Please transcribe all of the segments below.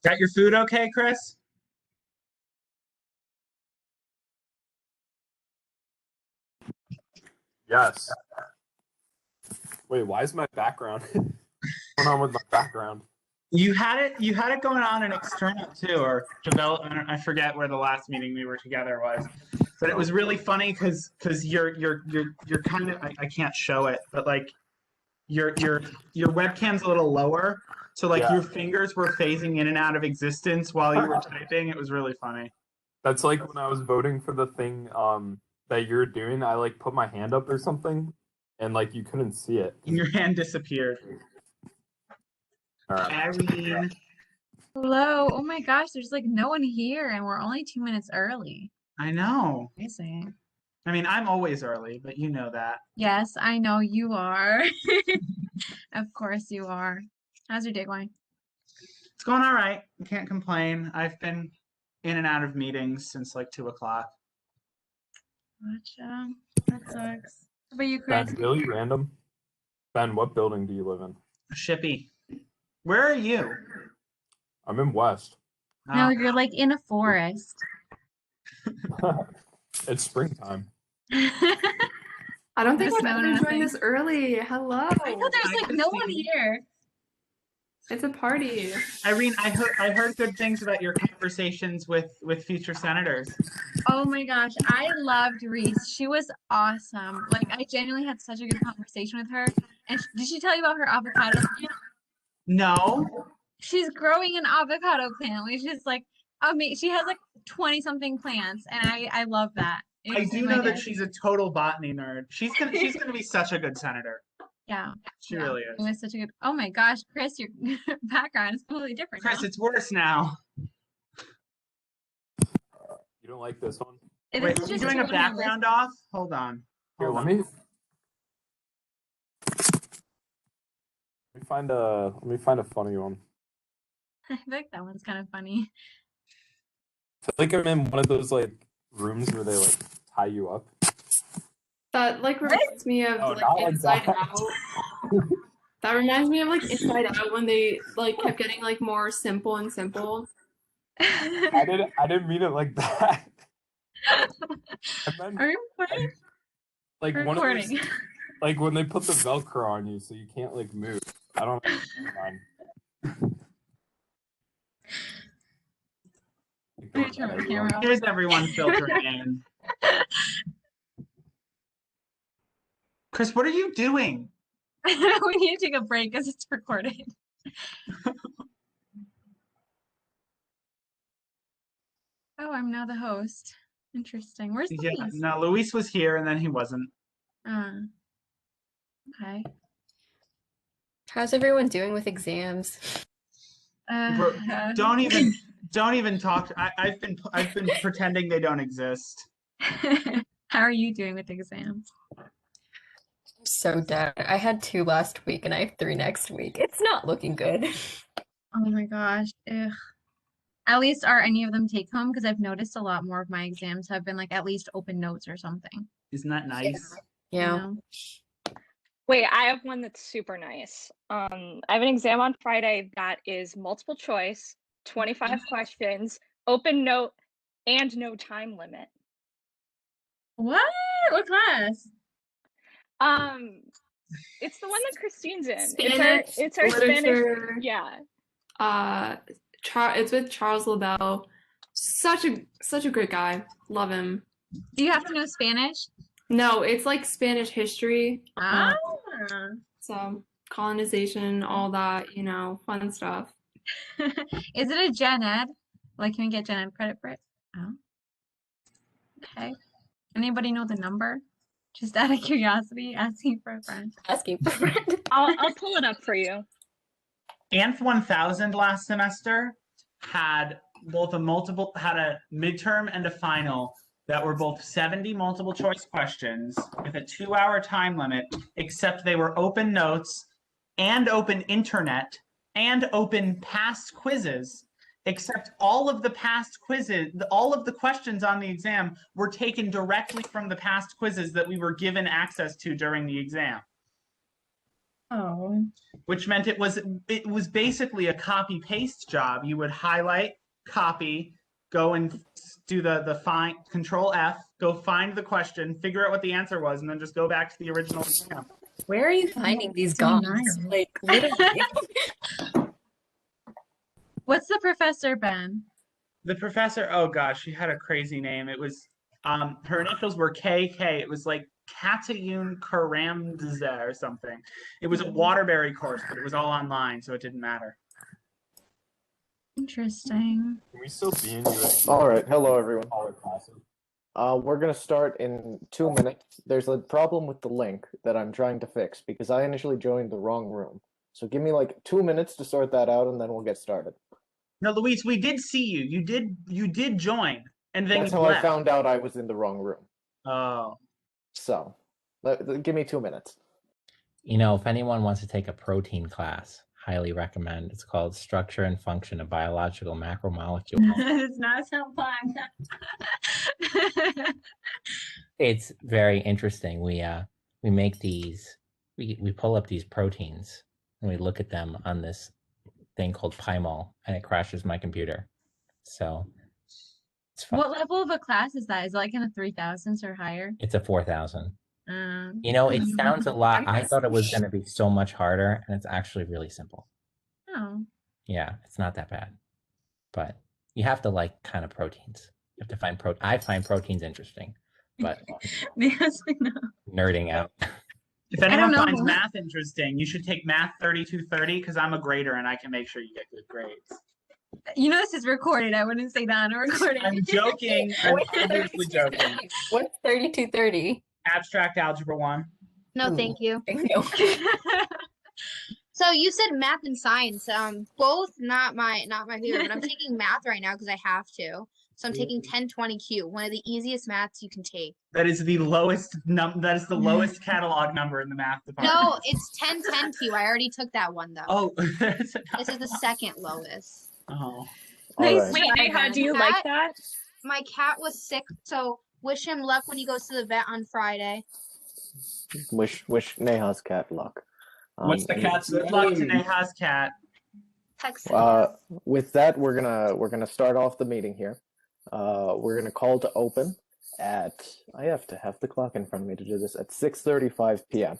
Got your food okay, Chris? Yes. Wait, why is my background? What's going on with my background? You had it going on in external too, or development. I forget where the last meeting we were together was, but it was really funny because you're kind of I can't show it, but like your webcam's a little lower, so like Yeah. your fingers were phasing in and out of existence while you were typing. It was really funny. That's like when I was voting for the thing that you're doing, I like put my hand up or something and like you couldn't see it. And your hand disappeared. All right. Irene. Hello. Oh my gosh, there's like no one here and we're only 2 minutes early. I know. Amazing. I mean, I'm always early, but you know that. Yes, I know you are. Of course you are. How's your day going? It's going all right. Can't complain. I've been in and out of meetings since like 2 o'clock. Gotcha. That sucks. How about you, Chris? Ben, really random. Ben, what building do you live in? Shippy. Where are you? I'm in West. No, Oh, you're like in a forest. It's springtime. I don't think Just I've know ever nothing. joined this early. Hello. I know there's like no one here. It's a party. Irene, I heard good things about your conversations with future senators. Oh my gosh, I loved Reese. She was awesome. Like I genuinely had such a good conversation with her. And did she tell you about her avocado plant? No, She's growing an avocado plant, which is like amazing. She has like 20 something plants, and I love that. It I just do made my know that day. she's a total botany nerd. She's gonna be such a good senator. Yeah, She yeah. really It is. was such a good. Oh my gosh, Chris, your background is completely different Chris, now. it's worse now. You don't like this one? This Wait, is are you just doing too a background off? Hold on. Here, Hold let on. me find a funny one. I feel like that one's kind of funny. I feel like I'm in one of those like rooms where they like tie you up. That like reminds me of Oh, like not like Inside that. Out. That reminds me of like Inside Out when they like kept getting like more simple and simple. I didn't mean it like that. And then, Are you recording? like one of those, Recording. like when they put the Velcro on you so you can't like move. I don't know. Let me turn my camera off. Here's everyone filtering in. Chris, what are you doing? We need to take a break because it's recording. Oh, I'm now the host. Interesting. Where's Yeah, Luis? no, Luis was here and then he wasn't. Okay. How's everyone doing with exams? Bro, don't even talk. I've been pretending they don't exist. How are you doing with exams? I'm so dead. I had 2 last week and I have 3 next week. It's not looking good. Oh my gosh. Ugh. At least are any of them take home? Because I've noticed a lot more of my exams have been like at least open notes or something. Isn't that nice? You Yeah. know? Wait, I have one that's super nice. I have an exam on Friday that is multiple choice, 25 questions, open note, and no time limit. What? What class? It's the one that Christine's in. Spanish It's our Spanish. literature. Yeah. It's with Charles LaBelle. Such a great guy. Love him. Do you have to know Spanish? No, it's like Spanish history. Ah. So colonization, all that, fun stuff. Is it a gen ed? Like, can we get gen ed credit for it? Oh. Okay. Anybody know the number? Just out of curiosity, asking for a friend. Asking for a friend. I'll pull it up for you. ANF 1000 last semester had both a midterm and a final that were both 70 multiple choice questions with a 2-hour time limit, except they were open notes and open internet and open past quizzes, except all of the past quizzes, all of the questions on the exam were taken directly from the past quizzes that we were given access to during the exam. Oh. which meant it was basically a copy paste job. You would highlight, copy, go and do the find Control F, go find the question, figure out what the answer was, and then just go back to the original exam. Where are you finding these So guys? nice. Like literally. What's the professor, Ben? The professor, oh gosh, she had a crazy name. It was her initials were KK. It was like Katayun Karamdza or something. It was a Waterbury course, but it was all online, so it didn't matter. Interesting. Can we still be in USG? All right. Hello, everyone. All our classes. We're going to start in 2 minutes. There's a problem with the link that I'm trying to fix because I initially joined the wrong room. So give me like 2 minutes to sort that out, and then we'll get started. No, Luis, we did see you. You did join, and then That's you how left. I found out I was in the wrong room. Oh. So give me 2 minutes. You know, if anyone wants to take a protein class, highly recommend. It's called Structure and Function of Biological Macromolecules. It's not so fun. It's very interesting. We make these, we pull up these proteins and we look at them on this thing called Pymol, and it crashes my computer. So it's fun. What level of a class is that? Is it like in the 3000s or higher? It's a 4000. You know, it sounds a lot. I thought it was going to be so much harder, and it's actually really simple. Oh. Yeah, it's not that bad. But you have to like kind of proteins. You have to find I find proteins interesting, but Yes, I know. nerding out. If I anyone don't know. finds math interesting, you should take Math 3230 because I'm a grader and I can make sure you get good grades. You know this is recorded. I wouldn't say that on a recording. I'm joking. I'm What's obviously joking. What's 3230? Abstract Algebra 1. No, thank you. Thank you. So you said math and science, both not my favorite, but I'm taking math right now because I have to. So I'm taking 1020Q, one of the easiest maths you can take. That is the lowest that is the lowest catalog number in the math department. No, it's 1010Q. I already took that one though. Oh, This is the second lowest. oh. All Nice. right. Wait, Neha, do you like that? My cat was sick, so wish him luck when he goes to the vet on Friday. Wish Neha's cat luck. What's the cat's good luck to Neha's cat? Text With that, we're gonna start off the meeting here. We're gonna call to open at, I have to have the clock in front of me to do this, at 6:35 p.m.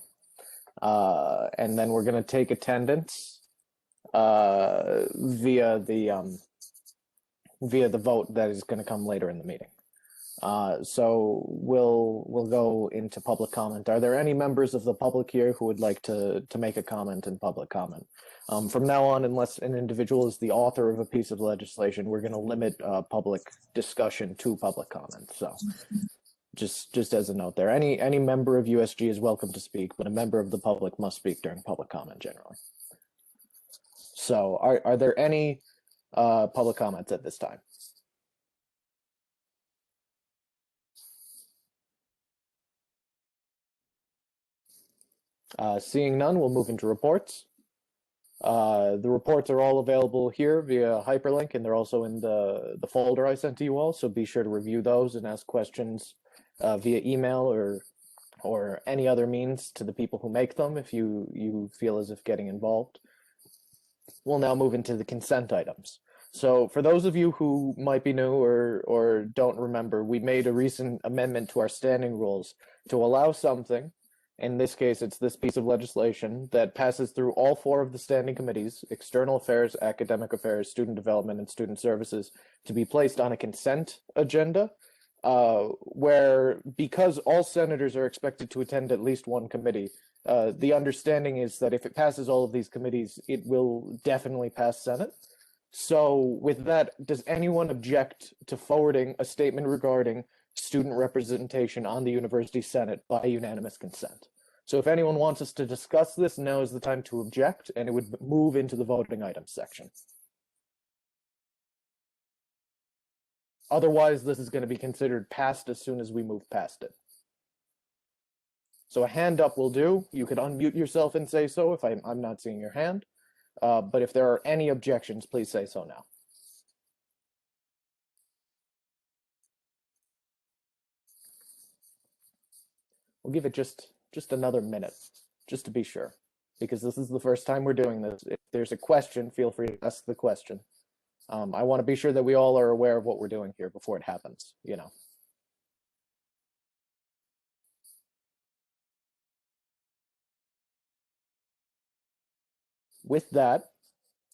And then we're gonna take attendance via the vote that is gonna come later in the meeting. So we'll go into public comment. Are there any members of the public here who would like to make a comment in public comment? From now on, unless an individual is the author of a piece of legislation, we're going to limit public discussion to public comment. So just as a note there, any member of USG is welcome to speak, but a member of the public must speak during public comment generally. So are there any public comments at this time? Seeing none, we'll move into reports. The reports are all available here via hyperlink, and they're also in the folder I sent to you all, so be sure to review those and ask questions via email or any other means to the people who make them if you feel as if getting involved. We'll now move into the consent items. So for those of you who might be new or don't remember, we made a recent amendment to our standing rules to allow something. In this case, it's this piece of legislation that passes through all four of the standing committees, external affairs, academic affairs, student development, and student services, to be placed on a consent agenda, where because all senators are expected to attend at least one committee, the understanding is that if it passes all of these committees, it will definitely pass Senate. So with that, does anyone object to forwarding a statement regarding student representation on the University Senate by unanimous consent? So if anyone wants us to discuss this, now is the time to object, and it would move into the voting items section. Otherwise, this is going to be considered passed as soon as we move past it. So a hand up will do. You could unmute yourself and say so if I'm not seeing your hand. But if there are any objections, please say so now. We'll give it just another minute, just to be sure. because this is the first time we're doing this. If there's a question, feel free to ask the question. I want to be sure that we all are aware of what we're doing here before it happens, you know. With that,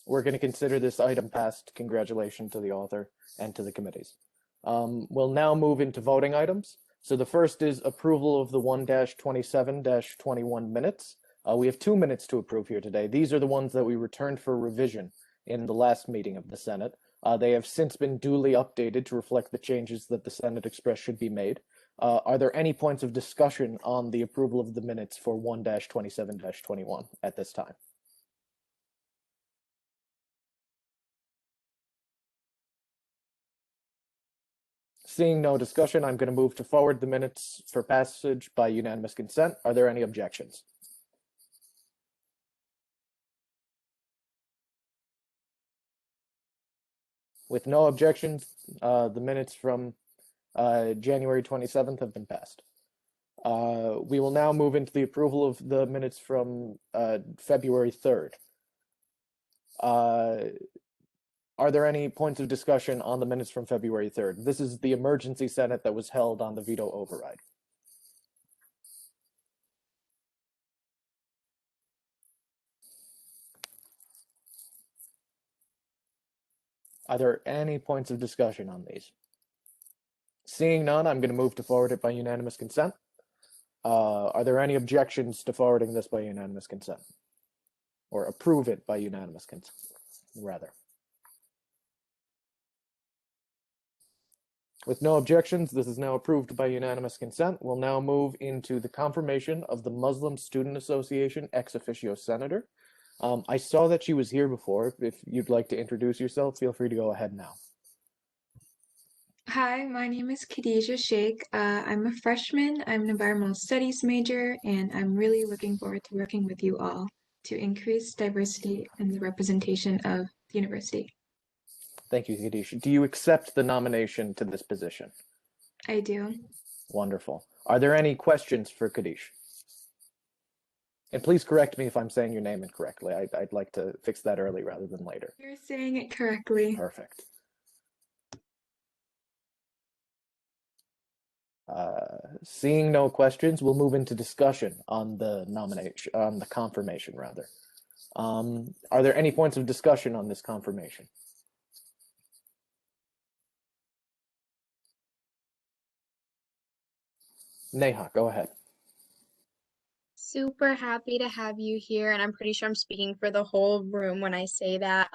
we're going to consider this item passed. Congratulations to the author and to the committees. We'll now move into voting items. So the first is approval of the 1-27-21 minutes. We have 2 minutes to approve here today. These are the ones that we returned for revision in the last meeting of the Senate. They have since been duly updated to reflect the changes that the Senate expressed should be made. Are there any points of discussion on the approval of the minutes for 1-27-21 at this time? Seeing no discussion, I'm going to move to forward the minutes for passage by unanimous consent. Are there any objections? With no objections, the minutes from January 27th have been passed. We will now move into the approval of the minutes from February 3rd. Are there any points of discussion on the minutes from February 3rd? This is the emergency Senate that was held on the veto override. Are there any points of discussion on these? Seeing none, I'm going to move to forward it by unanimous consent. Are there any objections to forwarding this by unanimous consent? Or approve it by unanimous consent, rather? With no objections, this is now approved by unanimous consent. We'll now move into the confirmation of the Muslim Student Association ex officio senator. I saw that she was here before. If you'd like to introduce yourself, feel free to go ahead now. Hi, my name is Khadija Sheikh. I'm a freshman. I'm an environmental studies major, and I'm really looking forward to working with you all to increase diversity and the representation of the university. Thank you, Khadija. Do you accept the nomination to this position? I do. Wonderful. Are there any questions for Khadija? And please correct me if I'm saying your name incorrectly. I'd like to fix that early rather than later. You're saying it correctly. Perfect. Seeing no questions, we'll move into discussion on the nomination, on the confirmation rather. Are there any points of discussion on this confirmation? Neha, go ahead. Super happy to have you here, and I'm pretty sure I'm speaking for the whole room when I say that.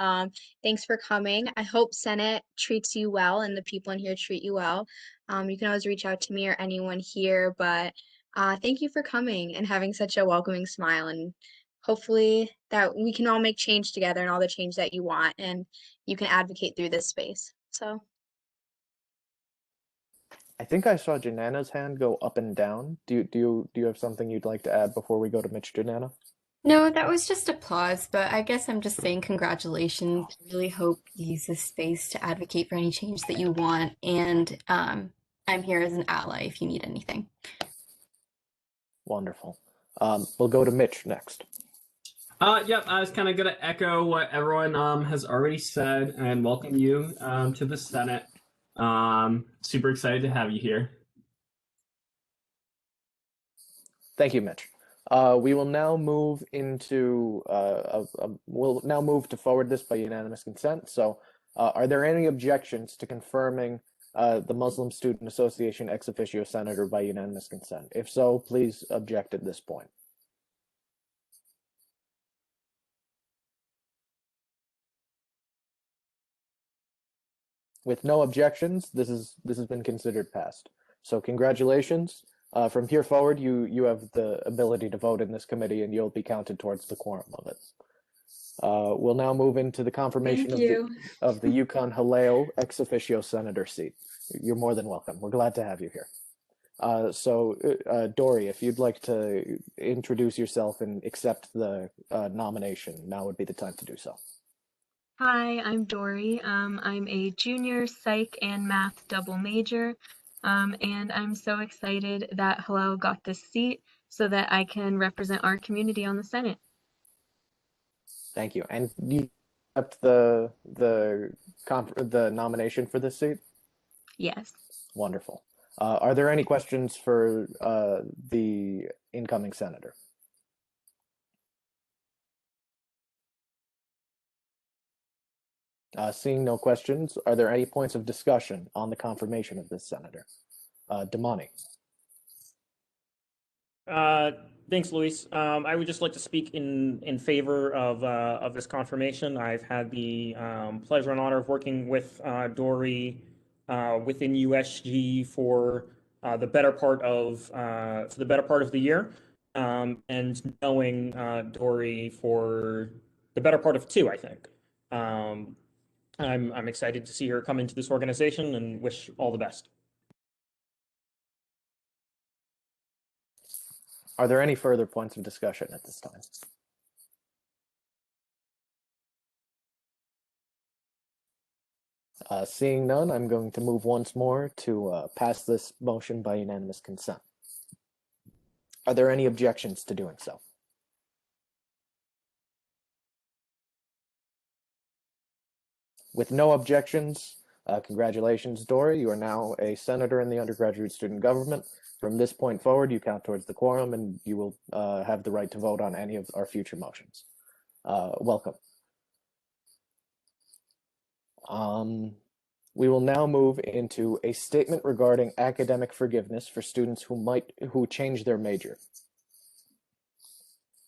Thanks for coming. I hope Senate treats you well and the people in here treat you well. You can always reach out to me or anyone here, but thank you for coming and having such a welcoming smile, and hopefully that we can all make change together and all the change that you want, and you can advocate through this space. So. I think I saw Janana's hand go up and down. Do you have something you'd like to add before we go to Mitch, Janana? No, that was just applause, but I guess I'm just saying congratulations. I really hope you use this space to advocate for any change that you want, and I'm here as an ally if you need anything. Wonderful. We'll go to Mitch next. Yep, I was kind of going to echo what everyone has already said and welcome you to the Senate. Super excited to have you here. Thank you, Mitch. We will now move into we'll now move to forward this by unanimous consent. So, are there any objections to confirming the Muslim Student Association ex officio senator by unanimous consent? If so, please object at this point. With no objections, this has been considered passed. So congratulations. From here forward, you have the ability to vote in this committee, and you'll be counted towards the quorum of it. We'll now move into the confirmation of the Yukon Haleo ex officio senator seat. You're more than welcome. We're glad to have you here. Dory, if you'd like to introduce yourself and accept the nomination, now would be the time to do so. Hi, I'm Dory. I'm a junior psych and math double major, and I'm so excited that Haleo got this seat so that I can represent our community on the Senate. Thank you. And you accept the nomination for this seat? Yes. Wonderful. Are there any questions for the incoming senator? Seeing no questions, are there any points of discussion on the confirmation of this senator? Damani. Thanks, Luis. I would just like to speak in favor of this confirmation. I've had the pleasure and honor of working with Dory within USG for the better part of the year, and knowing Dory for the better part of two, I think. I'm excited to see her come into this organization and wish all the best. Are there any further points of discussion at this time? Seeing none, I'm going to move once more to pass this motion by unanimous consent. Are there any objections to doing so? With no objections, congratulations, Dory. You are now a senator in the undergraduate student government. From this point forward, you count towards the quorum and you will have the right to vote on any of our future motions. Welcome. We will now move into a statement regarding academic forgiveness for students who change their major.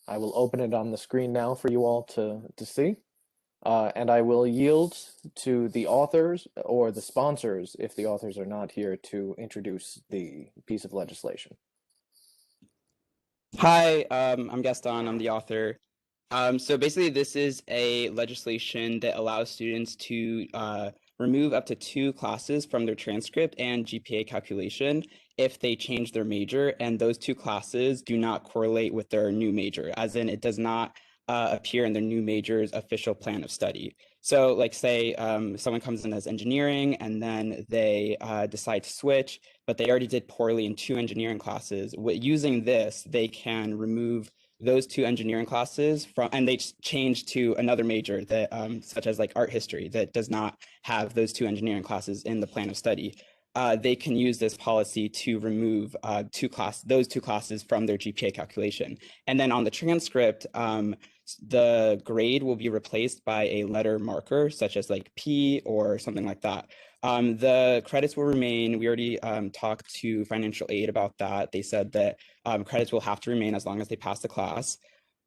I will open it on the screen now for you all to see. And I will yield to the authors or the sponsors, if the authors are not here, to introduce the piece of legislation. Hi, I'm Gaston, I'm the author. So basically this is a legislation that allows students to remove up to 2 classes from their transcript and GPA calculation if they change their major, and those 2 classes do not correlate with their new major, as in it does not appear in their new major's official plan of study. So like say someone comes in as engineering and then they decide to switch, but they already did poorly in 2 engineering classes. Using this, they can remove those 2 engineering classes from, and they change to another major that such as like art history that does not have those 2 engineering classes in the plan of study. They can use this policy to remove those 2 classes from their GPA calculation. And then on the transcript, the grade will be replaced by a letter marker, such as like P or something like that. The credits will remain. We already talked to financial aid about that. They said that credits will have to remain as long as they pass the class.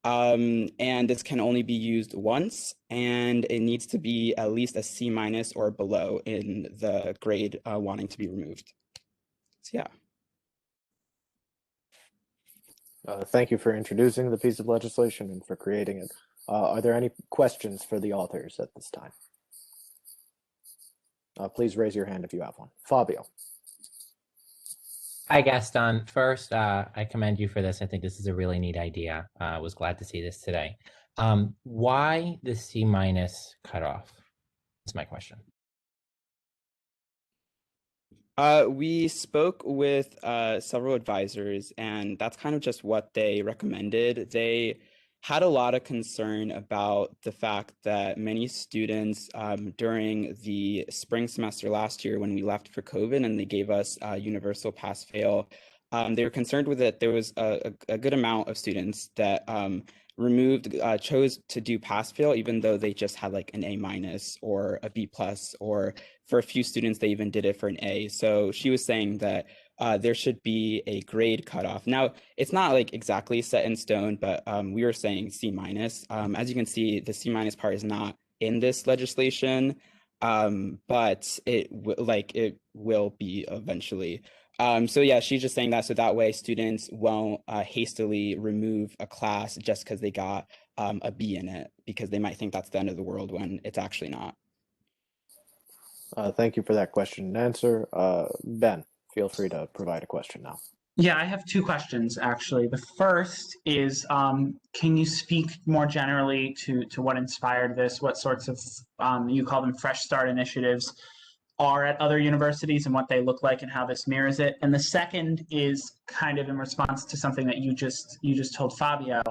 And this can only be used once, and it needs to be at least a C- or below in the grade wanting to be removed. So yeah. Thank you for introducing the piece of legislation and for creating it. Are there any questions for the authors at this time? Please raise your hand if you have one. Fabio. Hi, Gaston. First, I commend you for this. I think this is a really neat idea. I was glad to see this today. Why the C- cutoff? That's my question. We spoke with several advisors, and that's kind of just what they recommended. They had a lot of concern about the fact that many students during the spring semester last year when we left for COVID and they gave us universal pass-fail, they were concerned with it. There was a good amount of students that chose to do pass-fail even though they just had like an A- or a B+, or for a few students, they even did it for an A. So she was saying that there should be a grade cutoff. Now, it's not like exactly set in stone, but we were saying C-. As you can see, the C- part is not in this legislation, but it will be eventually. So yeah, she's just saying that so that way students won't hastily remove a class just because they got a B in it, because they might think that's the end of the world when it's actually not. Thank you for that question and answer. Ben, feel free to provide a question now. Yeah, I have 2 questions actually. The first is, can you speak more generally to what inspired this? What sorts of, you call them fresh start initiatives, are at other universities and what they look like and how this mirrors it? And the second is kind of in response to something that you just told Fabio.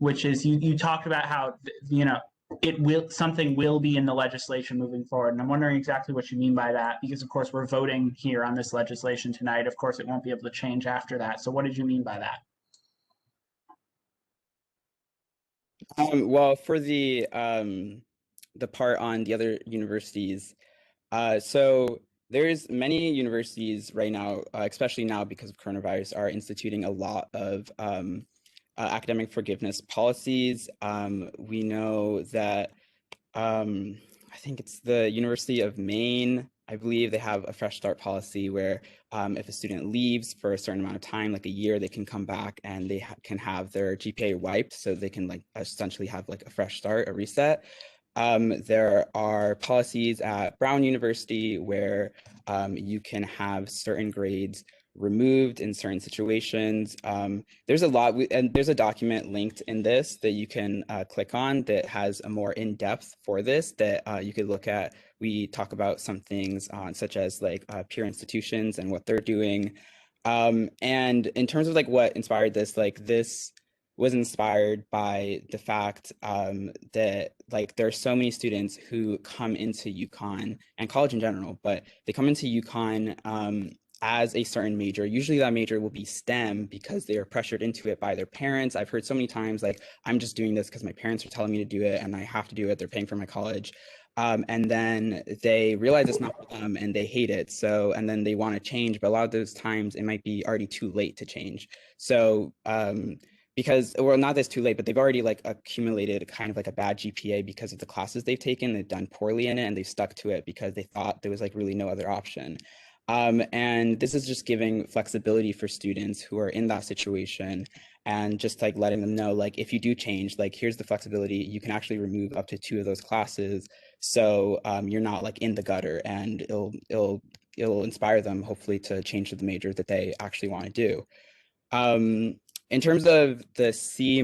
which is you talked about how, you know, something will be in the legislation moving forward. And I'm wondering exactly what you mean by that, because of course we're voting here on this legislation tonight. Of course, it won't be able to change after that. So what did you mean by that? Well, for the part on the other universities, so there's many universities right now, especially now because of coronavirus, are instituting a lot of academic forgiveness policies. We know that I think it's the University of Maine. I believe they have a fresh start policy where if a student leaves for a certain amount of time, like a year, they can come back and they can have their GPA wiped, so they can like essentially have like a fresh start, a reset. There are policies at Brown University where you can have certain grades removed in certain situations. There's a lot, and there's a document linked in this that you can click on that has a more in-depth for this that you could look at. We talk about some things such as like peer institutions and what they're doing. And in terms of like what inspired this, like this was inspired by the fact that like there are so many students who come into UConn and college in general, but they come into UConn as a certain major. Usually that major will be STEM because they are pressured into it by their parents. I've heard so many times like, I'm just doing this because my parents are telling me to do it and I have to do it. They're paying for my college. And then they realize it's not for them and they hate it. So, and then they want to change, but a lot of those times it might be already too late to change. So, because, well, not that it's too late, but they've already like accumulated kind of like a bad GPA because of the classes they've taken. They've done poorly in it and they've stuck to it because they thought there was like really no other option. And this is just giving flexibility for students who are in that situation and just like letting them know, like, if you do change, like, here's the flexibility, you can actually remove up to 2 of those classes. So you're not like in the gutter, and it'll inspire them hopefully to change to the major that they actually want to do. In terms of the C-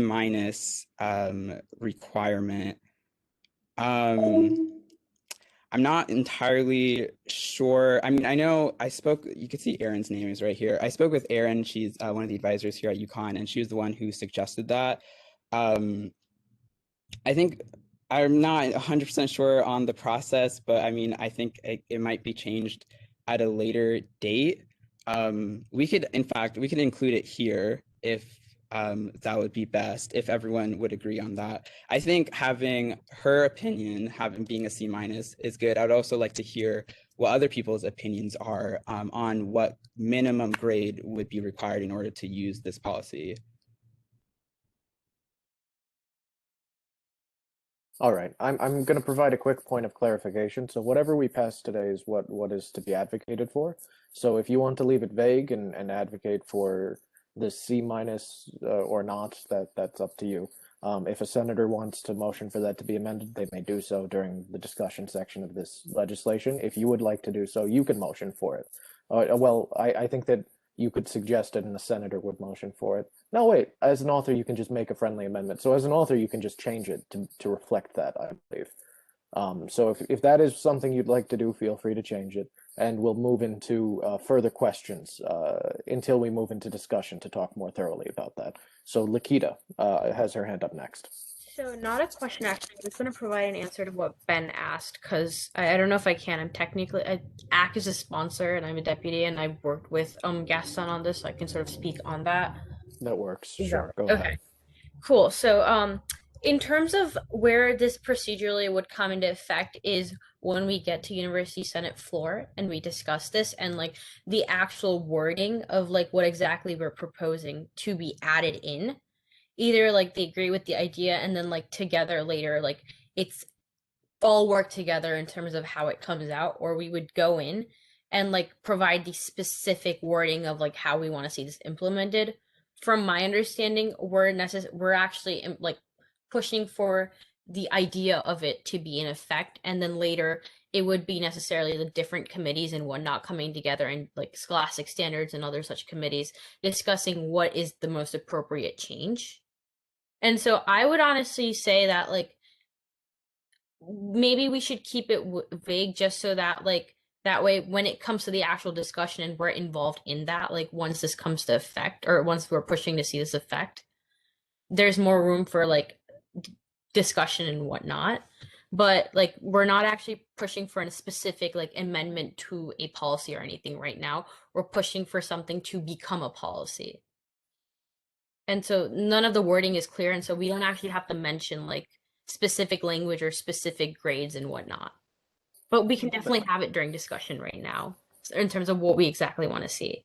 requirement, I'm not entirely sure. I mean, I know I spoke, you can see Erin's name is right here. I spoke with Erin. She's one of the advisors here at UConn, and she was the one who suggested that. I think I'm not 100% sure on the process, but I mean, I think it might be changed at a later date. We could, in fact, we could include it here if that would be best, if everyone would agree on that. I think having her opinion, being a C- is good. I would also like to hear what other people's opinions are on what minimum grade would be required in order to use this policy. All right, I'm going to provide a quick point of clarification. So whatever we pass today is what is to be advocated for. So if you want to leave it vague and advocate for the C- or not, that's up to you. If a senator wants to motion for that to be amended, they may do so during the discussion section of this legislation. If you would like to do so, you can motion for it. Well, I think that you could suggest it and the senator would motion for it. No, wait, as an author, you can just make a friendly amendment. So as an author, you can just change it to reflect that, I believe. So if that is something you'd like to do, feel free to change it. And we'll move into further questions until we move into discussion to talk more thoroughly about that. So Lakita has her hand up next. So not a question, actually. I'm just going to provide an answer to what Ben asked, because I don't know if I can. I act as a sponsor and I'm a deputy, and I've worked with Gaston on this, so I can sort of speak on that. That works. Is Sure, that go okay? ahead. Cool. So in terms of where this procedurally would come into effect is when we get to University Senate floor and we discuss this, and like the actual wording of like what exactly we're proposing to be added in. Either like they agree with the idea and then like together later, like it's all work together in terms of how it comes out, or we would go in and like provide the specific wording of like how we want to see this implemented. From my understanding, we're actually like pushing for the idea of it to be in effect, and then later it would be necessarily the different committees and whatnot coming together, and like scholastic standards and other such committees discussing what is the most appropriate change. And so I would honestly say that like maybe we should keep it vague, just so that like that way when it comes to the actual discussion and we're involved in that, like once this comes to effect, or once we're pushing to see this effect, there's more room for like discussion and whatnot. But like we're not actually pushing for a specific like amendment to a policy or anything right now. We're pushing for something to become a policy. And so none of the wording is clear, and so we don't actually have to mention like specific language or specific grades and whatnot. But we can definitely have it during discussion right now in terms of what we exactly want to see.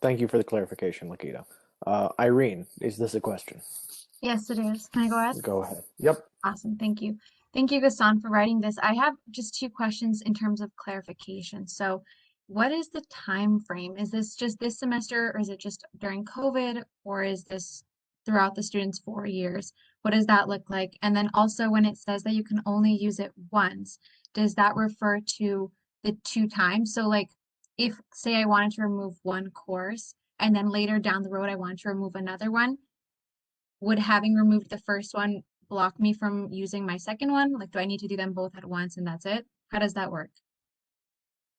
Thank you for the clarification, Lakita. Irene, is this a question? Yes, it is. Can I go ahead? Go ahead. Yep. Awesome. Thank you. Thank you, Gaston, for writing this. I have just two questions in terms of clarification. So what is the time frame? Is this just this semester, or is it just during COVID, or is this throughout the students' 4 years? What does that look like? And then also when it says that you can only use it once, does that refer to the 2 times? So like if say I wanted to remove one course and then later down the road I want to remove another one, would having removed the first one block me from using my second one? Like, do I need to do them both at once and that's it? How does that work?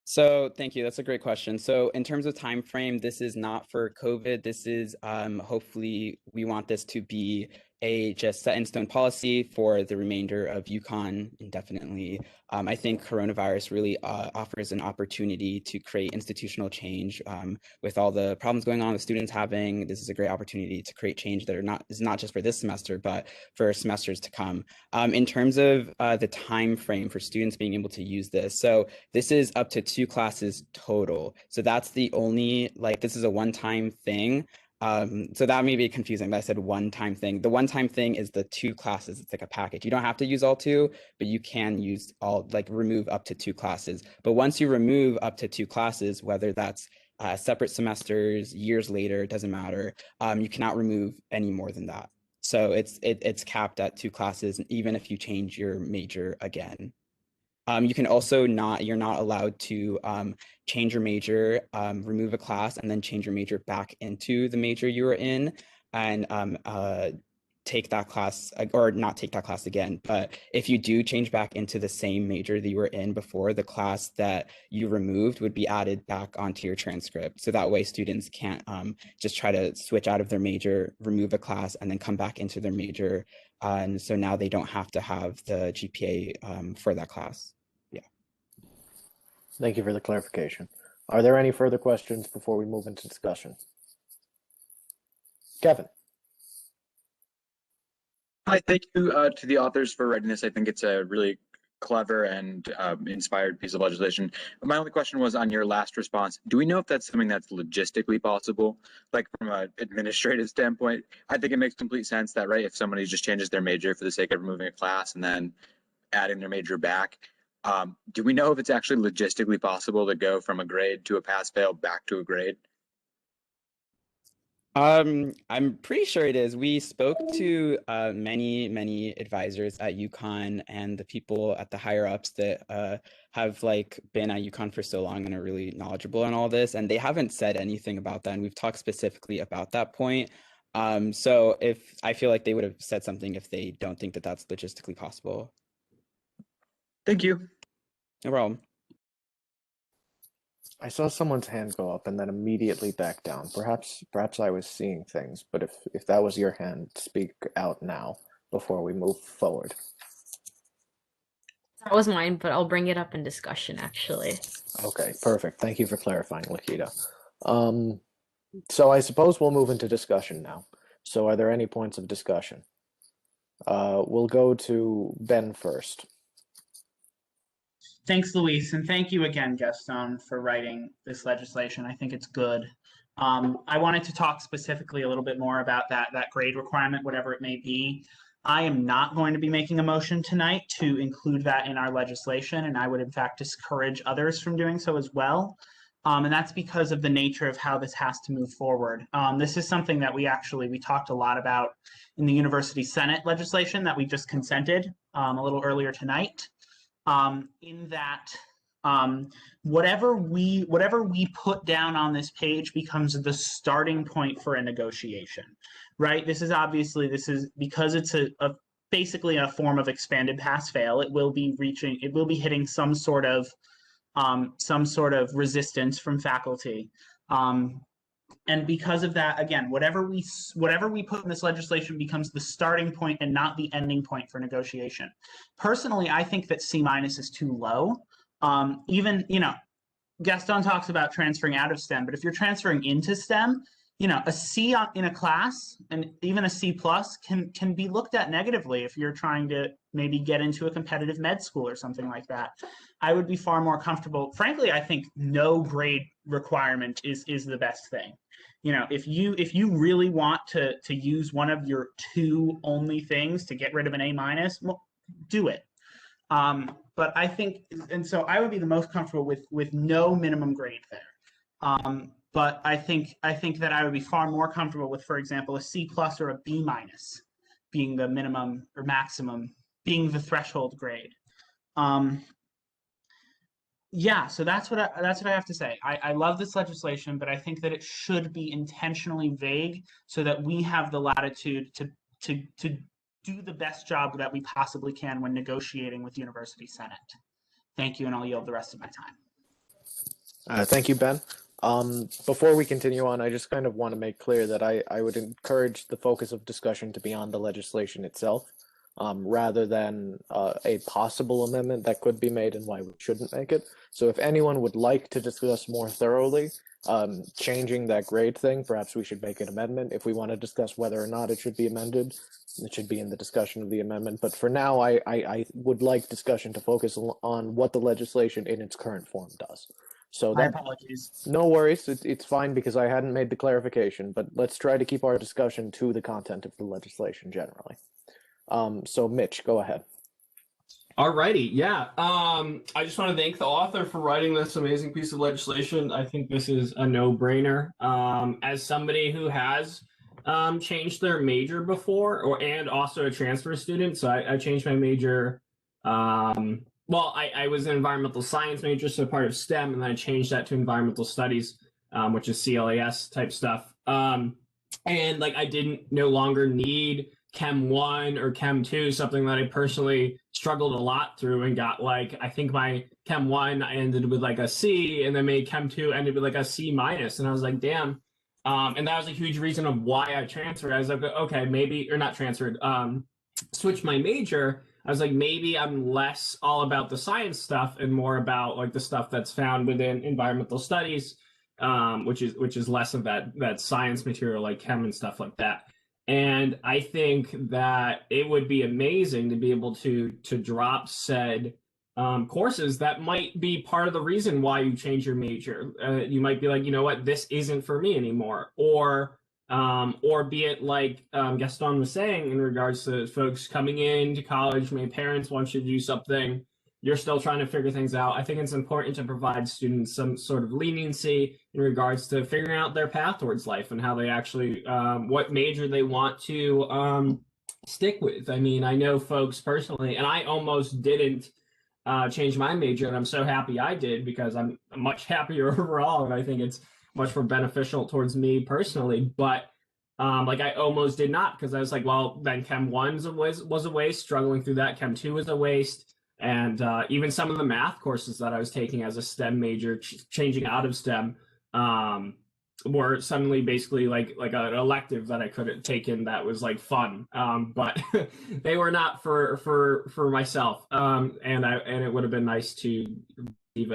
So thank you. That's a great question. So in terms of time frame, this is not for COVID. This is hopefully we want this to be a just set in stone policy for the remainder of UConn indefinitely. I think coronavirus really offers an opportunity to create institutional change with all the problems going on with students having. This is a great opportunity to create change that is not just for this semester, but for semesters to come. In terms of the time frame for students being able to use this, so this is up to 2 classes total. So that's the only, like, this is a one-time thing. So that may be confusing, but I said one-time thing. The one-time thing is the 2 classes. It's like a package. You don't have to use all 2, but you can use all, like remove up to 2 classes. But once you remove up to 2 classes, whether that's separate semesters, years later, it doesn't matter. You cannot remove any more than that. So it's capped at 2 classes, even if you change your major again. You can also you're not allowed to change your major, remove a class, and then change your major back into the major you were in, and take that class, or not take that class again. But if you do change back into the same major that you were in before, the class that you removed would be added back onto your transcript. So that way students can't just try to switch out of their major, remove a class, and then come back into their major. And so now they don't have to have the GPA for that class. Thank you for the clarification. Are there any further questions before we move into discussion? Kevin. Hi, thank you to the authors for writing this. I think it's a really clever and inspired piece of legislation. My only question was on your last response. Do we know if that's something that's logistically possible? Like from an administrative standpoint, I think it makes complete sense that, right, if somebody just changes their major for the sake of removing a class and then adding their major back, do we know if it's actually logistically possible to go from a grade to a pass-fail back to a grade? I'm pretty sure it is. We spoke to many advisors at UConn and the people at the higher ups that have like been at UConn for so long and are really knowledgeable on all this, and they haven't said anything about that. And we've talked specifically about that point. So if I feel like they would have said something if they don't think that that's logistically possible. Thank you. No problem. I saw someone's hand go up and then immediately back down. Perhaps I was seeing things, but if that was your hand, speak out now before we move forward. That was mine, but I'll bring it up in discussion actually. Okay, perfect. Thank you for clarifying, Lakita. So I suppose we'll move into discussion now. So are there any points of discussion? We'll go to Ben first. Thanks, Luis, and thank you again, Gaston, for writing this legislation. I think it's good. I wanted to talk specifically a little bit more about that grade requirement, whatever it may be. I am not going to be making a motion tonight to include that in our legislation, and I would in fact discourage others from doing so as well. And that's because of the nature of how this has to move forward. This is something that we talked a lot about in the University Senate legislation that we just consented a little earlier tonight. In that whatever we put down on this page becomes the starting point for a negotiation, right? This is because it's basically a form of expanded pass-fail. It will be hitting some sort of resistance from faculty. And because of that, again, whatever we put in this legislation becomes the starting point and not the ending point for negotiation. Personally, I think that C- is too low. Even, Gaston talks about transferring out of STEM, but if you're transferring into STEM, a C in a class and even a C plus can be looked at negatively if you're trying to maybe get into a competitive med school or something like that. I would be far more comfortable. Frankly, I think no grade requirement is the best thing. If you really want to use one of your two only things to get rid of an A minus, well, do it. But I think, and so I would be the most comfortable with no minimum grade there. But I think that I would be far more comfortable with, for example, a C plus or a B minus being the minimum or maximum, being the threshold grade. Yeah, so that's what I have to say. I love this legislation, but I think that it should be intentionally vague so that we have the latitude to do the best job that we possibly can when negotiating with University Senate. Thank you, and I'll yield the rest of my time. Thank you, Ben. Before we continue on, I just kind of want to make clear that I would encourage the focus of discussion to be on the legislation itself, rather than a possible amendment that could be made and why we shouldn't make it. So if anyone would like to discuss more thoroughly changing that grade thing, perhaps we should make an amendment. If we want to discuss whether or not it should be amended, it should be in the discussion of the amendment. But for now, I would like discussion to focus on what the legislation in its current form does. So My that, apologies. no worries, it's fine because I hadn't made the clarification, but let's try to keep our discussion to the content of the legislation generally. So Mitch, go ahead. Alrighty, yeah. I just want to thank the author for writing this amazing piece of legislation. I think this is a no-brainer. As somebody who has changed their major before, and also a transfer student, so I changed my major. Well, I was an environmental science major, so part of STEM, and then I changed that to environmental studies, which is CLAS type stuff. And like I didn't no longer need Chem 1 or Chem 2, something that I personally struggled a lot through and got like, I think my Chem 1 I ended with like a C, and then my Chem 2 ended with like a C minus. And I was like, damn. And that was a huge reason of why I transferred. I was like, okay, maybe, or not transferred, switched my major. I was like, maybe I'm less all about the science stuff and more about like the stuff that's found within environmental studies, which is less of that science material like chem and stuff like that. And I think that it would be amazing to be able to drop said courses that might be part of the reason why you change your major. You might be like, you know what, this isn't for me anymore, or be it like Gaston was saying in regards to folks coming into college, maybe parents want you to do something, you're still trying to figure things out. I think it's important to provide students some sort of leniency in regards to figuring out their path towards life and how they actually, what major they want to stick with. I mean, I know folks personally, and I almost didn't change my major, and I'm so happy I did because I'm much happier overall, and I think it's much more beneficial towards me personally. But like I almost did not, because I was like, well, then Chem 1 was a waste. Struggling through that, Chem 2 was a waste. And even some of the math courses that I was taking as a STEM major, changing out of STEM, were suddenly basically like an elective that I could have taken that was like fun, but they were not for myself. And it would have been nice to leave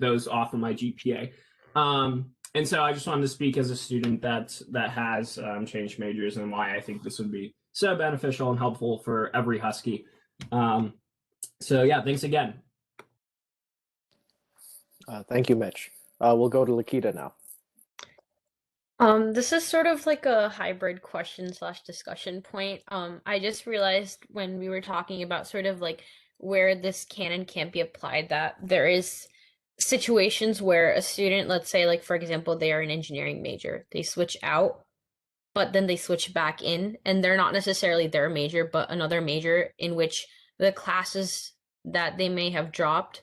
those off of my GPA. And so I just wanted to speak as a student that has changed majors and why I think this would be so beneficial and helpful for every Husky. So yeah, thanks again. Thank you, Mitch. We'll go to Lakita now. This is sort of like a hybrid question / discussion point. I just realized when we were talking about sort of like where this can and can't be applied, that there is situations where a student, let's say like for example, they are an engineering major, they switch out, but then they switch back in, and they're not necessarily their major, but another major in which the classes that they may have dropped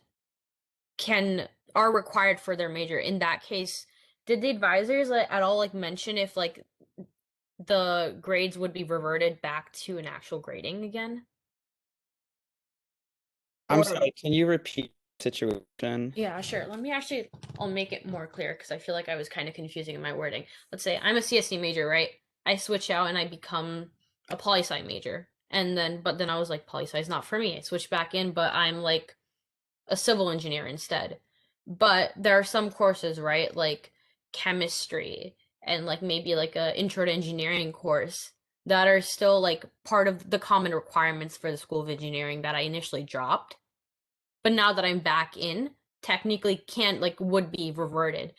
are required for their major. In that case, did the advisors at all like mention if like the grades would be reverted back to an actual grading again? I'm sorry, can you repeat situation? Yeah, sure. I'll make it more clear because I feel like I was kind of confusing in my wording. Let's say I'm a CSC major, right? I switch out and I become a poli-sci major. But then I was like, poli-sci is not for me. I switched back in, but I'm like a civil engineer instead. But there are some courses, right? Like chemistry and like maybe like a intro to engineering course that are still like part of the common requirements for the School of Engineering that I initially dropped. But now that I'm back in, technically can't like would be reverted.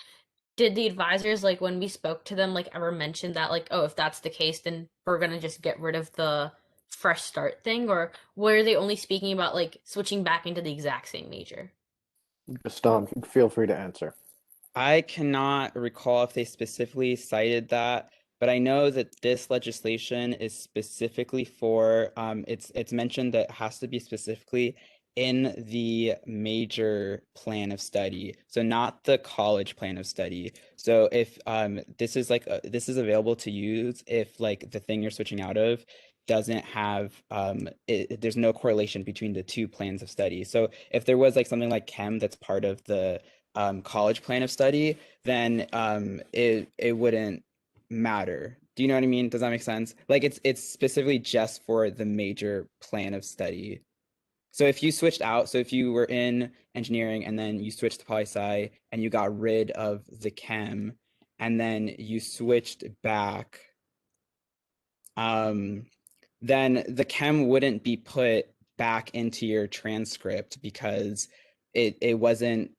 Did the advisors like when we spoke to them like ever mention that like, oh, if that's the case, then we're gonna just get rid of the fresh start thing, or were they only speaking about like switching back into the exact same major? Gaston, feel free to answer. I cannot recall if they specifically cited that, but I know that this legislation is specifically for it's mentioned that it has to be specifically in the major plan of study, so not the college plan of study. So if this is like this is available to use if like the thing you're switching out of doesn't have there's no correlation between the two plans of study. So if there was like something like chem that's part of the college plan of study, then it wouldn't matter. Do you know what I mean? Does that make sense? Like it's specifically just for the major plan of study. So if you switched out, so if you were in engineering and then you switched to poli-sci and you got rid of the chem and then you switched back, then the chem wouldn't be put back into your transcript because it wasn't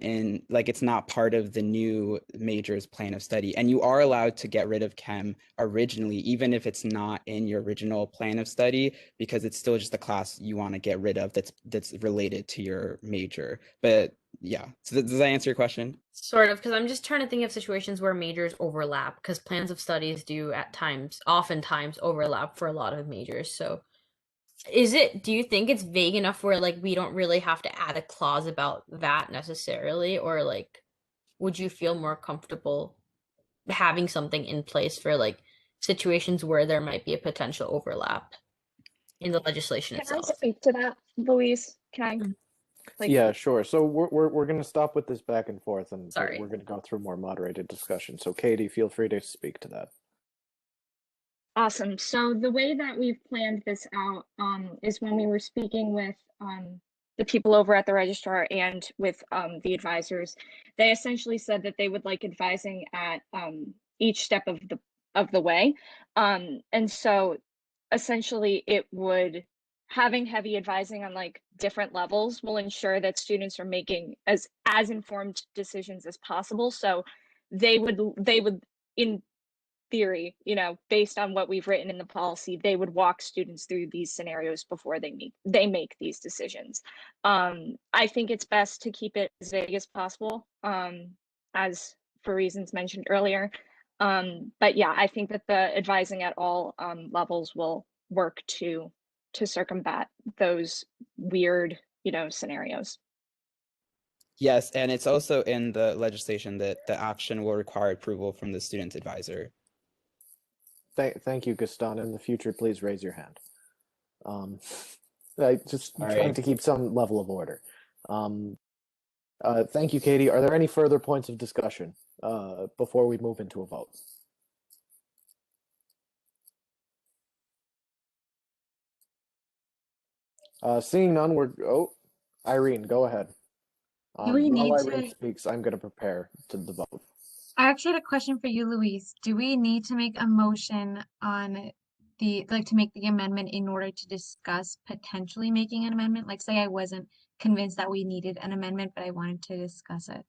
in like it's not part of the new major's plan of study. And you are allowed to get rid of chem originally, even if it's not in your original plan of study, because it's still just a class you want to get rid of that's related to your major. But yeah, so does that answer your question? Sort of, because I'm just trying to think of situations where majors overlap, because plans of studies do oftentimes overlap for a lot of majors. So do you think it's vague enough where like we don't really have to add a clause about that necessarily, or like would you feel more comfortable having something in place for like situations where there might be a potential overlap in the legislation Can I itself? speak to that, Louise? Can I? Like, Yeah, sure. So we're going to stop with this back and forth, and Sorry. we're going to go through more moderated discussion. So Katie, feel free to speak to that. Awesome. So the way that we've planned this out is when we were speaking with the people over at the registrar and with the advisors, they essentially said that they would like advising at each step of the way. And so essentially it would having heavy advising on like different levels will ensure that students are making as informed decisions as possible. So they would in theory, you know, based on what we've written in the policy, they would walk students through these scenarios before they make these decisions. I think it's best to keep it as vague as possible, as for reasons mentioned earlier. But yeah, I think that the advising at all levels will work to circumvent those weird, you know, scenarios. Yes, and it's also in the legislation that the action will require approval from the student advisor. Thank you, Gaston. In the future, please raise your hand. I just All trying right. to keep some level of order. Thank you, Katie. Are there any further points of discussion before we move into a vote? Seeing none, Irene, go ahead. Do we While need Irene to? speaks, I'm going to prepare to the vote. I actually had a question for you, Luis. Do we need to make a motion on to make the amendment in order to discuss potentially making an amendment? Like, say I wasn't convinced that we needed an amendment, but I wanted to discuss it.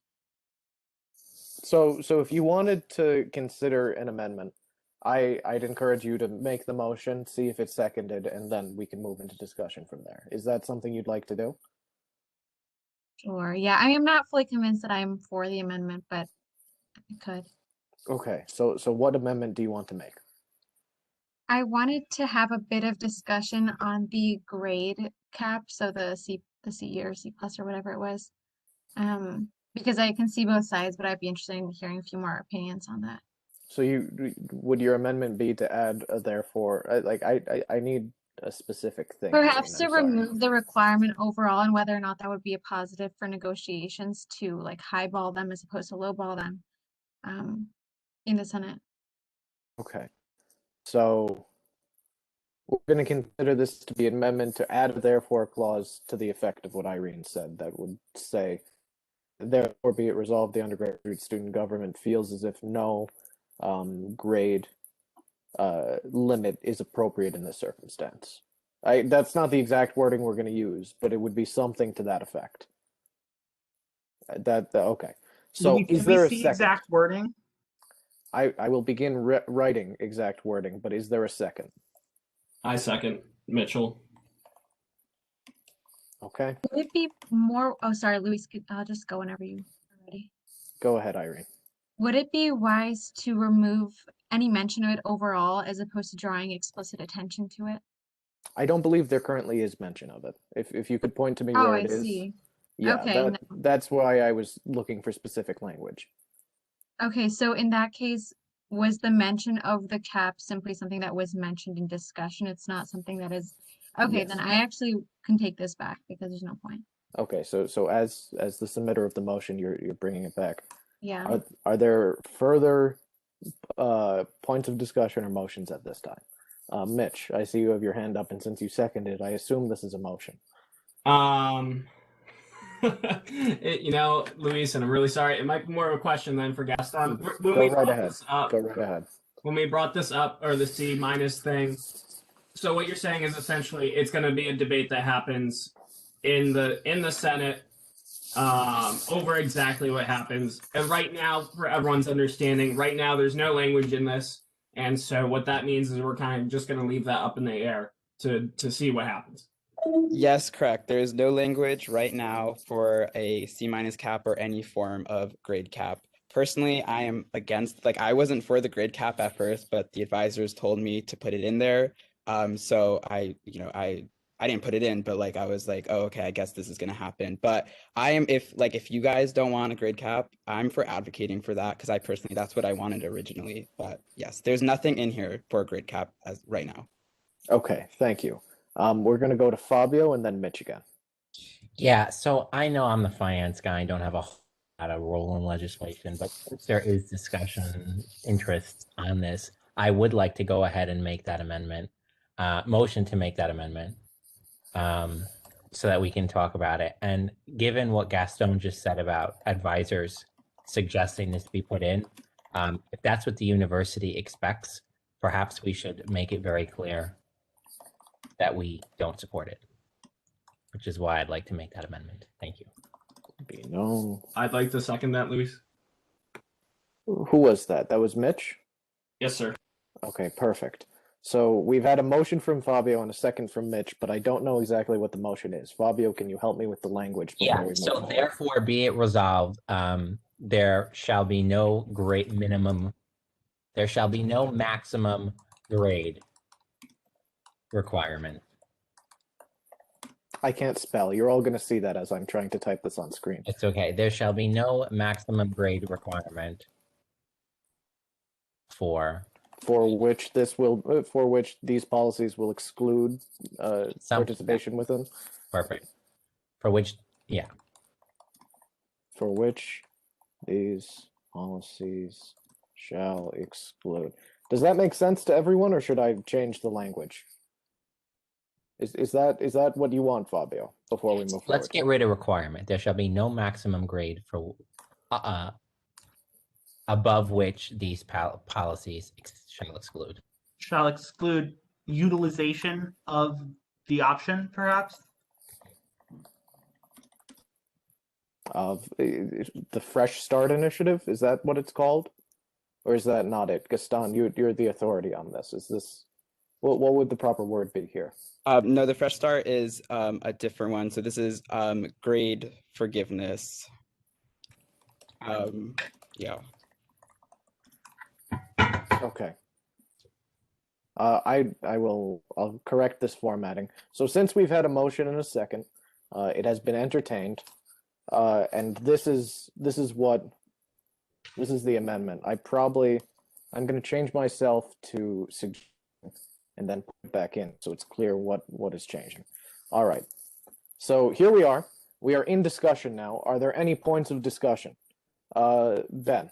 So if you wanted to consider an amendment, I'd encourage you to make the motion, see if it's seconded, and then we can move into discussion from there. Is that something you'd like to do? Sure. Yeah, I am not fully convinced that I'm for the amendment, but I could. Okay, so what amendment do you want to make? I wanted to have a bit of discussion on the grade cap, so the C or C plus or whatever it was. Because I can see both sides, but I'd be interested in hearing a few more opinions on that. So would your amendment be to add therefore? I need a specific thing. Perhaps to Irene, I'm sorry. remove the requirement overall and whether or not that would be a positive for negotiations to like highball them as opposed to lowball them in the Senate. Okay. So we're going to consider this to be an amendment to add a therefore clause to the effect of what Irene said. That would say, therefore be it resolved, the undergraduate student government feels as if no grade limit is appropriate in this circumstance. That's not the exact wording we're going to use, but it would be something to that effect. Okay. So Louis, is can we there a see second? exact wording? I will begin writing exact wording, but is there a second? I second Mitchell. Okay. Would it be more, oh, sorry, Luis, I'll just go whenever you're ready. Go ahead, Irene. Would it be wise to remove any mention of it overall as opposed to drawing explicit attention to it? I don't believe there currently is mention of it. If you could point to me Oh, where I it is. see. Yeah, Okay, that's why I was looking for specific language. Okay, so in that case, was the mention of the cap simply something that was mentioned in discussion? It's not something that is, okay, Yes. then I actually can take this back because there's no point. Okay, so as the submitter of the motion, you're bringing it back. Yeah. Are there further points of discussion or motions at this time? Mitch, I see you have your hand up, and since you seconded, I assume this is a motion. Luis, and I'm really sorry. It might be more of a question than for Gaston. Go right ahead. Go right ahead. When we brought this up, or the C minus thing, so what you're saying is essentially it's going to be a debate that happens in the Senate over exactly what happens. And right now, for everyone's understanding, right now there's no language in this, and so what that means is we're kind of just going to leave that up in the air to see what happens. Yes, correct. There is no language right now for a C minus cap or any form of grade cap. Personally, I am against, I wasn't for the grade cap at first, but the advisors told me to put it in there. So I didn't put it in, but I was like, oh, okay, I guess this is gonna happen. But I am, if you guys don't want a grade cap, I'm for advocating for that because I personally, that's what I wanted originally. But yes, there's nothing in here for a grade cap as right now. Okay, thank you. We're going to go to Fabio and then Mitch again. Yeah, so I know I'm the finance guy. I don't have a role in legislation, but if there is discussion, interest on this, I would like to go ahead and make that amendment, motion to make that amendment, so that we can talk about it. And given what Gaston just said about advisors suggesting this be put in, if that's what the university expects, perhaps we should make it very clear that we don't support it, which is why I'd like to make that amendment. Thank you. Be known. I'd like to second that, Luis. Who was that? That was Mitch? Yes, sir. Okay, perfect. So we've had a motion from Fabio and a second from Mitch, but I don't know exactly what the motion is. Fabio, can you help me with the language before we move So on? therefore be it resolved, there shall be no maximum grade requirement. I can't spell. You're all going to see that as I'm trying to type this on screen. It's okay. There shall be no maximum grade requirement for which these policies will exclude participation with them. Perfect. For which these policies shall exclude. Does that make sense to everyone, or should I change the language? Is that what you want, Fabio, before we move forward? Let's get rid of requirement. There shall be no maximum grade for above which these policies shall exclude. Shall exclude utilization of the option, perhaps? Of the Fresh Start Initiative? Is that what it's called? Or is that not it? Gaston, you're the authority on this. Is this... What would the proper word be here? No, the Fresh Start is a different one. So this is grade forgiveness. Yeah. Okay. I'll correct this formatting. So since we've had a motion and a second, it has been entertained, and this is the amendment. I'm going to change myself to suggest and then put it back in so it's clear what is changing. All right. So here we are. We are in discussion now. Are there any points of discussion? Ben.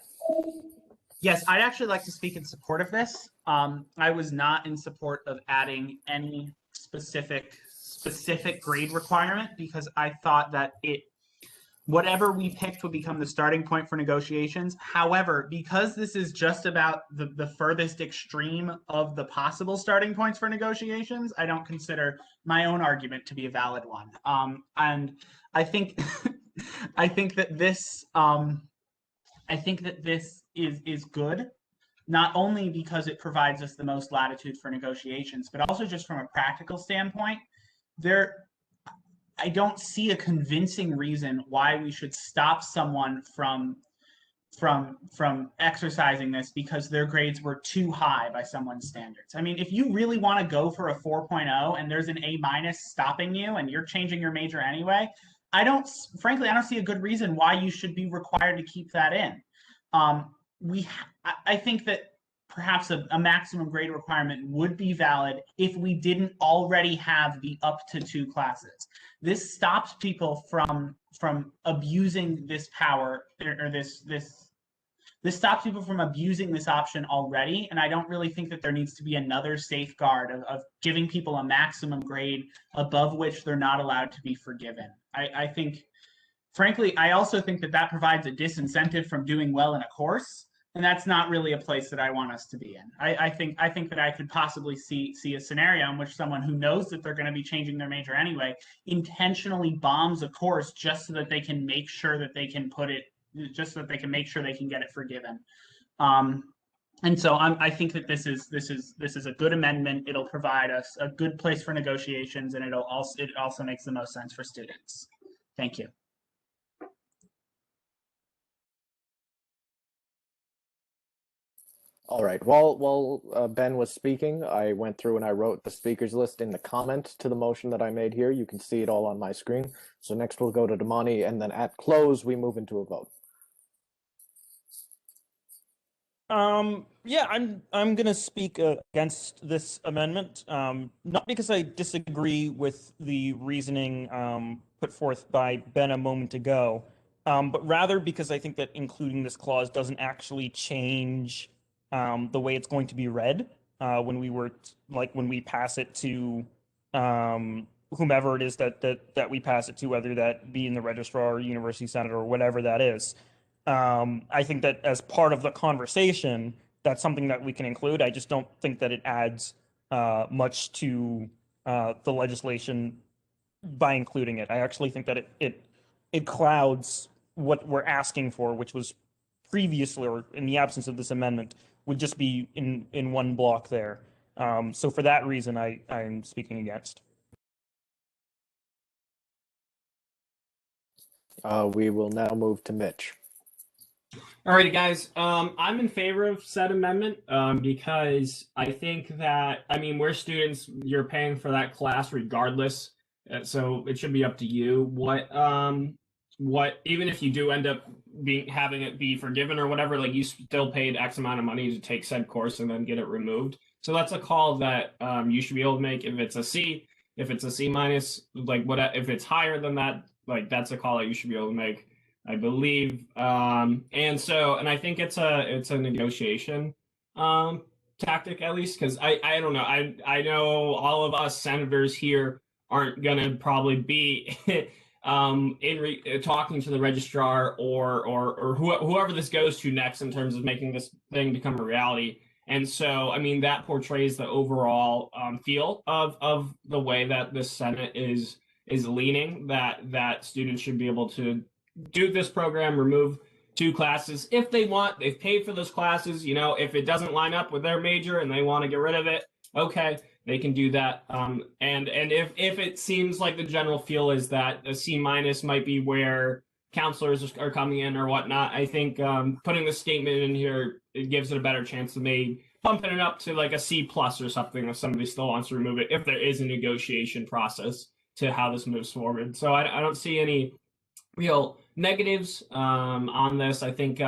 Yes, I'd actually like to speak in support of this. I was not in support of adding any specific grade requirement because I thought that whatever we picked would become the starting point for negotiations. However, because this is just about the furthest extreme of the possible starting points for negotiations, I don't consider my own argument to be a valid one. And I think I think that this is good, not only because it provides us the most latitude for negotiations, but also just from a practical standpoint. I don't see a convincing reason why we should stop someone from exercising this because their grades were too high by someone's standards. I mean, if you really want to go for a 4.0 and there's an A- stopping you and you're changing your major anyway, I don't see a good reason why you should be required to keep that in. I think that perhaps a maximum grade requirement would be valid if we didn't already have the up to 2 classes. This stops people from abusing this power, or this stops people from abusing this option already. And I don't really think that there needs to be another safeguard of giving people a maximum grade above which they're not allowed to be forgiven. I think, frankly, I also think that provides a disincentive from doing well in a course. And that's not really a place that I want us to be in. I think that I could possibly see a scenario in which someone who knows that they're going to be changing their major anyway intentionally bombs a course just so that they can make sure that they can make sure they can get it forgiven. And so I think that this is a good amendment. It'll provide us a good place for negotiations, and it also makes the most sense for students. Thank you. All right. While Ben was speaking, I went through and I wrote the speakers list in the comment to the motion that I made here. You can see it all on my screen. So next we'll go to Damani, and then at close we move into a vote. Yeah, I'm gonna speak against this amendment, not because I disagree with the reasoning put forth by Ben a moment ago, but rather because I think that including this clause doesn't actually change the way it's going to be read when we pass it to whomever it is that we pass it to, whether that be in the registrar or university senate or whatever that is. I think that as part of the conversation, that's something that we can include. I just don't think that it adds much to the legislation by including it. I actually think that it clouds what we're asking for, which was previously, or in the absence of this amendment, would just be in one block there. So for that reason, I'm speaking against. We will now move to Mitch. Alrighty, guys. I'm in favor of said amendment because I think that, we're students. You're paying for that class regardless, so it should be up to you what even if you do end up having it be forgiven or whatever, like you still paid X amount of money to take said course and then get it removed. So that's a call that you should be able to make. If it's a C, if it's a C minus, if it's higher than that, that's a call that you should be able to make, I believe. And I think it's a negotiation tactic, at least, because I don't know. I know all of us senators here aren't gonna probably be talking to the registrar or whoever this goes to next in terms of making this thing become a reality. And so, that portrays the overall feel of the way that the Senate is leaning, that students should be able to do this program, remove 2 classes if they want. They've paid for those classes. If it doesn't line up with their major and they want to get rid of it, okay, they can do that. And if it seems like the general feel is that a C minus might be where counselors are coming in or whatnot, I think putting the statement in here, it gives it a better chance of maybe pumping it up to like a C plus or something if somebody still wants to remove it, if there is a negotiation process to how this moves forward. So I don't see any real negatives on this. I think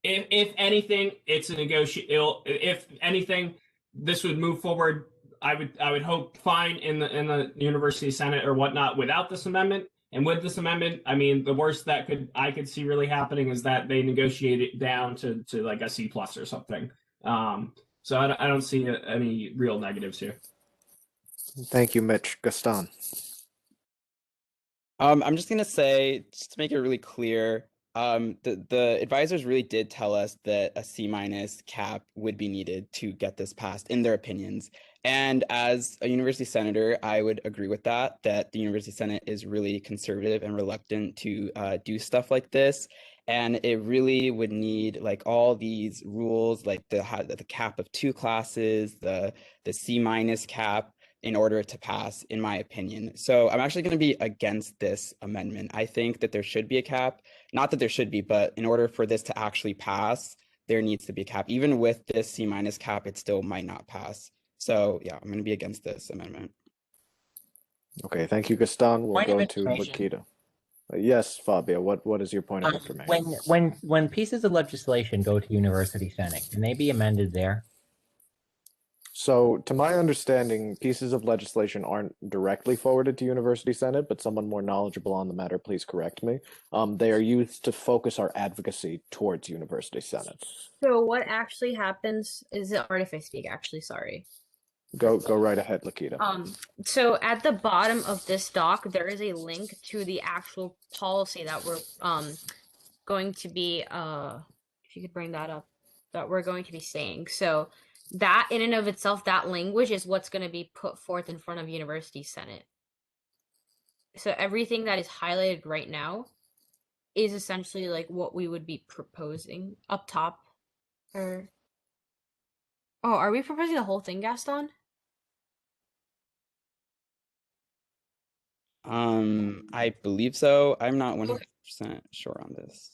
if anything, it's a negotiation. If anything, this would move forward I would hope fine in the University Senate or whatnot without this amendment. And with this amendment, I mean, the worst that I could see really happening is that they negotiate it down to like a C+ or something. So I don't see any real negatives here. Thank you, Mitch. Gaston. I'm just gonna say, just to make it really clear, the advisors really did tell us that a C- cap would be needed to get this passed, in their opinions. And as a university senator, I would agree with that the University Senate is really conservative and reluctant to do stuff like this. And it really would need like all these rules, like the cap of 2 classes, the C- cap, in order to pass, in my opinion. So I'm actually going to be against this amendment. I think that there should be a cap. Not that there should be, but in order for this to actually pass, there needs to be a cap. Even with this C- cap, it still might not pass. So yeah, I'm going to be against this amendment. Okay, thank you, Gaston. We'll Point of go to information. Lakita. Yes, Fabio, what is your point of information? When pieces of legislation go to University Senate, can they be amended there? So, to my understanding, pieces of legislation aren't directly forwarded to University Senate, but someone more knowledgeable on the matter, please correct me. They are used to focus our advocacy towards University Senate. So what actually happens is it hard if I speak, actually, sorry. Go right ahead, Lakita. So at the bottom of this doc, there is a link to the actual policy that we're going to be if you could bring that up, that we're going to be saying. So that in and of itself, that language is what's going to be put forth in front of University Senate. So everything that is highlighted right now is essentially like what we would be proposing up top. Or oh, are we proposing the whole thing, Gaston? I believe so. I'm not 100% sure on this.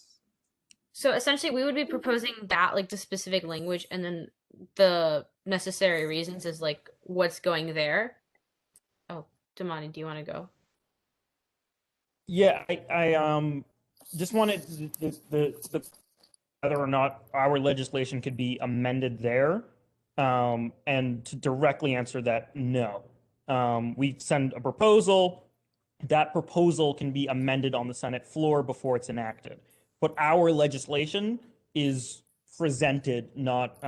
So essentially, we would be proposing that, like the specific language, and then the necessary reasons is like what's going there. Oh, Damani, do you want to go? Yeah, I just wanted the whether or not our legislation could be amended there, and to directly answer that, no. We send a proposal. That proposal can be amended on the Senate floor before it's enacted. But our legislation is presented, not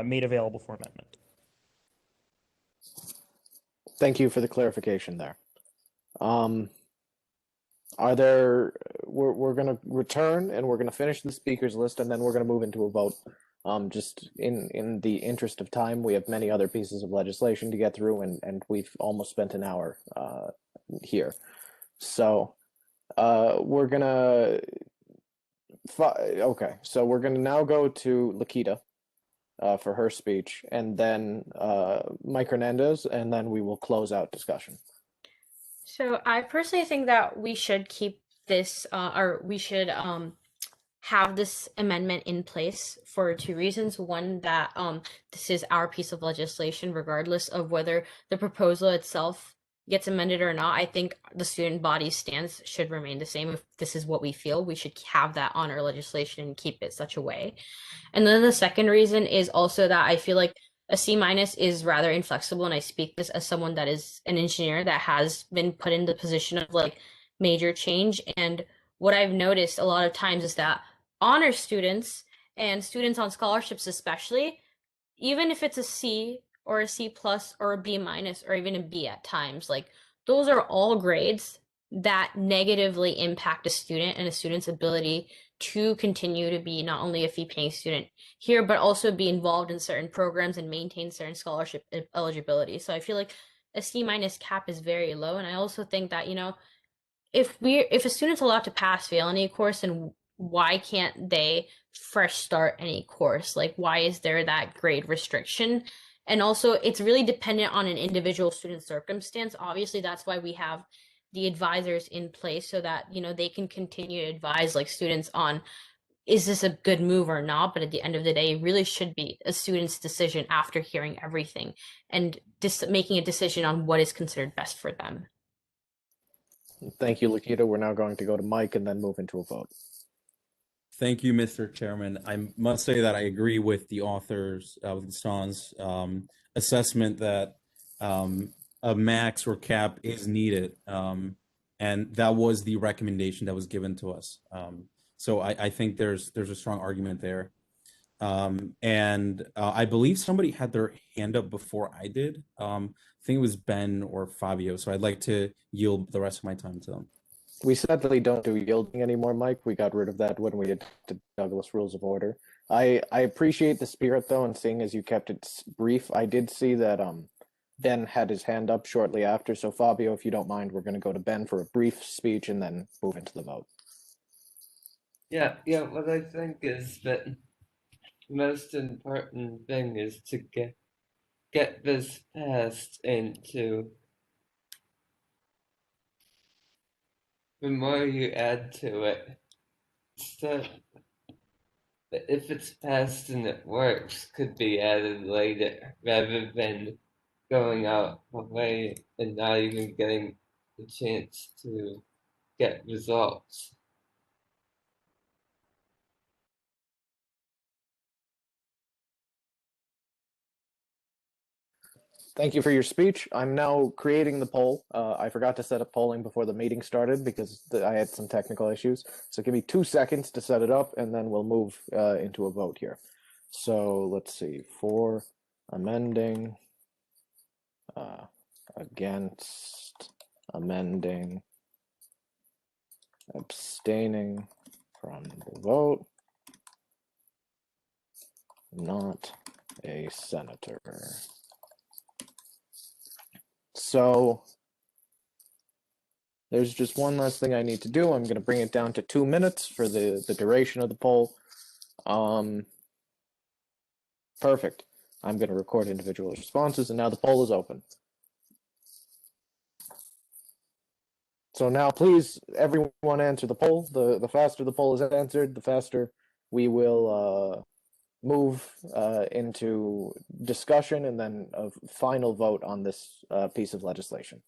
made available for amendment. Thank you for the clarification there. We're going to return and we're going to finish the speakers list and then we're going to move into a vote. Just in the interest of time, we have many other pieces of legislation to get through and we've almost spent an hour here. So we're going to, okay, so we're going to now go to Lakita for her speech and then Mike Hernandez, and then we will close out discussion. So I personally think that we should keep this, or we should have this amendment in place for 2 reasons. One, that this is our piece of legislation, regardless of whether the proposal itself gets amended or not. I think the student body's stance should remain the same. If this is what we feel, we should have that on our legislation and keep it such a way. And then the second reason is also that I feel like a C- is rather inflexible, and I speak this as someone that is an engineer that has been put in the position of like major change. And what I've noticed a lot of times is that honor students and students on scholarships especially, even if it's a C or a C+ or a B- or even a B at times, like those are all grades that negatively impact a student and a student's ability to continue to be not only a fee-paying student here, but also be involved in certain programs and maintain certain scholarship eligibility. So I feel like a C- cap is very low. And I also think that, you know, if a student's allowed to pass fail any course, and why can't they fresh start any course? Like, why is there that grade restriction? And also, it's really dependent on an individual student circumstance. Obviously, that's why we have the advisors in place, so that, you know, they can continue to advise like students on, is this a good move or not? But at the end of the day, it really should be a student's decision after hearing everything and making a decision on what is considered best for them. Thank you, Lakita. We're now going to go to Mike and then move into a vote. Thank you, Mr. Chairman. I must say that I agree with the authors, with Gaston's assessment that a max or cap is needed. And that was the recommendation that was given to us. So I think there's a strong argument there. And I believe somebody had their hand up before I did. I think it was Ben or Fabio. So I'd like to yield the rest of my time to them. We sadly don't do yielding anymore, Mike. We got rid of that when we adopted Douglas Rules of Order. I appreciate the spirit, though, and seeing as you kept it brief, I did see that Ben had his hand up shortly after. So Fabio, if you don't mind, we're going to go to Ben for a brief speech and then move into the vote. Yeah. What I think is that the most important thing is to get this passed into. The more you add to it, stuff that if it's passed and it works could be added later rather than going out away and not even getting the chance to get results. Thank you for your speech. I'm now creating the poll. I forgot to set up polling before the meeting started because I had some technical issues. So give me 2 seconds to set it up and then we'll move into a vote here. So let's see, for amending, against, amending, abstaining from the vote, not a senator. So there's just one last thing I need to do. I'm going to bring it down to 2 minutes for the duration of the poll. Perfect. I'm going to record individual responses, and now the poll is open. So now, please, everyone answer the poll. The faster the poll is answered, the faster we will move into discussion and then a final vote on this piece of legislation.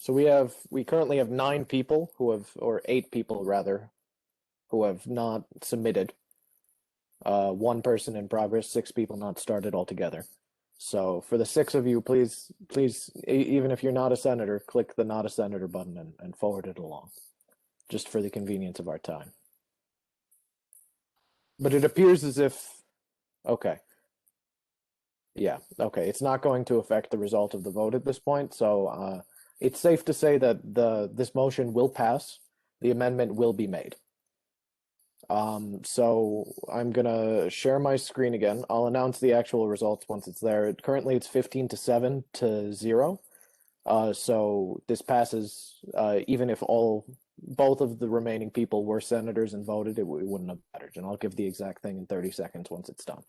So we currently have 9 people who have, or 8 people rather, who have not submitted. 1 person in progress, 6 people not started altogether. So for the 6 of you, please, even if you're not a senator, click the not a senator button and forward it along, just for the convenience of our time. But it appears as if, okay. Yeah, okay, it's not going to affect the result of the vote at this point, so it's safe to say that this motion will pass. The amendment will be made. So I'm gonna share my screen again. I'll announce the actual results once it's there. Currently it's 15-7 to 0. So this passes, even if both of the remaining people were senators and voted, it wouldn't have mattered. And I'll give the exact thing in 30 seconds once it's done.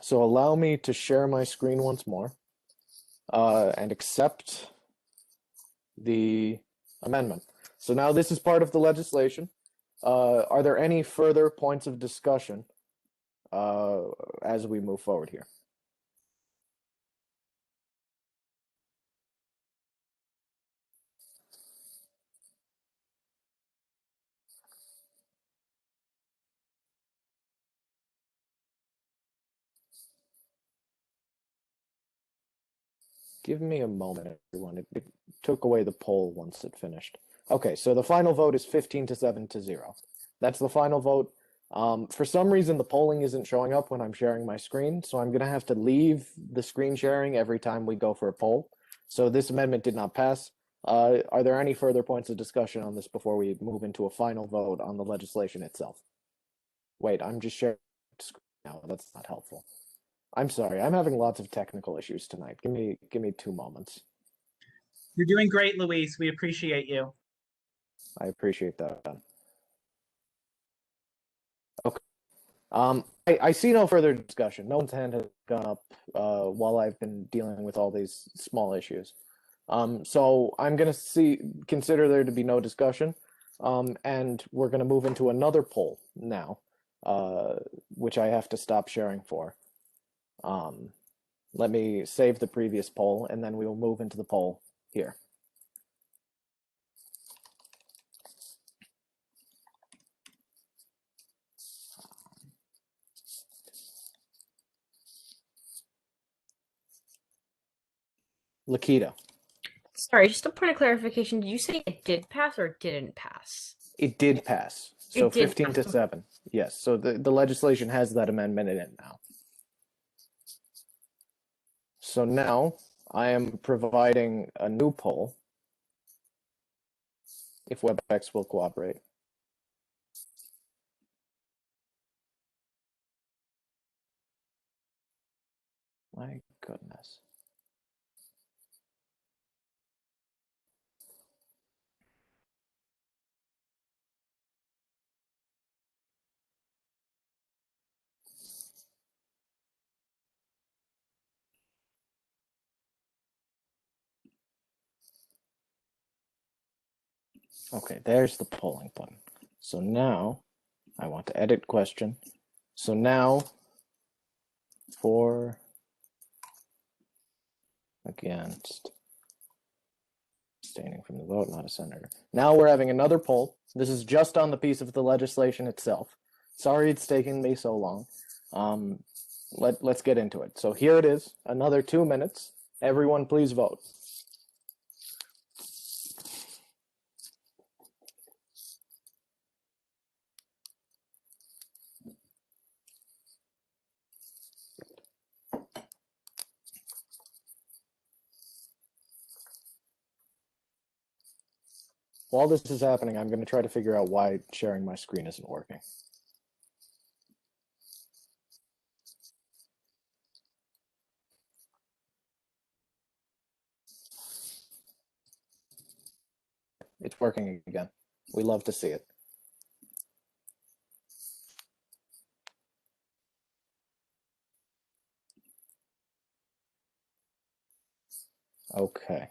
So allow me to share my screen once more, and accept the amendment. So now this is part of the legislation. Are there any further points of discussion as we move forward here? Give me a moment, everyone. It took away the poll once it finished. Okay, so the final vote is 15-7 to 0. That's the final vote. For some reason, the polling isn't showing up when I'm sharing my screen, so I'm going to have to leave the screen sharing every time we go for a poll. So this amendment did not pass. Are there any further points of discussion on this before we move into a final vote on the legislation itself? Wait, I'm just sharing the screen now. That's not helpful. I'm sorry, I'm having lots of technical issues tonight. Give me 2 moments. You're doing great, Luis. We appreciate you. I appreciate that. Okay. I see no further discussion. No one's hand has gone up while I've been dealing with all these small issues. So I'm going to consider there to be no discussion, and we're going to move into another poll now, which I have to stop sharing for. Let me save the previous poll, and then we will move into the poll here. Lakita. Sorry, just a point of clarification. Did you say it did pass or it didn't pass? It did pass. So It did 15 to pass. 7. Yes. So the legislation has that amendment in it now. So now I am providing a new poll, if WebEx will cooperate. My goodness. Okay, there's the polling button. So now I want to edit question. So now for against, abstaining from the vote, not a senator. Now we're having another poll. This is just on the piece of the legislation itself. Sorry it's taking me so long. Let's get into it. So here it is, another 2 minutes. Everyone please vote. While this is happening, I'm going to try to figure out why sharing my screen isn't working. It's working again. We love to see it. Okay.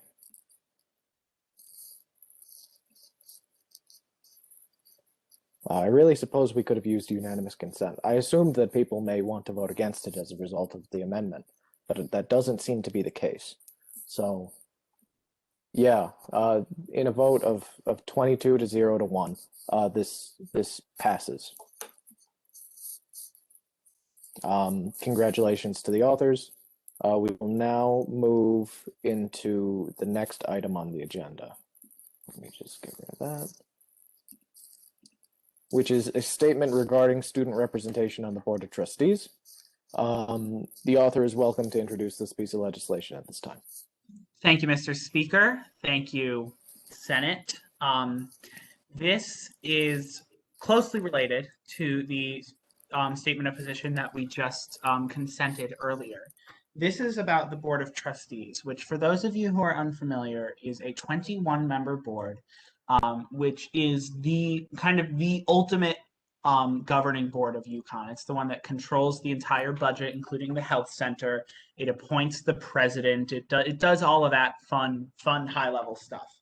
I really suppose we could have used unanimous consent. I assumed that people may want to vote against it as a result of the amendment, but that doesn't seem to be the case. So, yeah, in a vote of 22 to 0 to 1, this passes. Congratulations to the authors. We will now move into the next item on the agenda. Let me just get rid of that. Which is a statement regarding student representation on the Board of Trustees. The author is welcome to introduce this piece of legislation at this time. Thank you, Mr. Speaker. Thank you, Senate. This is closely related to the statement of position that we just consented earlier. This is about the Board of Trustees, which for those of you who are unfamiliar is a 21-member board, which is the kind of the ultimate governing board of UConn. It's the one that controls the entire budget, including the health center. It appoints the president. It does all of that fun high-level stuff.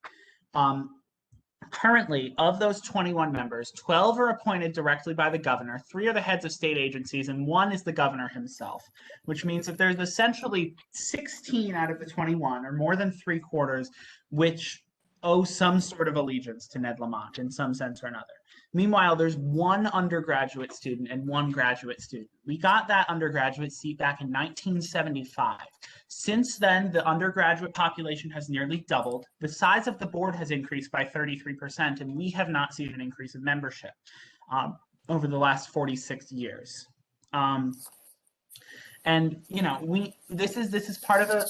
Currently, of those 21 members, 12 are appointed directly by the governor, 3 are the heads of state agencies, and 1 is the governor himself, which means that there's essentially 16 out of the 21, or more than 3/4, which owe some sort of allegiance to Ned Lamont in some sense or another. Meanwhile, there's 1 undergraduate student and 1 graduate student. We got that undergraduate seat back in 1975. Since then, the undergraduate population has nearly doubled. The size of the board has increased by 33%, and we have not seen an increase in membership over the last 46 years. And you know, this is part of a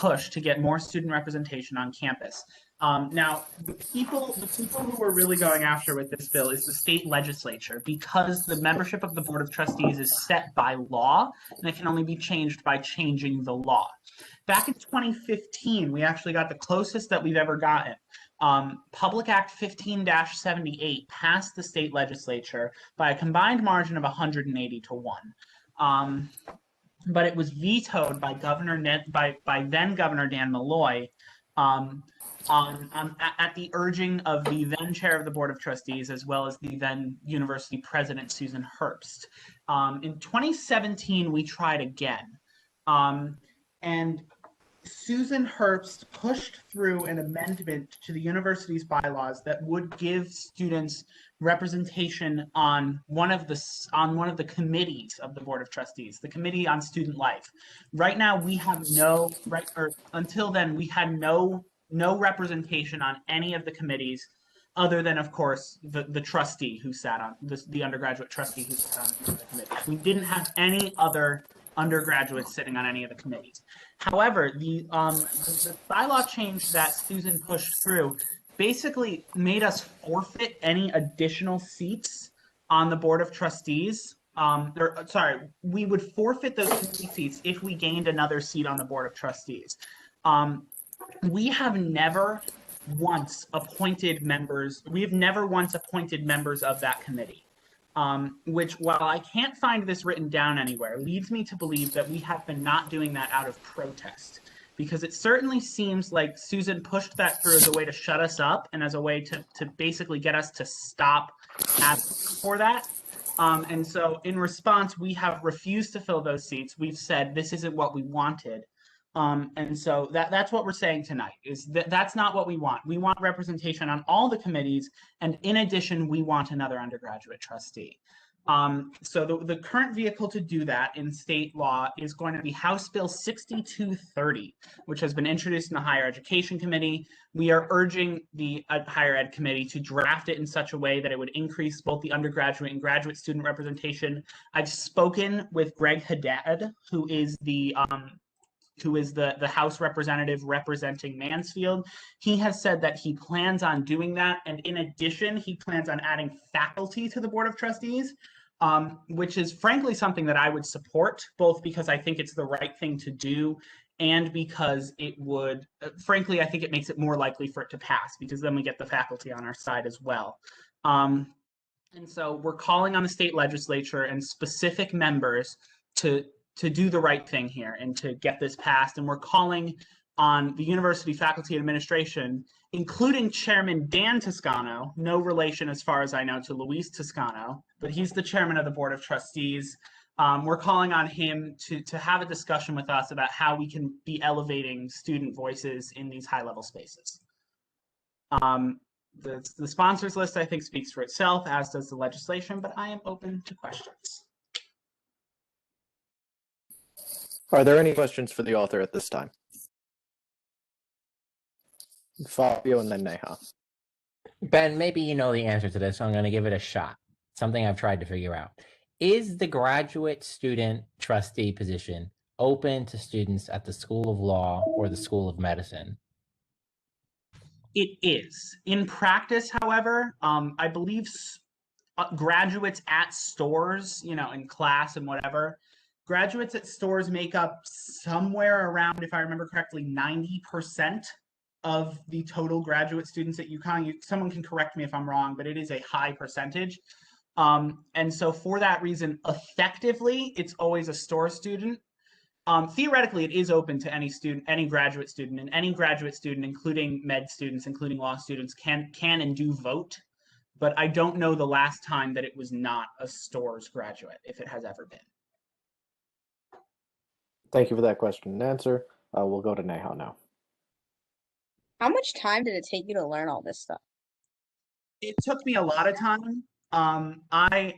push to get more student representation on campus. Now, the people who we're really going after with this bill is the state legislature, because the membership of the Board of Trustees is set by law, and it can only be changed by changing the law. Back in 2015, we actually got the closest that we've ever gotten. Public Act 15-78 passed the state legislature by a combined margin of 180 to 1. But it was vetoed by then Governor Dan Malloy at the urging of the then chair of the Board of Trustees, as well as the then university president, Susan Herbst. In 2017, we tried again. And Susan Herbst pushed through an amendment to the university's bylaws that would give students representation on one of the committees of the Board of Trustees, the Committee on Student Life. Right now, we have until then, we had no representation on any of the committees, other than, of course, the trustee who sat on the undergraduate trustee who sat on the committee. We didn't have any other undergraduates sitting on any of the committees. However, the bylaw change that Susan pushed through basically made us forfeit any additional seats on the Board of Trustees. We would forfeit those committee seats if we gained another seat on the Board of Trustees. We have never once appointed members. We have never once appointed members of that committee. Which, while I can't find this written down anywhere, leads me to believe that we have been not doing that out of protest. Because it certainly seems like Susan pushed that through as a way to shut us up and as a way to basically get us to stop asking for that. And so in response, we have refused to fill those seats. We've said this isn't what we wanted. And so that's what we're saying tonight, is that's not what we want. We want representation on all the committees, and in addition, we want another undergraduate trustee. So the current vehicle to do that in state law is going to be House Bill 6230, which has been introduced in the Higher Education Committee. We are urging the Higher Ed Committee to draft it in such a way that it would increase both the undergraduate and graduate student representation. I've spoken with Greg Haddad, who is the House representative representing Mansfield. He has said that he plans on doing that. And in addition, he plans on adding faculty to the Board of Trustees, which is frankly something that I would support, both because I think it's the right thing to do and because it would, frankly, I think it makes it more likely for it to pass, because then we get the faculty on our side as well. And so we're calling on the state legislature and specific members to do the right thing here and to get this passed. And we're calling on the university faculty administration, including Chairman Dan Toscano, no relation as far as I know to Luis Toscano, but he's the chairman of the Board of Trustees. We're calling on him to have a discussion with us about how we can be elevating student voices in these high-level spaces. The sponsors list, I think, speaks for itself, as does the legislation, but I am open to questions. Are there any questions for the author at this time? Fabio and then Neha. Ben, maybe you know the answer to this, so I'm going to give it a shot. Something I've tried to figure out. Is the graduate student trustee position open to students at the School of Law or the School of Medicine? It is. In practice, however, I believe graduates at stores, in class and whatever, graduates at stores make up somewhere around, if I remember correctly, 90% of the total graduate students at UConn. Someone can correct me if I'm wrong, but it is a high percentage. And so for that reason, effectively, it's always a store student. Theoretically, it is open to any student, any graduate student, and any graduate student, including med students, including law students, can and do vote. But I don't know the last time that it was not a stores graduate, if it has ever been. Thank you for that question and answer. We'll go to Neha now. How much time did it take you to learn all this stuff? It took me a lot of time. I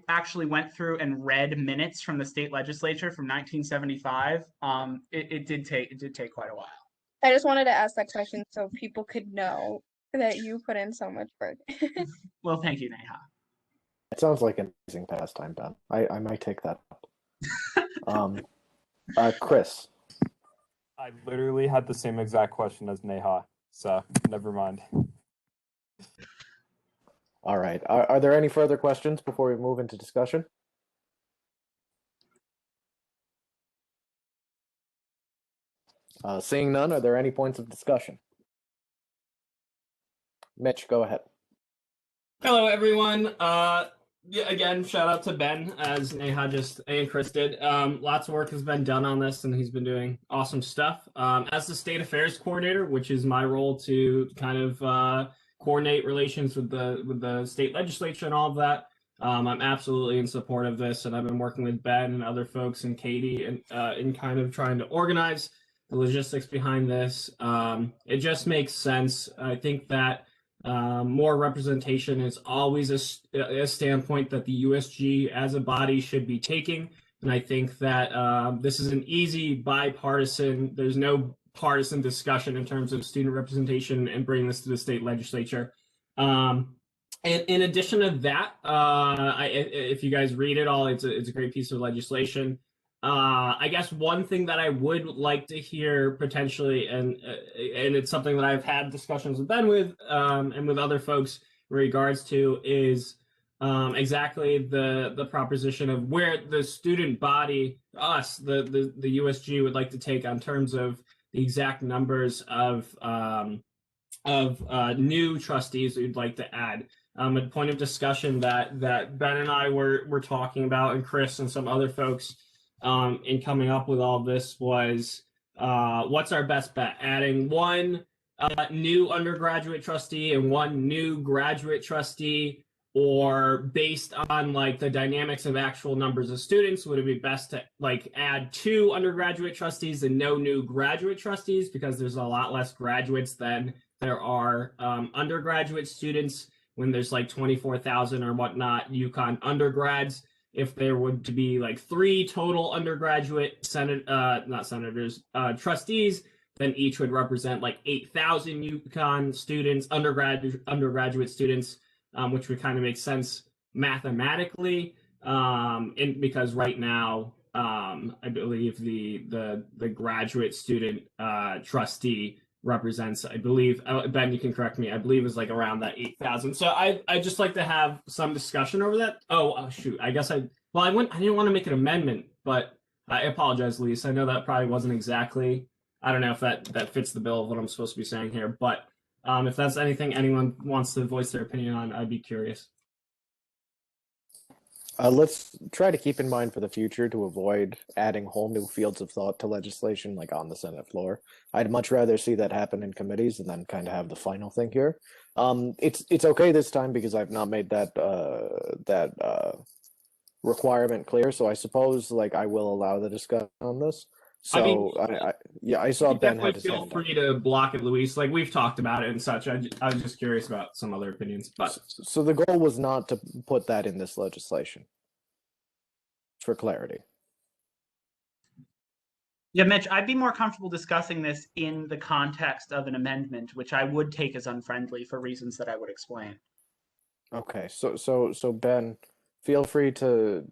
actually went through and read minutes from the state legislature from 1975. It did take quite a while. I just wanted to ask that question so people could know that you put in so much work. Well, thank you, Neha. It sounds like an amazing pastime, Ben. I might take that up. Chris. I literally had the same exact question as Neha, so never mind. All right. Are there any further questions before we move into discussion? Seeing none, are there any points of discussion? Mitch, go ahead. Hello, everyone. Yeah, again, shout out to Ben, as Neha just and Chris did. Lots of work has been done on this, and he's been doing awesome stuff. As the state affairs coordinator, which is my role to kind of coordinate relations with the state legislature and all of that, I'm absolutely in support of this, and I've been working with Ben and other folks and Katie and in kind of trying to organize the logistics behind this. It just makes sense. I think that more representation is always a standpoint that the USG as a body should be taking. And I think that this is an easy bipartisan, there's no partisan discussion in terms of student representation and bringing this to the state legislature. And in addition to that, if you guys read it all, it's a great piece of legislation. I guess one thing that I would like to hear potentially, and it's something that I've had discussions with Ben with, and with other folks in regards to, is exactly the proposition of where the student body, us, the USG, would like to take on terms of the exact numbers of new trustees we'd like to add. A point of discussion that Ben and I were talking about, and Chris and some other folks, in coming up with all this was, what's our best bet? Adding one new undergraduate trustee and one new graduate trustee, or based on like the dynamics of actual numbers of students, would it be best to like add two undergraduate trustees and no new graduate trustees, because there's a lot less graduates than there are undergraduate students when there's like 24,000 or whatnot UConn undergrads. If there would to be like three total undergraduate trustees, then each would represent like 8,000 UConn students, undergraduate students, which would kind of make sense mathematically. Because right now, I believe the graduate student trustee represents, I believe, Ben, you can correct me, I believe is like around that 8,000. So I just like to have some discussion over that. Oh, shoot, I guess I didn't want to make an amendment, but I apologize, Lisa. I know that probably wasn't exactly, I don't know if that fits the bill of what I'm supposed to be saying here, but if that's anything anyone wants to voice their opinion on, I'd be curious. Let's try to keep in mind for the future to avoid adding whole new fields of thought to legislation like on the Senate floor. I'd much rather see that happen in committees and then kind of have the final thing here. It's okay this time because I've not made that requirement clear. So I suppose like I will allow the discussion on this. So I mean, I saw Ben had definitely his feel hand up. free to block it, Luis. Like we've talked about it and such. I was just curious about some other opinions. But So the goal was not to put that in this legislation. For clarity. Yeah, Mitch, I'd be more comfortable discussing this in the context of an amendment, which I would take as unfriendly for reasons that I would explain. Okay, so Ben, feel free to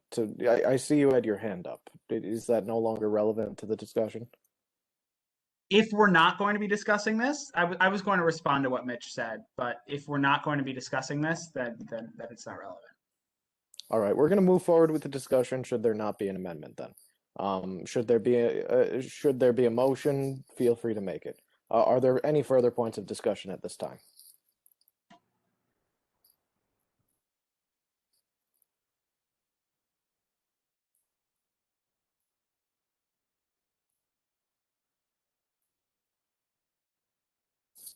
I see you had your hand up. Is that no longer relevant to the discussion? If we're not going to be discussing this, I was going to respond to what Mitch said, but if we're not going to be discussing this, then it's not relevant. All right, we're going to move forward with the discussion. Should there not be an amendment, then, should there be a motion? Feel free to make it. Are there any further points of discussion at this time?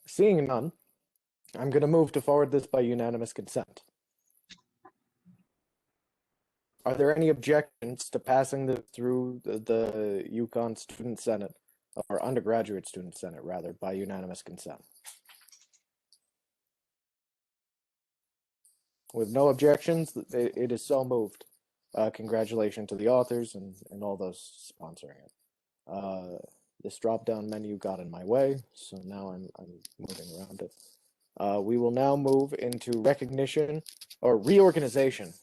Seeing none, I'm going to move to forward this by unanimous consent. Are there any objections to passing this through the UConn Student Senate, or Undergraduate Student Senate, rather, by unanimous consent? With no objections, it is so moved. Congratulations to the authors and all those sponsoring it. This drop-down menu got in my way, so now I'm moving around it. We will now move into recognition or reorganization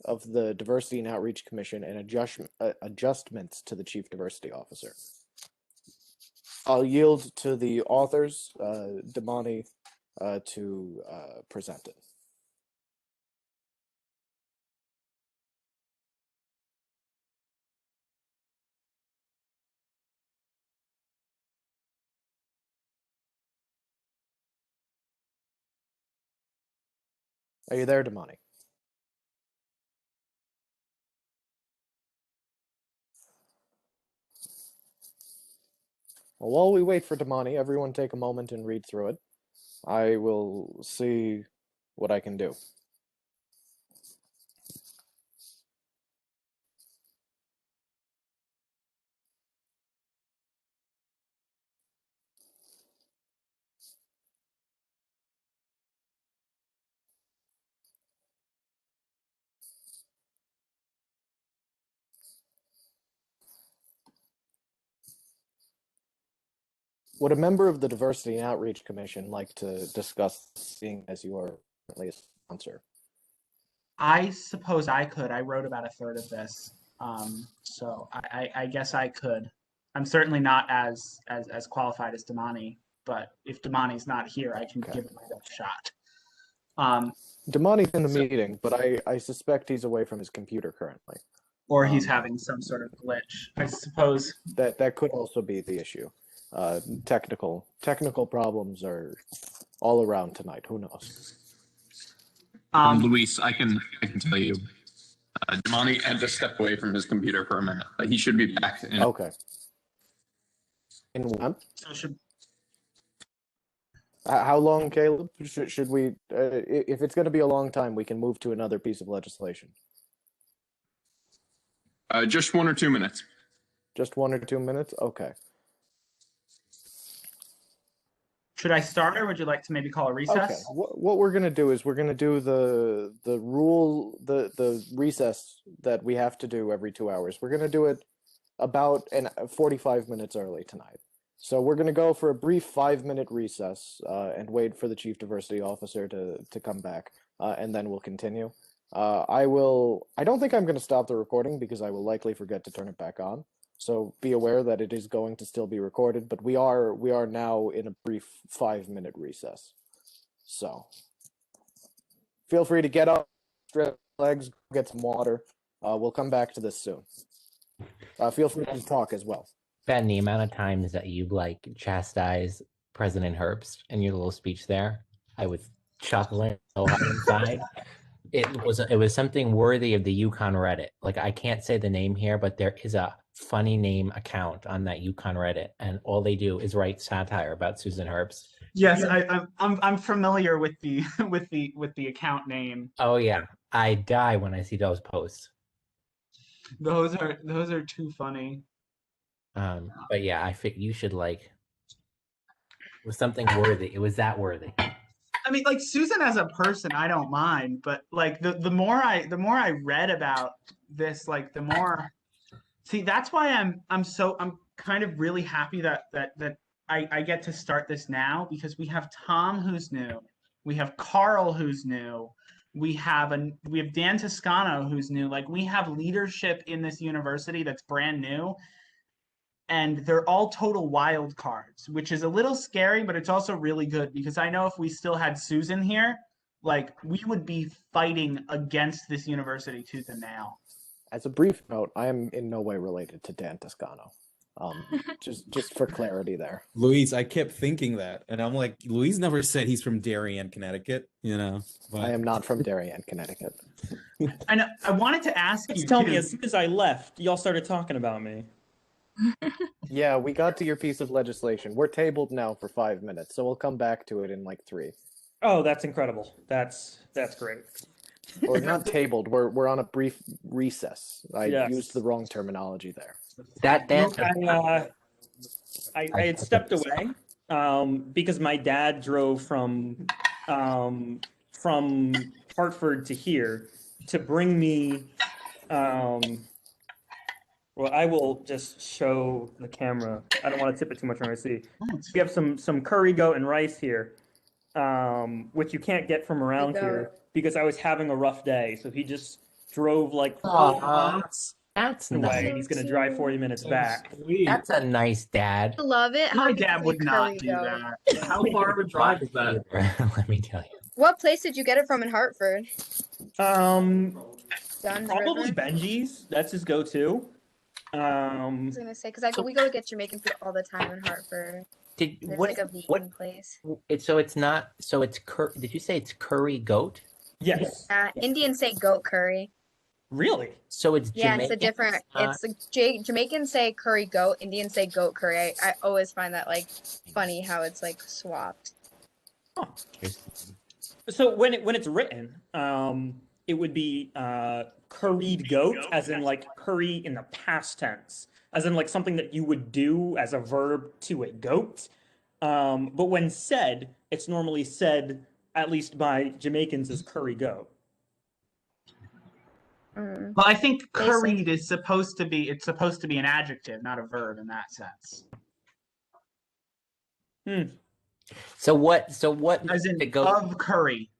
of the Diversity and Outreach Commission and adjustments to the Chief Diversity Officer. I'll yield to the authors, Damani, to present it. Are you there, Damani? While we wait for Damani, everyone take a moment and read through it. I will see what I can do. Would a member of the Diversity and Outreach Commission like to discuss, seeing as you are currently a sponsor? I suppose I could. I wrote about a third of this, so I guess I could. I'm certainly not as qualified as Damani, but if Damani's not here, I can give it my best shot. Damani's in the meeting, but I suspect he's away from his computer currently. Or he's having some sort of glitch, I suppose. That could also be the issue. Technical problems are all around tonight. Who knows? Luis, I can tell you, Damani had to step away from his computer for a minute, but he should be back in. Okay. In when? How long, Caleb? Should we? If it's going to be a long time, we can move to another piece of legislation. Just 1 or 2 minutes. Just 1 or 2 minutes? Okay. Should I start, or would you like to maybe call a recess? Okay. What we're gonna do is we're gonna do the recess that we have to do every 2 hours. We're gonna do it about 45 minutes early tonight. So we're gonna go for a brief 5-minute recess and wait for the Chief Diversity Officer to come back, and then we'll continue. I don't think I'm gonna stop the recording because I will likely forget to turn it back on. So be aware that it is going to still be recorded, but we are now in a brief 5-minute recess. So feel free to get up, stretch legs, get some water. We'll come back to this soon. Feel free to talk as well. Ben, the amount of times that you chastise President Herbst in your little speech there, I was chuckling so hard inside. It was something worthy of the Yukon Reddit. I can't say the name here, but there is a funny name account on that Yukon Reddit, and all they do is write satire about Susan Herbst. Yes, I'm familiar with the with the account name. Oh yeah, I die when I see those posts. Those are too funny. But yeah, I think you should it was something worthy. It was that worthy. I mean, Susan as a person, I don't mind, but the more I read about this, the more. See, that's why I'm kind of really happy that I get to start this now, because we have Tom, who's new, we have Carl, who's new, we have Dan Toscano, who's new. We have leadership in this university that's brand new, and they're all total wild cards, which is a little scary, but it's also really good, because I know if we still had Susan here, we would be fighting against this university tooth and nail. As a brief note, I am in no way related to Dan Toscano. Just for clarity there. Luis, I kept thinking that, and I'm like, Luis never said he's from Darien, Connecticut, But... I am not from Darien, Connecticut. I know. I wanted to ask you. Tell me, as soon as I left, y'all started talking about me. Yeah, we got to your piece of legislation. We're tabled now for 5 minutes, so we'll come back to it in 3. Oh, that's incredible. That's great. Or not tabled. We're on a brief recess. I Yes. used the wrong terminology there. I had stepped away because my dad drove from Hartford to here to bring me. Well, I will just show the camera. I don't want to tip it too much when I see. We have some curry goat and rice here, which you can't get from around here, because I was having a rough day. So he just drove 40 minutes That's away, nice. and he's going to drive 40 minutes back. That's a nice dad. I love it. My How dad good would is not curry do goat? that. How far of a drive is that? Let me tell you. What place did you get it from in Hartford? Probably Down the river? Benji's. That's his go-to. I was gonna say, because we go to get Jamaican food all the time in Hartford. Did There's what? a vegan What? place. It's not. So it's Did you say it's curry goat? Yes. Indians say goat curry. Really? So it's Yeah, it's a Jamaican. different. It's like Jamaicans say curry goat, Indians say goat curry. I always find that like funny how it's like swapped. So when it's written, it would be curried goat, as in like curry in the past tense, as in like something that you would do as a verb to a goat. But when said, it's normally said, at least by Jamaicans, as curry goat. Mm. Well, I think They say- curried is supposed to be, it's supposed to be an adjective, not a verb in that sense. So what As in the goat? of curry.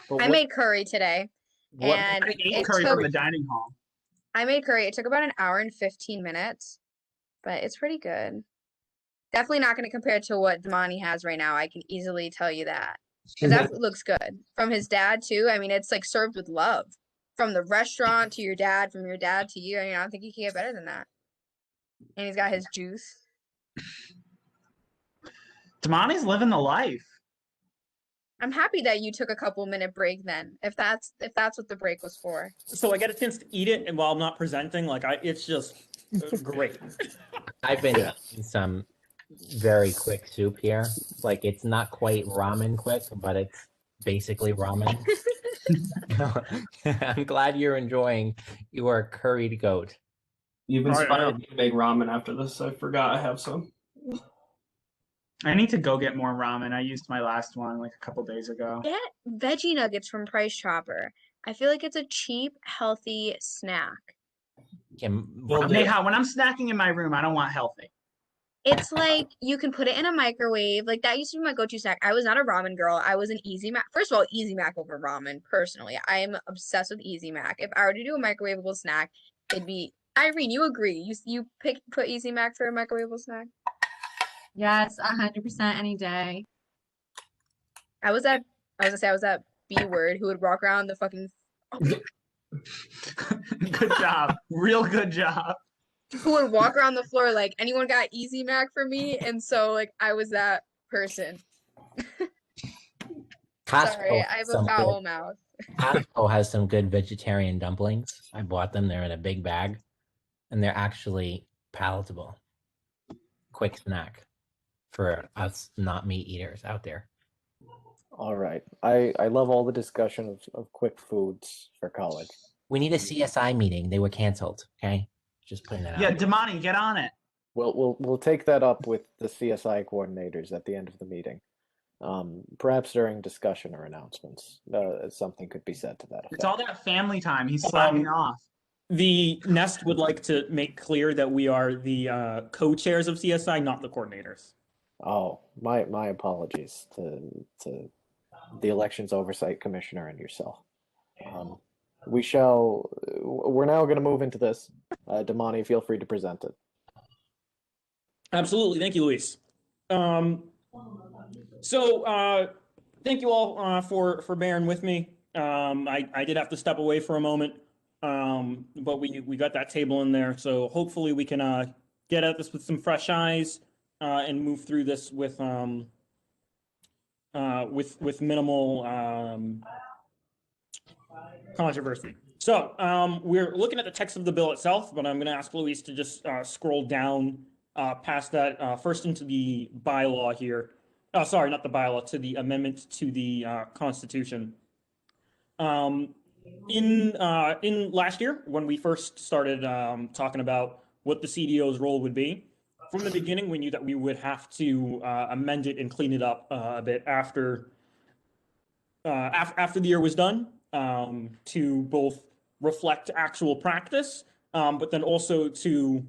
But I what- made curry today, what- and I ate it curry took. from the dining hall. I made curry. It took about an hour and 15 minutes, but it's pretty good. Definitely not going to compare to what Damani has right now. I can easily tell you that. It definitely looks good. From his dad, too. I mean, it's like served with love. From the restaurant to your dad, from your dad to you. I mean, I don't think you can get better than that. And he's got his juice. Damani's living the life. I'm happy that you took a couple-minute break then, if that's what the break was for. So I get a chance to eat it, and while I'm not presenting, like it's just great. I've been eating some very quick soup here. Like it's not quite ramen quick, but it's basically ramen. I'm glad you're enjoying your curried goat. You've All right, inspired me to make ramen after this. I forgot I have some. I need to go get more ramen. I used my last one like a couple days ago. Get veggie nuggets from Price Chopper. I feel like it's a cheap, healthy snack. Neha, when I'm snacking in my room, I don't want healthy. It's like you can put it in a microwave. Like that used to be my go-to snack. I was not a ramen girl. I was an Easy Mac. First of all, Easy Mac over ramen, personally. I am obsessed with Easy Mac. If I were to do a microwavable snack, it'd be Irene, you agree. You put Easy Mac for a microwavable snack? Yes, 100% any day. I was that B word who would walk around the fucking Good job. Real good job. who would walk around the floor like anyone got Easy Mac for me, and so like I was that person. Sorry, I have a foul mouth. Costco has some good vegetarian dumplings. I bought them. They're in a big bag, and they're actually palatable. Quick snack for us not meat eaters out there. All right. I love all the discussion of quick foods for college. We need a CSI meeting. They were canceled. Okay, just putting that Yeah, out. Damani, get on it. We'll take that up with the CSI coordinators at the end of the meeting. Perhaps during discussion or announcements, something could be said to that effect. It's all that family time. He's slacking off. The Nest would like to make clear that we are the co-chairs of CSI, not the coordinators. Oh, my apologies to the Elections Oversight Commissioner and yourself. We're now going to move into this. Damani, feel free to present it. Absolutely. Thank you, Luis. So thank you all for bearing with me. I did have to step away for a moment, but we got that table in there. So hopefully we can get at this with some fresh eyes and move through this with minimal controversy. So we're looking at the text of the bill itself, but I'm going to ask Luis to just scroll down past that first into the bylaw here. Oh, sorry, not the bylaw, to the amendment to the Constitution. In last year, when we first started talking about what the CDO's role would be, from the beginning, we knew that we would have to amend it and clean it up a bit after the year was done, to both reflect actual practice, but then also to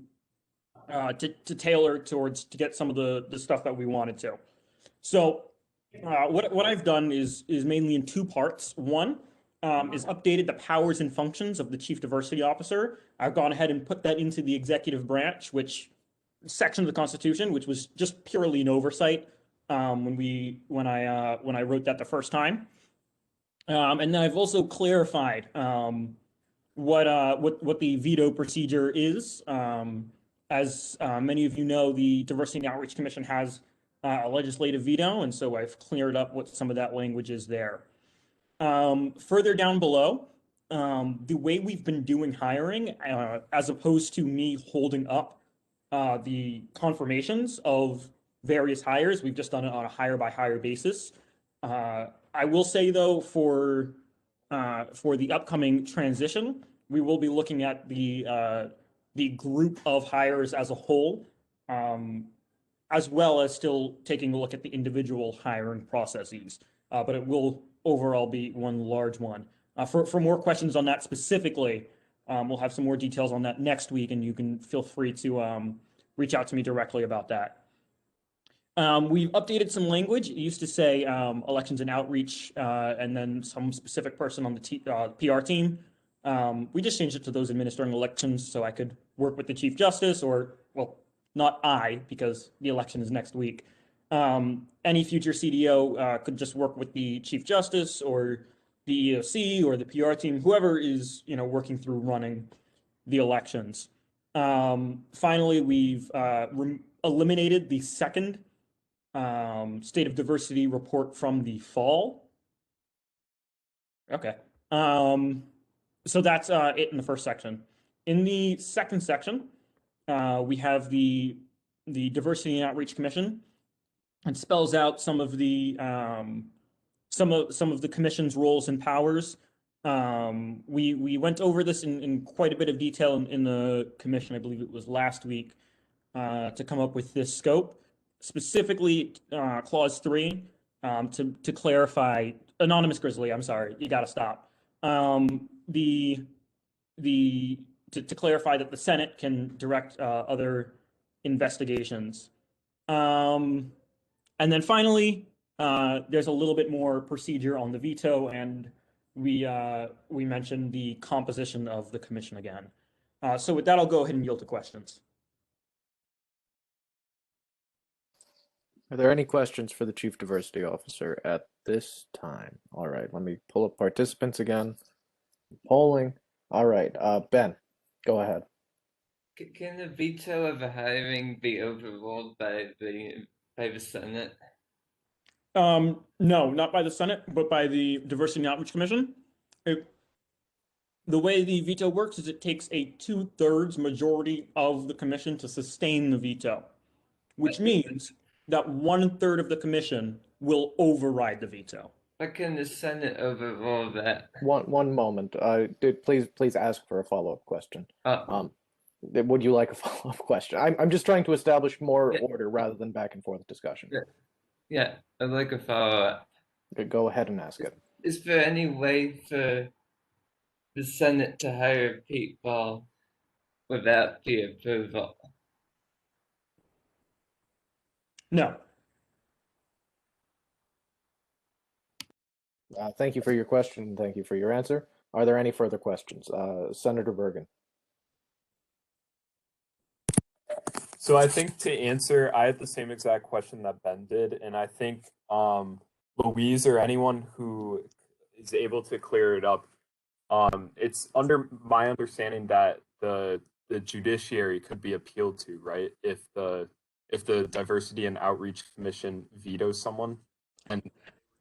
tailor towards to get some of the stuff that we wanted to. So what I've done is mainly in two parts. One is updated the powers and functions of the Chief Diversity Officer. I've gone ahead and put that into the executive branch, which section of the Constitution, which was just purely an oversight when I wrote that the first time. And then I've also clarified what the veto procedure is. As many of you know, the Diversity and Outreach Commission has a legislative veto, and so I've cleared up what some of that language is there. Further down below, the way we've been doing hiring, as opposed to me holding up the confirmations of various hires, we've just done it on a hire by hire basis. I will say though, for the upcoming transition, we will be looking at the group of hires as a whole, as well as still taking a look at the individual hiring processes. But it will overall be one large one. For more questions on that specifically, we'll have some more details on that next week, and you can feel free to reach out to me directly about that. We've updated some language. It used to say elections and outreach, and then some specific person on the PR team. We just changed it to those administering elections, so I could work with the Chief Justice, or, well, not I, because the election is next week. Any future CDO could just work with the Chief Justice or the EOC or the PR team, whoever is, working through running the elections. Finally, we've eliminated the second State of Diversity report from the fall. Okay. So that's it in the first section. In the second section, we have the Diversity and Outreach Commission. It spells out some of the commission's roles and powers. We went over this in quite a bit of detail in the commission. I believe it was last week, to come up with this scope. Specifically, clause 3, to clarify. Anonymous Grizzly, I'm sorry, you got to stop. To clarify that the Senate can direct other investigations. And then finally, there's a little bit more procedure on the veto, and we mentioned the composition of the commission again. So with that, I'll go ahead and yield to questions. Are there any questions for the Chief Diversity Officer at this time? All right, let me pull up participants again. Polling. All right, Ben, go ahead. Can the veto of a hiring be overruled by the Senate? No, not by the Senate, but by the Diversity and Outreach Commission. The way the veto works is it takes a 2/3 majority of the commission to sustain the veto, which means that 1/3 of the commission will override the veto. But can the Senate overrule that? One moment. Please ask for a follow-up question. Would you like a follow-up question? I'm just trying to establish more order rather than back and forth discussion. Yeah, I'd like a follow-up. Go ahead and ask it. Is there any way for the Senate to hire people without the approval? No. Thank you for your question. Thank you for your answer. Are there any further questions? Senator Bergen. So I think to answer, I had the same exact question that Ben did, and I think Louise or anyone who is able to clear it up, it's under my understanding that the judiciary could be appealed to, right? If the Diversity and Outreach Commission vetoes someone, and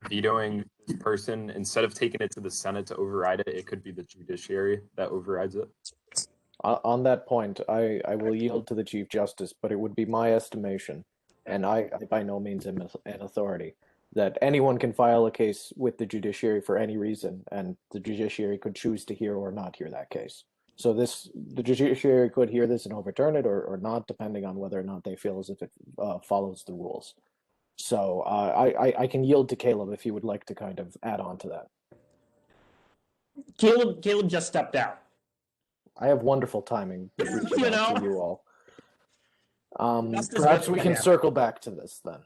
vetoing this person, instead of taking it to the Senate to override it, it could be the judiciary that overrides it. On that point, I will yield to the Chief Justice, but it would be my estimation, and I by no means am an authority, that anyone can file a case with the judiciary for any reason, and the judiciary could choose to hear or not hear that case. So the judiciary could hear this and overturn it or not, depending on whether or not they feel as if it follows the rules. So I can yield to Caleb if he would like to kind of add on to that. Caleb just stepped out. I have wonderful timing reaching out to you all. Perhaps we can circle back to this then,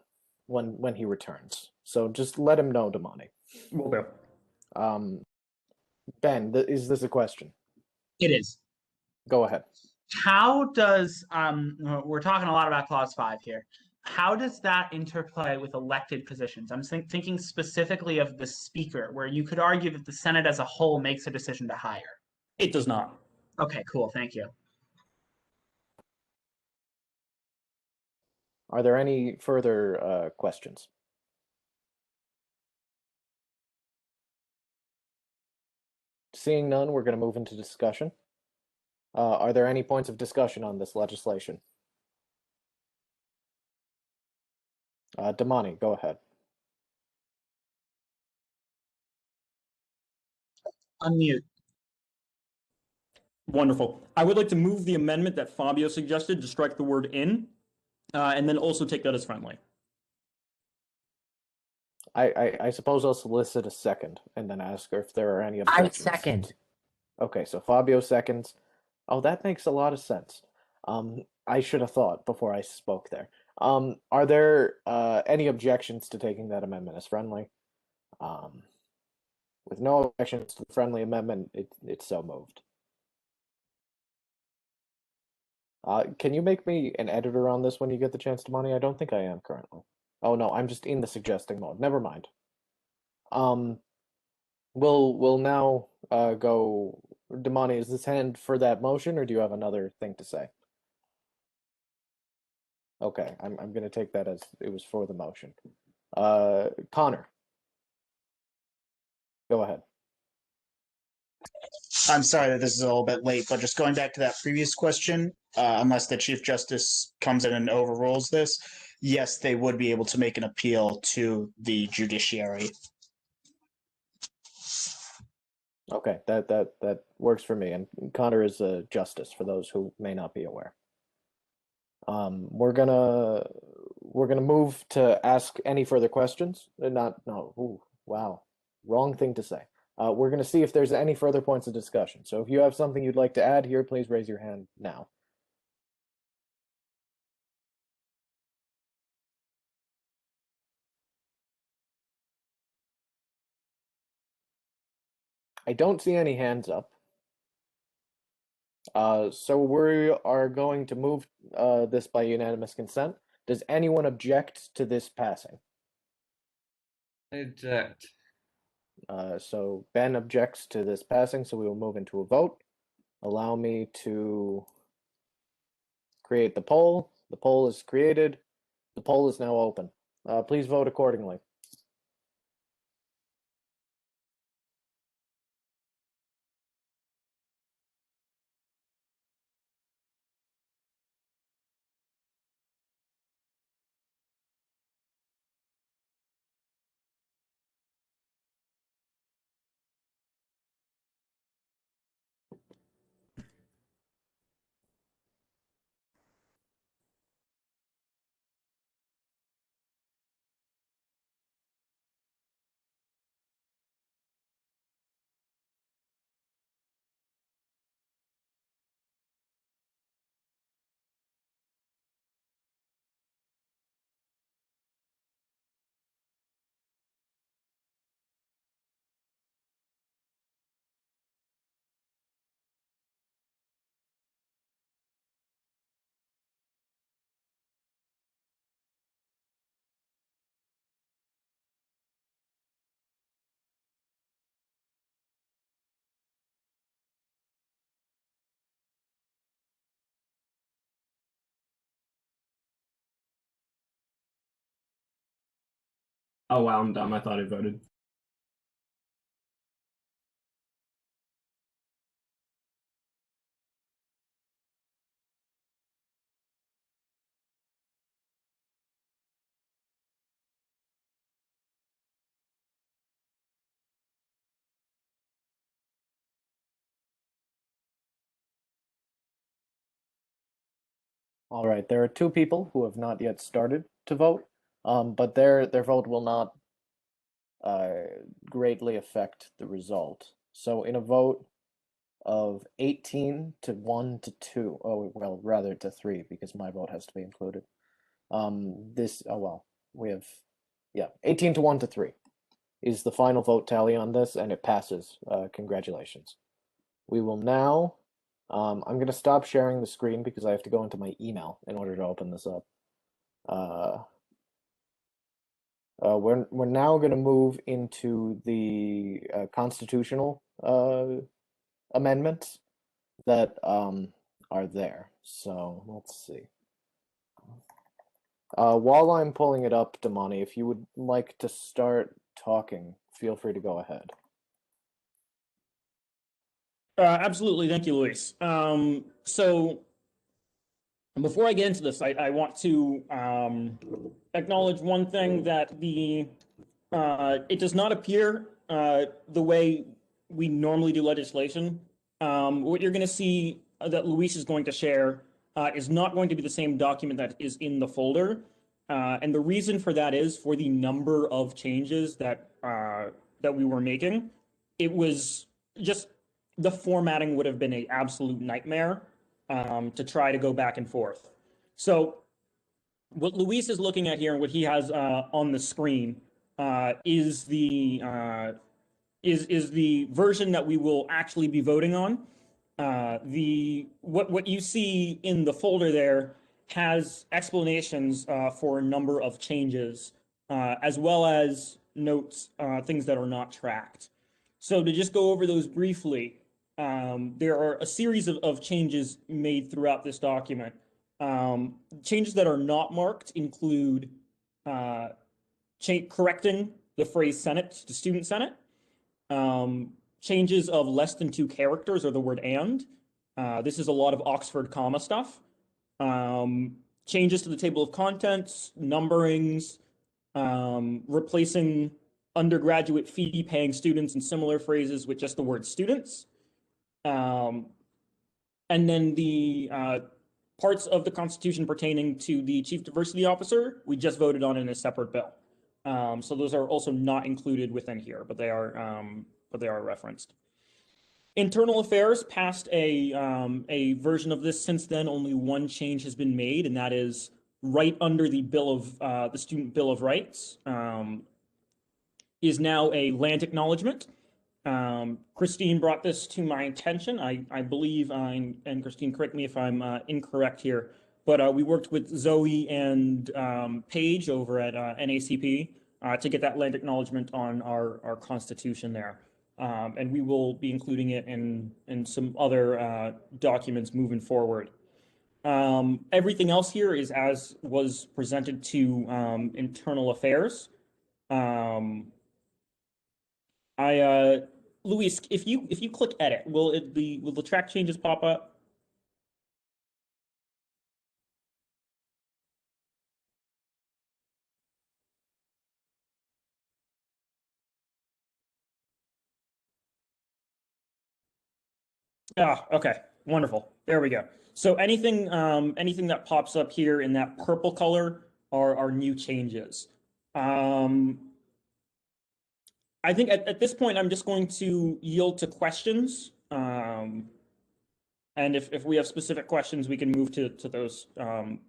when he returns. So just let him know, Damani. Will do. Ben, is this a question? It is. Go ahead. How does we're talking a lot about clause 5 here. How does that interplay with elected positions? I'm thinking specifically of the speaker, where you could argue that the Senate as a whole makes a decision to hire. It does not. Okay, cool. Thank you. Are there any further questions? seeing none, we're going to move into discussion. Are there any points of discussion on this legislation? Damani, go ahead. Unmute. Wonderful. I would like to move the amendment that Fabio suggested to strike the word in, and then also take that as friendly. I suppose I'll solicit a second and then ask her if there are any objections. I second. Okay, so Fabio seconds. Oh, that makes a lot of sense. I should have thought before I spoke there. Are there any objections to taking that amendment as friendly? With no objections to the friendly amendment, it's so moved. Can you make me an editor on this when you get the chance, Damani? I don't think I am currently. Oh no, I'm just in the suggesting mode. Never mind. We'll now go. Damani, is this hand for that motion, or do you have another thing to say? Okay, I'm gonna take that as it was for the motion. Connor, go ahead. I'm sorry that this is a little bit late, but just going back to that previous question, unless the Chief Justice comes in and overrules this, yes, they would be able to make an appeal to the judiciary. Okay, that works for me. And Connor is a justice for those who may not be aware. We're gonna move to ask any further questions. Wow, wrong thing to say. We're gonna see if there's any further points of discussion. So if you have something you'd like to add here, please raise your hand now. I don't see any hands up. So we are going to move this by unanimous consent. Does anyone object to this passing? I object. So Ben objects to this passing, so we will move into a vote. Allow me to create the poll. The poll is created. The poll is now open. Please vote accordingly. Oh wow, I'm dumb. I thought I voted. All right, there are two people who have not yet started to vote, but their vote will not greatly affect the result. So in a vote of 18 to 1 to 2, oh well, rather to 3 because my vote has to be included. We have 18 to 1 to 3 is the final vote tally on this, and it passes. Congratulations. We will now. I'm going to stop sharing the screen because I have to go into my email in order to open this up. We're now going to move into the constitutional amendments that are there. So let's see. While I'm pulling it up, Damani, if you would like to start talking, feel free to go ahead. Absolutely. Thank you, Luis. So before I get into this, I want to acknowledge one thing that it does not appear the way we normally do legislation. What you're going to see that Luis is going to share is not going to be the same document that is in the folder. And the reason for that is for the number of changes that we were making. It was just the formatting would have been an absolute nightmare to try to go back and forth. So what Luis is looking at here and what he has on the screen is the version that we will actually be voting on. What you see in the folder there has explanations for a number of changes, as well as notes, things that are not tracked. So to just go over those briefly, there are a series of changes made throughout this document. Changes that are not marked include correcting the phrase Senate to Student Senate, changes of less than 2 characters or the word and. This is a lot of Oxford comma stuff. Changes to the table of contents, numberings, replacing undergraduate fee paying students and similar phrases with just the word students. And then the parts of the Constitution pertaining to the Chief Diversity Officer, we just voted on in a separate bill. So those are also not included within here, but they are referenced. Internal Affairs passed a version of this. Since then, only one change has been made, and that is right under the the Student Bill of Rights is now a land acknowledgement. Christine brought this to my attention. I believe, and Christine, correct me if I'm incorrect here, but we worked with Zoe and Paige over at NACP to get that land acknowledgement on our Constitution there. And we will be including it in some other documents moving forward. Everything else here is as was presented to Internal Affairs. Luis, if you click edit, will the track changes pop up? Ah, okay, wonderful. There we go. So anything that pops up here in that purple color are new changes. I think at this point, I'm just going to yield to questions. And if we have specific questions, we can move to those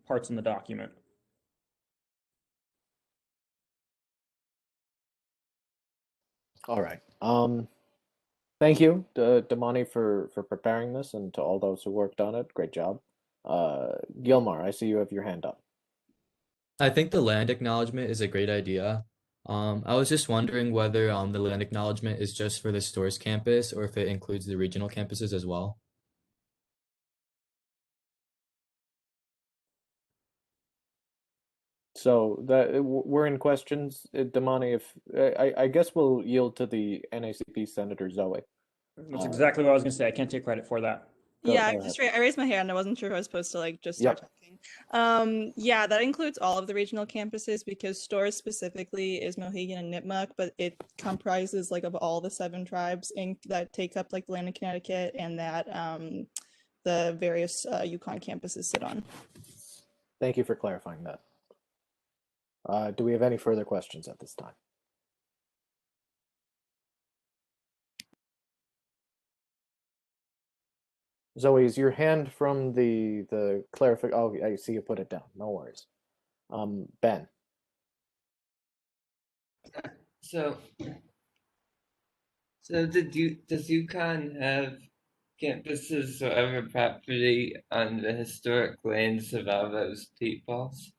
parts in the document. All right. Thank you, Damani, for preparing this, and to all those who worked on it. Great job. Gilmar, I see you have your hand up. I think the land acknowledgement is a great idea. I was just wondering whether the land acknowledgement is just for the Storrs campus or if it includes the regional campuses as well. So we're in questions, Damani. If I guess we'll yield to the NACP Senator Zoe. That's exactly what I was going to say. I can't take credit for that. Yeah, I raised my hand. I wasn't sure if I was supposed to like just start talking. Yeah, that includes all of the regional campuses because Storrs specifically is Mohegan and Nipmuc, but it comprises like of all the 7 tribes that take up like the land in Connecticut and that the various Yukon campuses sit on. Thank you for clarifying that. Do we have any further questions at this time? Zoe, is your hand from the Oh, I see you put it down. No worries. Ben. So does UConn have campuses or other property on the historic lands of all those peoples?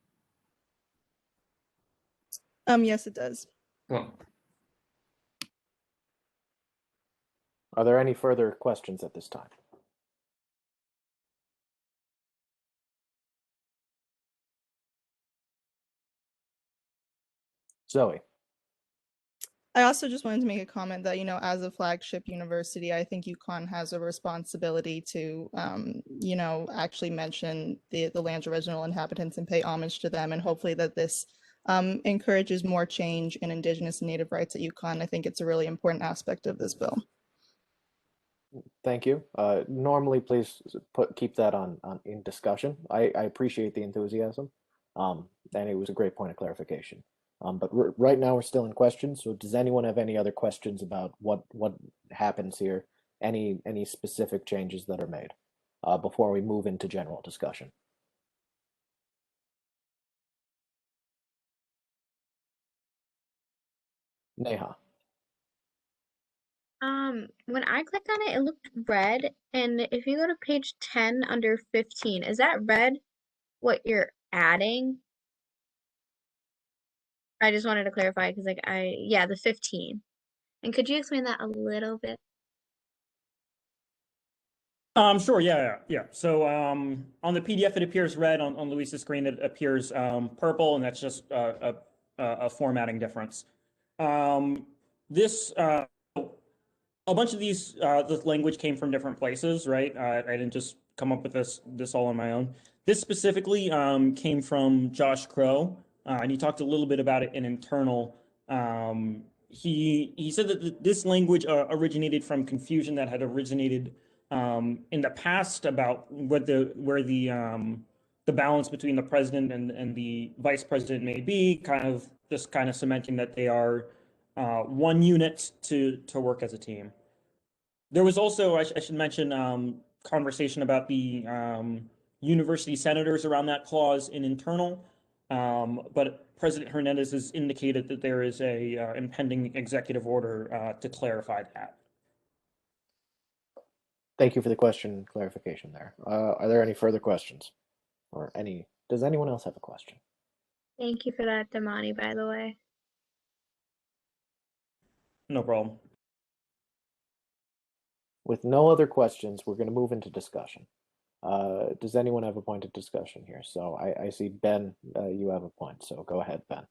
Yes, it does. Cool. Are there any further questions at this time? Zoe. I also just wanted to make a comment that, as a flagship university, I think UConn has a responsibility to, actually mention the land's original inhabitants and pay homage to them. And hopefully that this encourages more change in Indigenous and Native rights at UConn. I think it's a really important aspect of this bill. Thank you. Normally, please keep that on in discussion. I appreciate the enthusiasm, and it was a great point of clarification. But right now we're still in questions. So does anyone have any other questions about what happens here? Any specific changes that are made before we move into general discussion? Neha. When I clicked on it, it looked red. And if you go to page 10 under 15, is that red what you're adding? I just wanted to clarify because yeah, the 15. And could you explain that a little bit? Sure, yeah. So on the PDF, it appears red. On Luis's screen, it appears purple, and that's just a formatting difference. This a bunch of these this language came from different places, right? I didn't just come up with this all on my own. This specifically came from Josh Crow, and he talked a little bit about it in internal. He said that this language originated from confusion that had originated in the past about where the balance between the president and the vice president may be, kind of cementing that they are one unit to work as a team. There was also, I should mention, conversation about the university senators around that clause in internal, but President Hernandez has indicated that there is a impending executive order to clarify that. Thank you for the question clarification there. Are there any further questions? Does anyone else have a question? Thank you for that, Damani, by the way. No problem. With no other questions, we're going to move into discussion. Does anyone have a point of discussion here? So I see Ben, you have a point, so go ahead, Ben.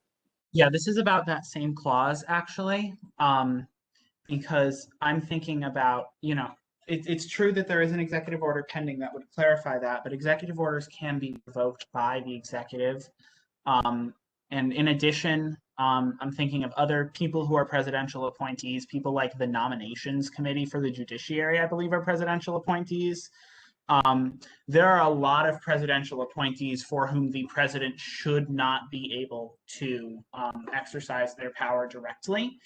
Yeah, this is about that same clause, actually, because I'm thinking about, it's true that there is an executive order pending that would clarify that, but executive orders can be revoked by the executive. And in addition, I'm thinking of other people who are presidential appointees, people like the nominations committee for the judiciary, I believe, are presidential appointees. There are a lot of presidential appointees for whom the president should not be able to exercise their power directly.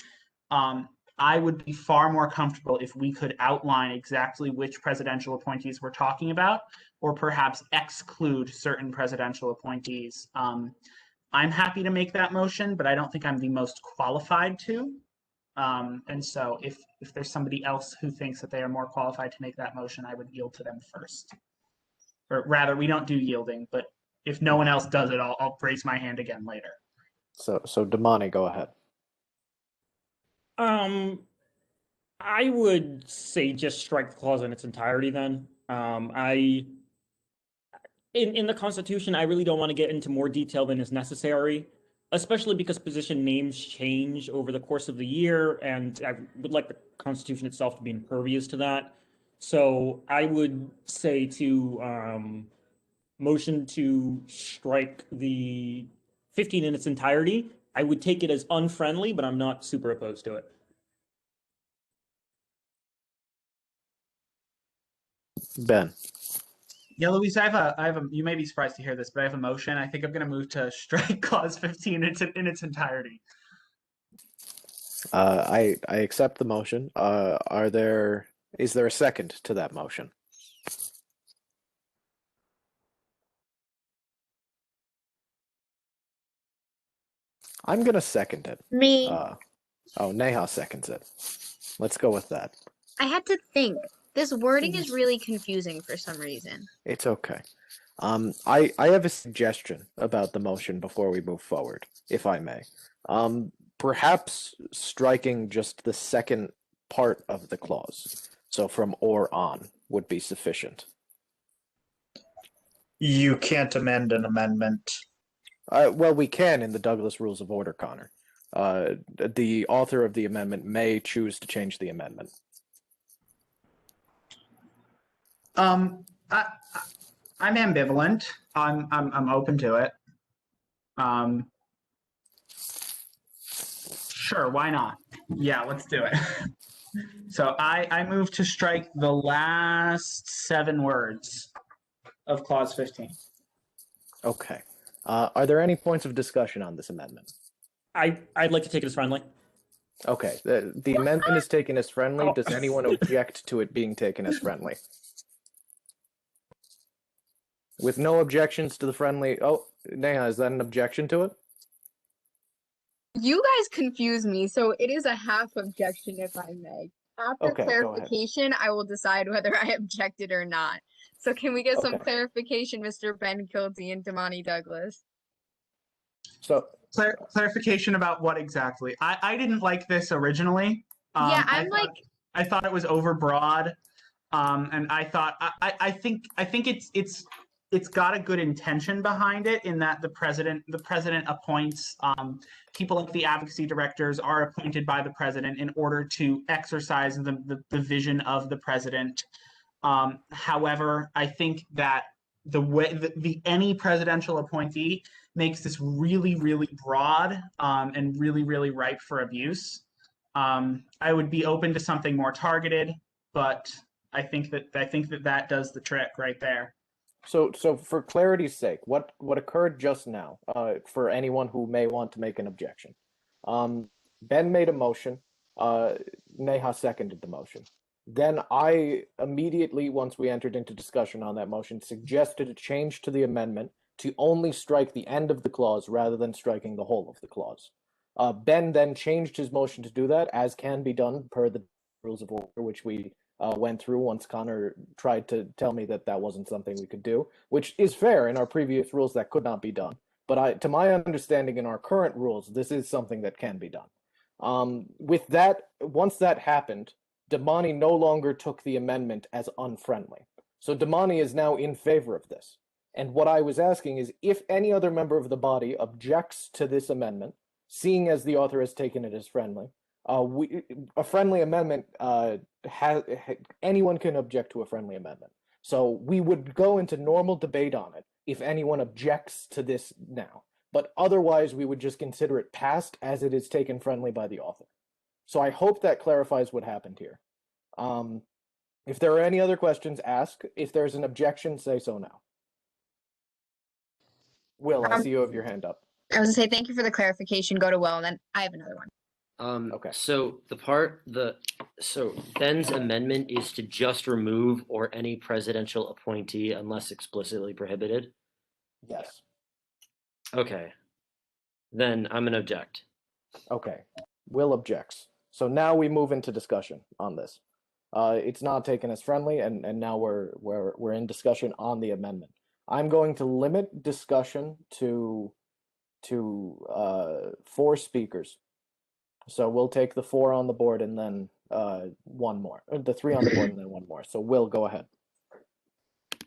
I would be far more comfortable if we could outline exactly which presidential appointees we're talking about, or perhaps exclude certain presidential appointees. I'm happy to make that motion, but I don't think I'm the most qualified to. And so if there's somebody else who thinks that they are more qualified to make that motion, I would yield to them first. Or rather, we don't do yielding, but if no one else does it, I'll raise my hand again later. So Damani, go ahead. I would say just strike the clause in its entirety then. In the Constitution, I really don't want to get into more detail than is necessary, especially because position names change over the course of the year, and I would like the Constitution itself to be impervious to that. So I would say to motion to strike the 15 in its entirety. I would take it as unfriendly, but I'm not super opposed to it. Ben. Yeah, Luis, I have a. You may be surprised to hear this, but I have a motion. I think I'm going to move to strike clause 15 in its entirety. I accept the motion. Is there a second to that motion? I'm going to second it. Me. Neha seconds it. Let's go with that. I had to think. This wording is really confusing for some reason. It's okay. I have a suggestion about the motion before we move forward, if I may. Perhaps striking just the second part of the clause, so from or on, would be sufficient. You can't amend an amendment. Well, we can in the Douglas Rules of Order, Connor. the author of the amendment may choose to change the amendment. I'm ambivalent. I'm open to it. Sure, why not? Yeah, let's do it. So I move to strike the last 7 words of clause 15. Okay. Are there any points of discussion on this amendment? I'd like to take it as friendly. Okay. The amendment is taken as friendly. Does anyone object to it being taken as friendly? With no objections to the friendly. Oh, Neha, is that an objection to it? You guys confuse me, so it is a half objection, if I may. After Okay, go ahead. clarification, I will decide whether I objected or not. So can we get some Okay. clarification, Mr. Ben Kilty and Damani Douglas? So clarification about what exactly? I didn't like this originally. Yeah, I thought it was overbroad, and I think it's got a good intention behind it in that the president appoints people like the advocacy directors are appointed by the president in order to exercise the vision of the president. However, I think that the way the any presidential appointee makes this really, really broad and really, really ripe for abuse. I would be open to something more targeted, but I think that does the trick right there. So for clarity's sake, what occurred just now, for anyone who may want to make an objection, Ben made a motion, Neha seconded the motion. Then I immediately, once we entered into discussion on that motion, suggested a change to the amendment to only strike the end of the clause rather than striking the whole of the clause. Ben then changed his motion to do that, as can be done per the rules of order, which we went through once Connor tried to tell me that that wasn't something we could do, which is fair. In our previous rules, that could not be done. But to my understanding, in our current rules, this is something that can be done. With that, once that happened, Damani no longer took the amendment as unfriendly. So Damani is now in favor of this. And what I was asking is if any other member of the body objects to this amendment, seeing as the author has taken it as friendly, a friendly amendment, anyone can object to a friendly amendment. So we would go into normal debate on it if anyone objects to this now. But otherwise, we would just consider it passed as it is taken friendly by the author. So I hope that clarifies what happened here. If there are any other questions, ask. If there's an objection, say so now. Will, I see you have your hand up. I was gonna say thank you for the clarification. Go to Will, and then I have another one. Okay. So Ben's amendment is to just remove or any presidential appointee unless explicitly prohibited. Yes. Okay. Then I'm gonna object. Okay. Will objects. So now we move into discussion on this. It's not taken as friendly, and now we're in discussion on the amendment. I'm going to limit discussion to 4 speakers. So we'll take the 4 on the board and then one more. The 3 on the board and then one more. So Will, go ahead.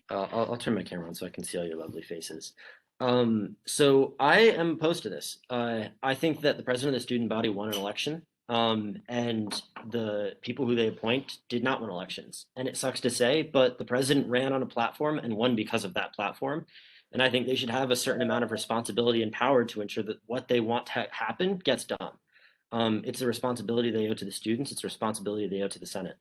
I'll turn my camera on so I can see all your lovely faces. So I am opposed to this. I think that the president of the student body won an election, and the people who they appoint did not win elections. And it sucks to say, but the president ran on a platform and won because of that platform. And I think they should have a certain amount of responsibility and power to ensure that what they want to happen gets done. It's a responsibility they owe to the students. It's a responsibility they owe to the Senate.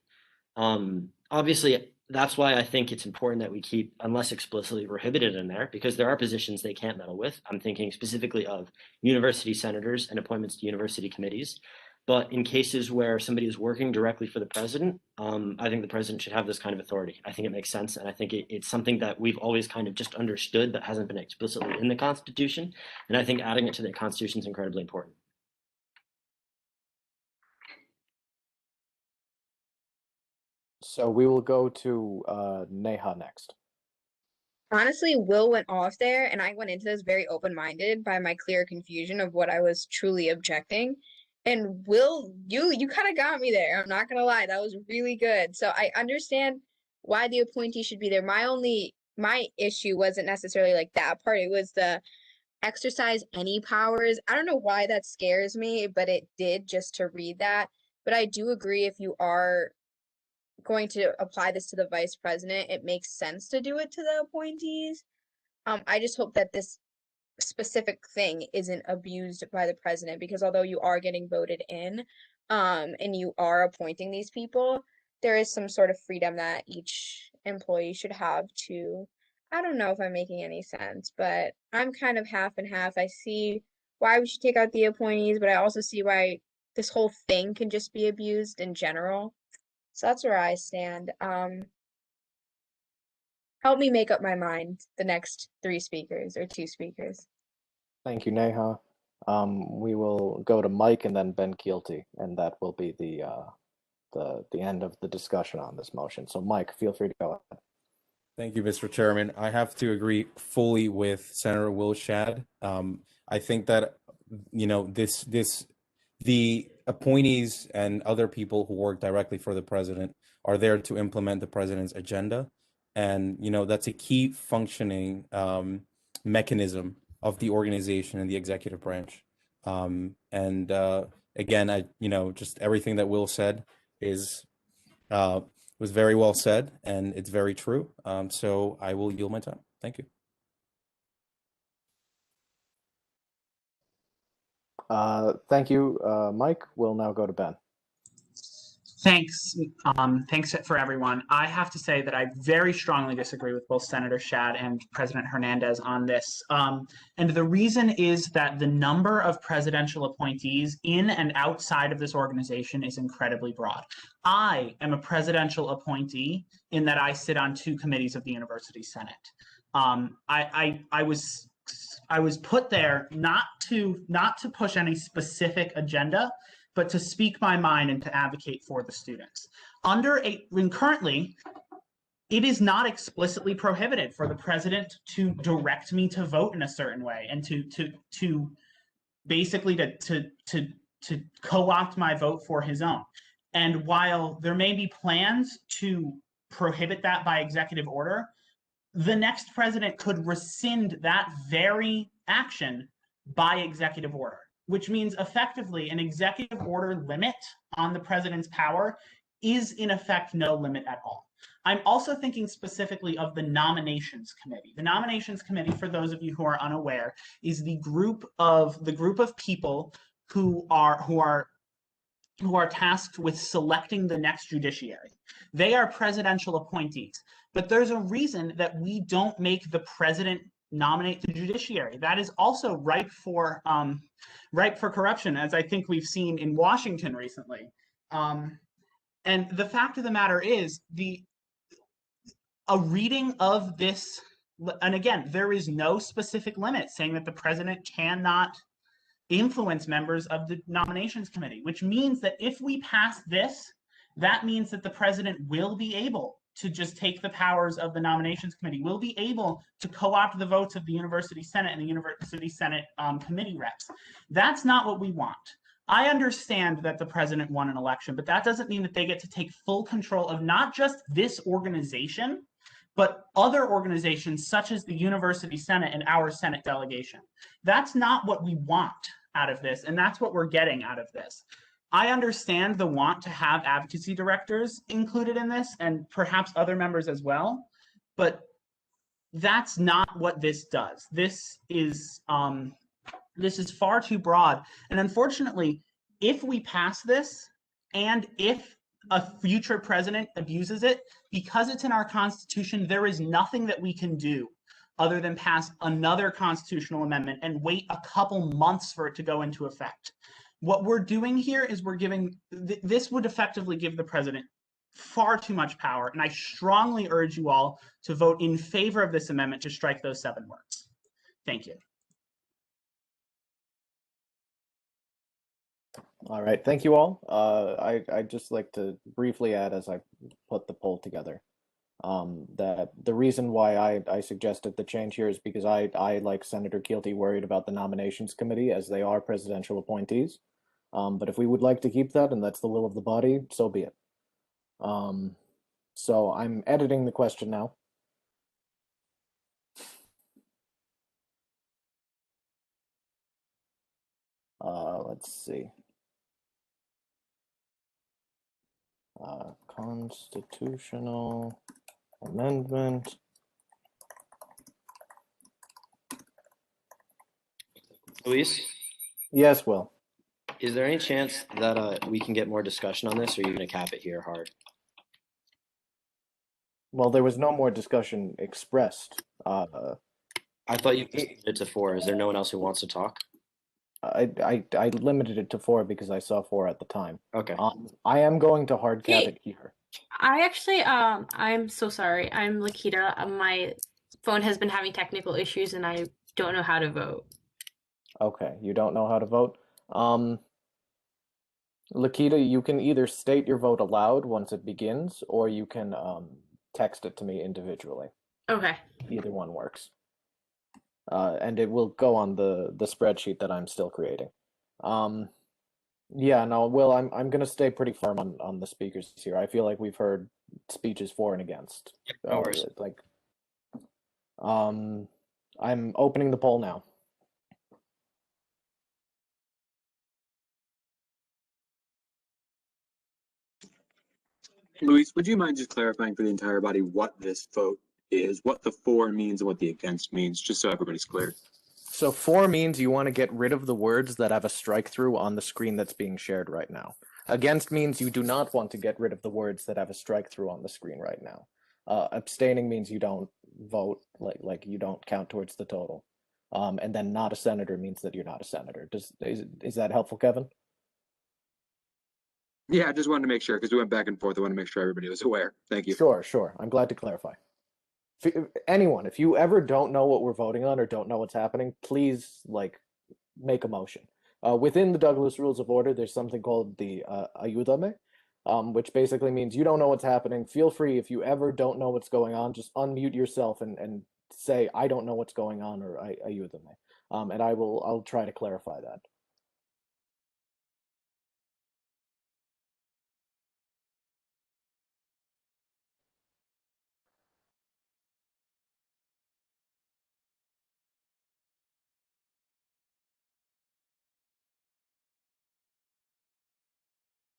Obviously, that's why I think it's important that we keep unless explicitly prohibited in there, because there are positions they can't meddle with. I'm thinking specifically of university senators and appointments to university committees. But in cases where somebody is working directly for the president, I think the president should have this kind of authority. I think it makes sense. And I think it's something that we've always kind of just understood but hasn't been explicitly in the Constitution. And I think adding it to the Constitution is incredibly important. So we will go to Neha next. Honestly, Will went off there, and I went into this very open-minded by my clear confusion of what I was truly objecting. And Will, you kind of got me there. I'm not gonna lie, that was really good. So I understand why the appointee should be there. My issue wasn't necessarily like that part. It was the exercise any powers. I don't know why that scares me, but it did just to read that. But I do agree if you are going to apply this to the vice president, it makes sense to do it to the appointees. I just hope that this specific thing isn't abused by the president, because although you are getting voted in, and you are appointing these people, there is some sort of freedom that each employee should have to, I don't know if I'm making any sense, but I'm kind of half and half. I see why we should take out the appointees, but I also see why this whole thing can just be abused in general. So that's where I stand. Help me make up my mind, the next 3 speakers or 2 speakers. Thank you, Neha. We will go to Mike and then Ben Keelty, and that will be the end of the discussion on this motion. So Mike, feel free to go ahead. Thank you, Mr. Chairman. I have to agree fully with Senator Will Shad. I think that, you know, the appointees and other people who work directly for the president are there to implement the president's agenda. And, you know, that's a key functioning mechanism of the organization and the executive branch. Again, just everything that Will said is was very well said, and it's very true. So I will yield my time. Thank you. Thank you, Mike. We'll now go to Ben. Thanks. Thanks for everyone. I have to say that I very strongly disagree with both Senator Shad and President Hernandez on this. And the reason is that the number of presidential appointees in and outside of this organization is incredibly broad. I am a presidential appointee in that I sit on 2 committees of the University Senate. I was put there not to push any specific agenda, but to speak my mind and to advocate for the students. Currently, it is not explicitly prohibited for the president to direct me to vote in a certain way and to basically to co-opt my vote for his own. And while there may be plans to prohibit that by executive order, the next president could rescind that very action by executive order, which means effectively an executive order limit on the president's power is in effect no limit at all. I'm also thinking specifically of the Nominations Committee. The Nominations Committee, for those of you who are unaware, is the group of people who are tasked with selecting the next judiciary. They are presidential appointees, but there's a reason that we don't make the president nominate the judiciary. That is also ripe for corruption, as I think we've seen in Washington recently. And the fact of the matter is, a reading of this, and again, there is no specific limit saying that the president cannot influence members of the Nominations Committee, which means that if we pass this, that means that the president will be able to just take the powers of the Nominations Committee, will be able to co-opt the votes of the University Senate and the University Senate committee reps. That's not what we want. I understand that the president won an election, but that doesn't mean that they get to take full control of not just this organization, but other organizations such as the University Senate and our Senate delegation. That's not what we want out of this, and that's what we're getting out of this. I understand the want to have advocacy directors included in this, and perhaps other members as well, but that's not what this does. This is far too broad, and unfortunately, if we pass this, and if a future president abuses it, because it's in our Constitution, there is nothing that we can do other than pass another constitutional amendment and wait a couple months for it to go into effect. What we're doing here is we're giving, this would effectively give the president far too much power, and I strongly urge you all to vote in favor of this amendment to strike those 7 words. Thank you. All right, thank you all. I'd just like to briefly add, as I put the poll together, that the reason why I suggested the change here is because I like Senator Keelty, worried about the Nominations Committee, as they are presidential appointees. But if we would like to keep that, and that's the will of the body, so be it. So I'm editing the question now. Let's see. Constitutional amendment. Luis, Yes, Will. is there any chance that we can get more discussion on this, or are you going to cap it here hard? Well, there was no more discussion expressed. I thought you just limited it to 4. Is there no one else who wants to talk? I limited it to 4 because I saw 4 at the time. Okay. I am going to hard cap it here. I actually, I'm so sorry. I'm Lakita. My phone has been having technical issues and I don't know how to vote. Okay, you don't know how to vote? Lakita, you can either state your vote aloud once it begins, or you can text it to me individually. Okay. Either one works. And it will go on the spreadsheet that I'm still creating. Yeah, no, Will, I'm gonna stay pretty firm on the speakers here. I feel like we've heard speeches for and against. No worries. I'm opening the poll now. Luis, would you mind just clarifying for the entire body what this vote is, what the for means and what the against means, just so everybody's clear? So for means you want to get rid of the words that have a strike through on the screen that's being shared right now. Against means you do not want to get rid of the words that have a strike through on the screen right now. Abstaining means you don't vote, like you don't count towards the total. And then not a senator means that you're not a senator. Is that helpful, Kevin? Yeah, I just wanted to make sure because we went back and forth. I want to make sure everybody was aware. Thank you. Sure. I'm glad to clarify. Anyone, if you ever don't know what we're voting on or don't know what's happening, please make a motion. Within the Douglas Rules of Order, there's something called the ayúdame, which basically means you don't know what's happening. Feel free, if you ever don't know what's going on, just unmute yourself and say, I don't know what's going on, or ayúdame. And I'll try to clarify that.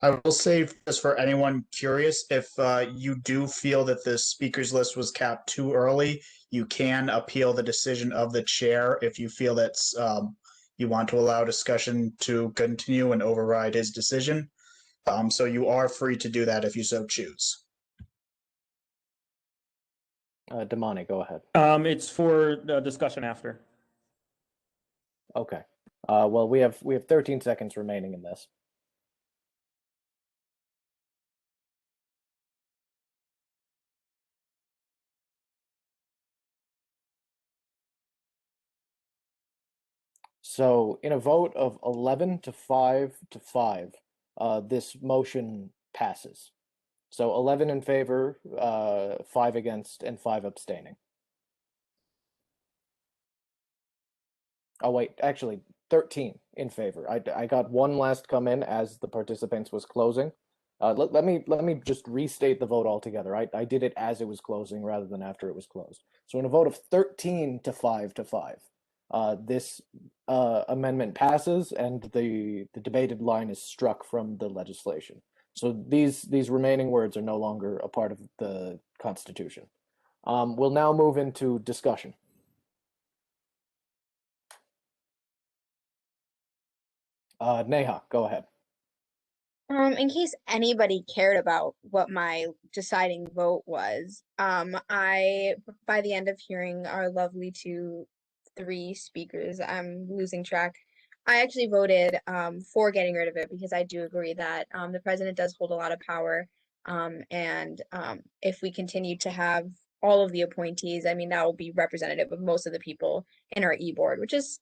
I will say this for anyone curious, if you do feel that the speakers list was capped too early, you can appeal the decision of the chair if you feel that you want to allow discussion to continue and override his decision. So you are free to do that if you so choose. Damani, go ahead. It's for discussion after. Okay. Well, we have 13 seconds remaining in this. So in a vote of 11 to 5 to 5, this motion passes. So 11 in favor, 5 against, and 5 abstaining. Oh wait, actually 13 in favor. I got one last come in as the participants was closing. Let me just restate the vote altogether. I did it as it was closing rather than after it was closed. So in a vote of 13 to 5 to 5, this amendment passes and the debated line is struck from the legislation. So these remaining words are no longer a part of the Constitution. We'll now move into discussion. Neha, go ahead. In case anybody cared about what my deciding vote was, I, by the end of hearing our lovely 3 speakers, I'm losing track. I actually voted for getting rid of it because I do agree that the president does hold a lot of power. And if we continue to have all of the appointees, I mean, that will be representative of most of the people in our e-board, which is,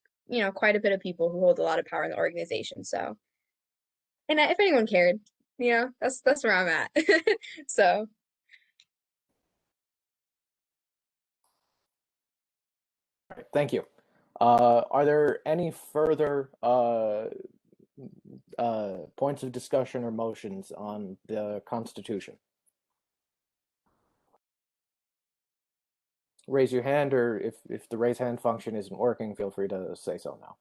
quite a bit of people who hold a lot of power in the organization. So. And if anyone cared, that's where I'm at. So. Thank you. Are there any further points of discussion or motions on the Constitution? Raise your hand, or if the raise hand function isn't working, feel free to say so now.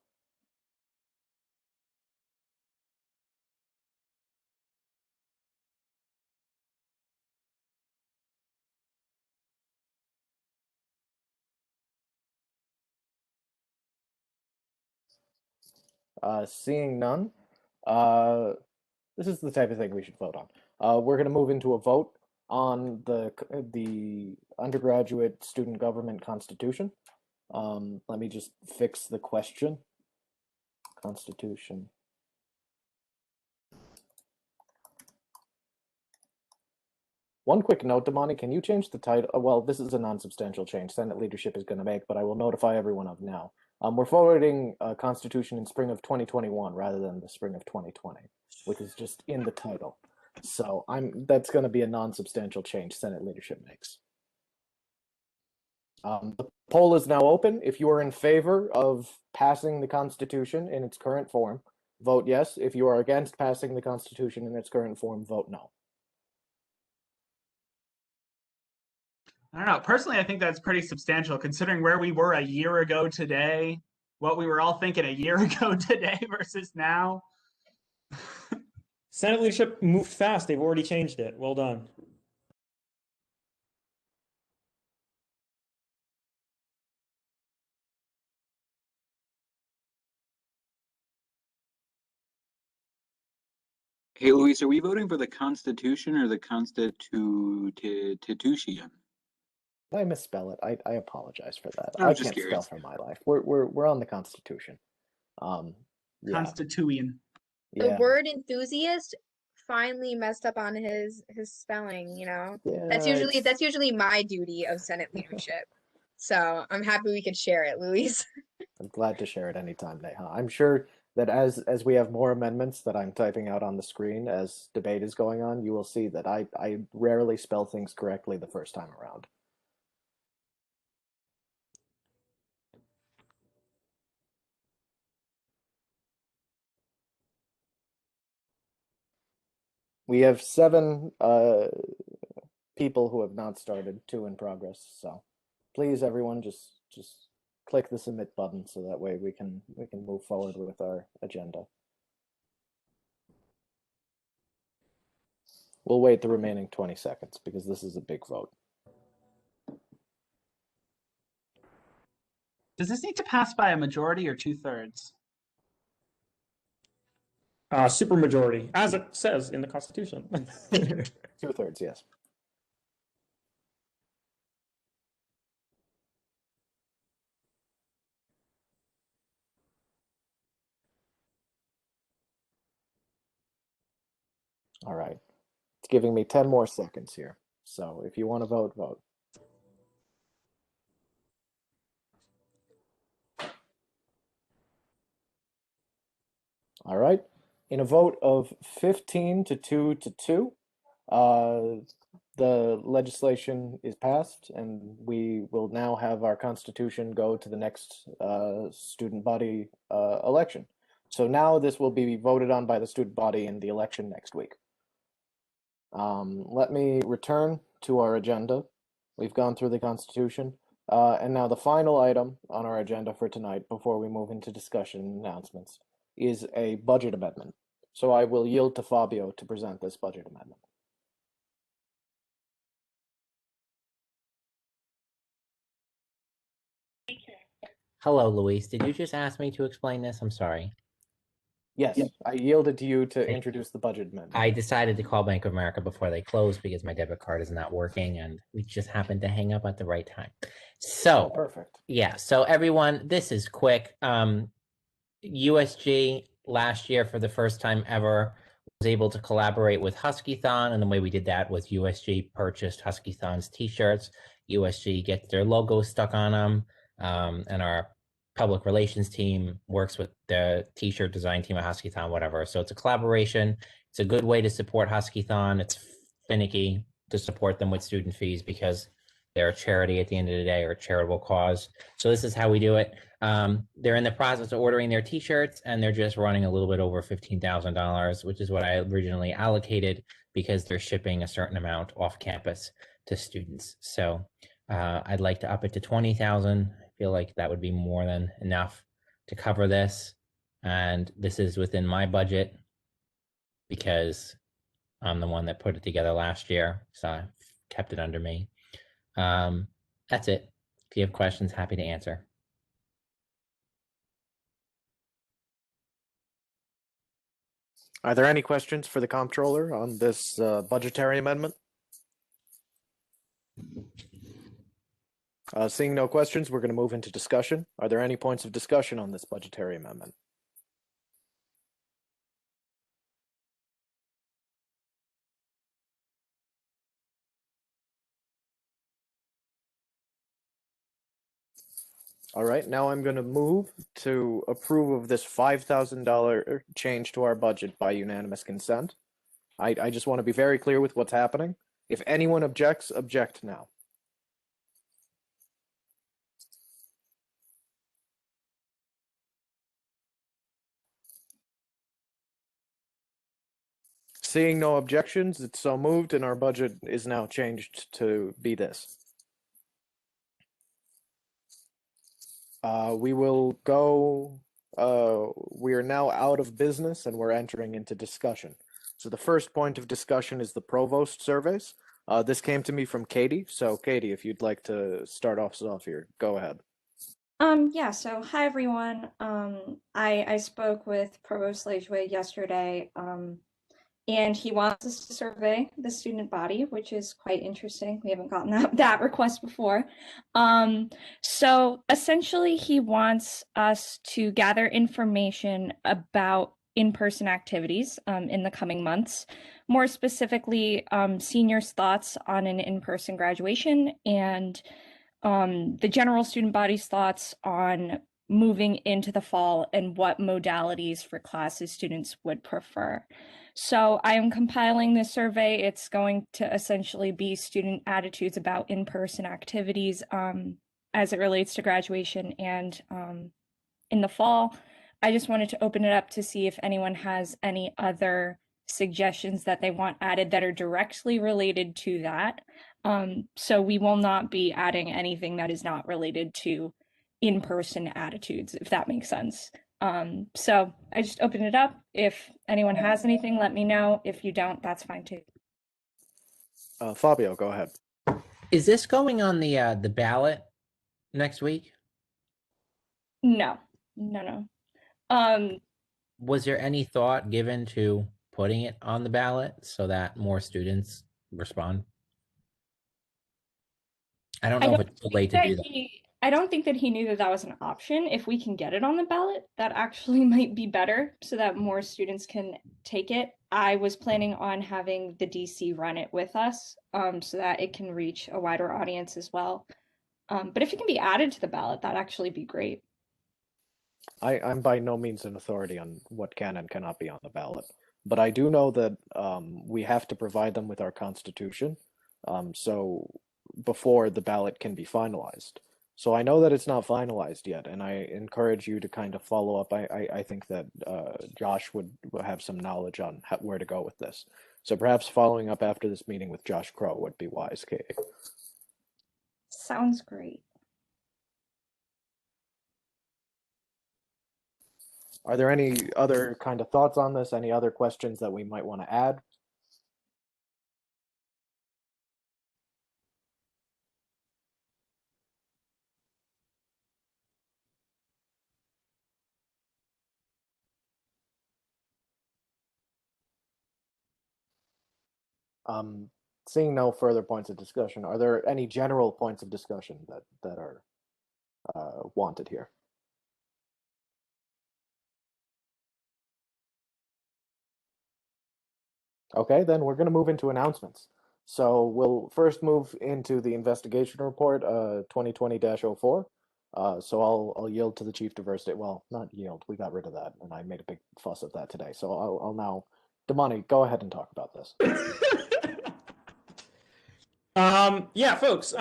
Seeing none, this is the type of thing we should vote on. We're going to move into a vote on the undergraduate student government constitution. Let me just fix the question. Constitution. One quick note, Damani, can you change the title? Well, this is a non-substantial change Senate leadership is going to make, but I will notify everyone of now. We're forwarding a constitution in spring of 2021 rather than the spring of 2020, which is just in the title. So that's going to be a non-substantial change Senate leadership makes. The poll is now open. If you are in favor of passing the Constitution in its current form, vote yes. If you are against passing the Constitution in its current form, vote no. I don't know. Personally, I think that's pretty substantial considering where we were a year ago today, what we were all thinking a year ago today versus now. Senate leadership moved fast. They've already changed it. Well done. Hey, Luis, are we voting for the Constitution or the Constitution? I misspell it. I apologize for that. I I was just can't spell curious. for my life. We're on the Constitution. Yeah. Constitution. The Yeah. word enthusiast finally messed up on his spelling, you know. That's usually my duty of Senate leadership. So I'm happy we could share it, Luis. I'm glad to share it anytime, Neha. I'm sure that as we have more amendments that I'm typing out on the screen as debate is going on, you will see that I rarely spell things correctly the first time around. We have 7 people who have not started, 2 in progress. So please, everyone, just click the submit button so that way we can move forward with our agenda. We'll wait the remaining 20 seconds because this is a big vote. Does this need to pass by a majority or 2/3? Supermajority, as it says in the Constitution. 2/3, yes. All right. It's giving me 10 more seconds here. So if you want to vote, vote. All right. In a vote of 15 to 2 to 2, the legislation is passed, and we will now have our Constitution go to the next student body election. So now this will be voted on by the student body in the election next week. Let me return to our agenda. We've gone through the Constitution, and now the final item on our agenda for tonight, before we move into discussion and announcements, is a budget amendment. So I will yield to Fabio to present this budget amendment. Hello, Luis. Did you just ask me to explain this? I'm sorry. Yes, I yielded to you to introduce the budget amendment. I decided to call Bank of America before they closed because my debit card is not working, and we just happened to hang up at the right time. So, perfect. Yeah. So everyone, this is quick. USG last year, for the first time ever, was able to collaborate with Huskython, and the way we did that was USG purchased Huskython's T-shirts. USG gets their logo stuck on them, and our public relations team works with the T-shirt design team at Huskython, whatever. So it's a collaboration. It's a good way to support Huskython. It's finicky to support them with student fees because they're a charity at the end of the day, or a charitable cause. So this is how we do it. They're in the process of ordering their T-shirts, and they're just running a little bit over $15,000, which is what I originally allocated because they're shipping a certain amount off campus to students. So I'd like to up it to 20,000. I feel like that would be more than enough to cover this, and this is within my budget because I'm the one that put it together last year, so I kept it under me. That's it. If you have questions, happy to answer. Are there any questions for the comptroller on this budgetary amendment? Seeing no questions, we're going to move into discussion. Are there any points of discussion on this budgetary amendment? All right, now I'm going to move to approve of this $5,000 change to our budget by unanimous consent. I just want to be very clear with what's happening. If anyone objects, object now. Seeing no objections, it's so moved, and our budget is now changed to be this. We will go, we are now out of business and we're entering into discussion. So the first point of discussion is the provost surveys. This came to me from Katie. So Katie, if you'd like to start us off here, go ahead. Yeah, so hi everyone. I spoke with Provost Lejue yesterday, and he wants us to survey the student body, which is quite interesting. We haven't gotten that request before. So essentially he wants us to gather information about in-person activities in the coming months. More specifically, seniors' thoughts on an in-person graduation and the general student body's thoughts on moving into the fall and what modalities for classes students would prefer. So I am compiling this survey. It's going to essentially be student attitudes about in-person activities as it relates to graduation and in the fall. I just wanted to open it up to see if anyone has any other suggestions that they want added that are directly related to that. So we will not be adding anything that is not related to in-person attitudes, if that makes sense. So I just opened it up. If anyone has anything, let me know. If you don't, that's fine too. Fabio, go ahead. Is this going on the ballot next week? No. Was there any thought given to putting it on the ballot so that more students respond? I don't know if it's too late to do that. I don't think that he knew that that was an option. If we can get it on the ballot, that actually might be better so that more students can take it. I was planning on having the DC run it with us so that it can reach a wider audience as well. But if it can be added to the ballot, that'd actually be great. I'm by no means an authority on what can and cannot be on the ballot, but I do know that we have to provide them with our constitution, so before the ballot can be finalized. So I know that it's not finalized yet, and I encourage you to kind of follow up. I think that Josh would have some knowledge on where to go with this. So perhaps following up after this meeting with Josh Crow would be wise, Katie. Sounds great. Are there any other kind of thoughts on this? Any other questions that we might want to add? Seeing no further points of discussion, are there any general points of discussion that are wanted here? Okay, then we're going to move into announcements. So we'll first move into the investigation report, 2020-04. So I'll yield to the chief diversity. Well, not yield. We got rid of that, and I made a big fuss of that today. So I'll now, Damani, go ahead and talk about this. Yeah, folks.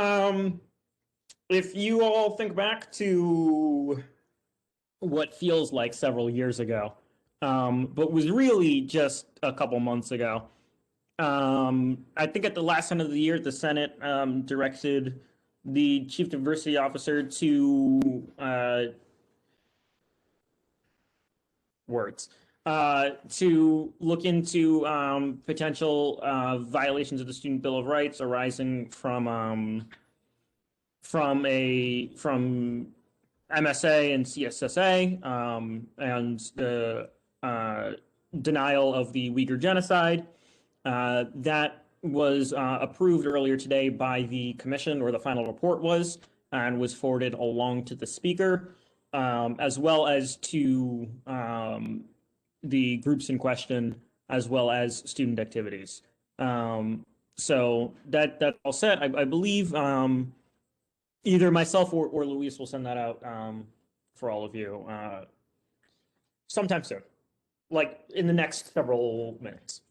If you all think back to what feels like several years ago, but was really just a couple months ago. I think at the last end of the year, the Senate directed the chief diversity officer to to look into potential violations of the Student Bill of Rights arising from MSA and CSSA, and the denial of the Uyghur genocide. That was approved earlier today by the commission, or the final report was, and was forwarded along to the speaker, as well as to the groups in question, as well as student activities. So that all set. I believe either myself or Luis will send that out for all of you sometime soon, like in the next several minutes.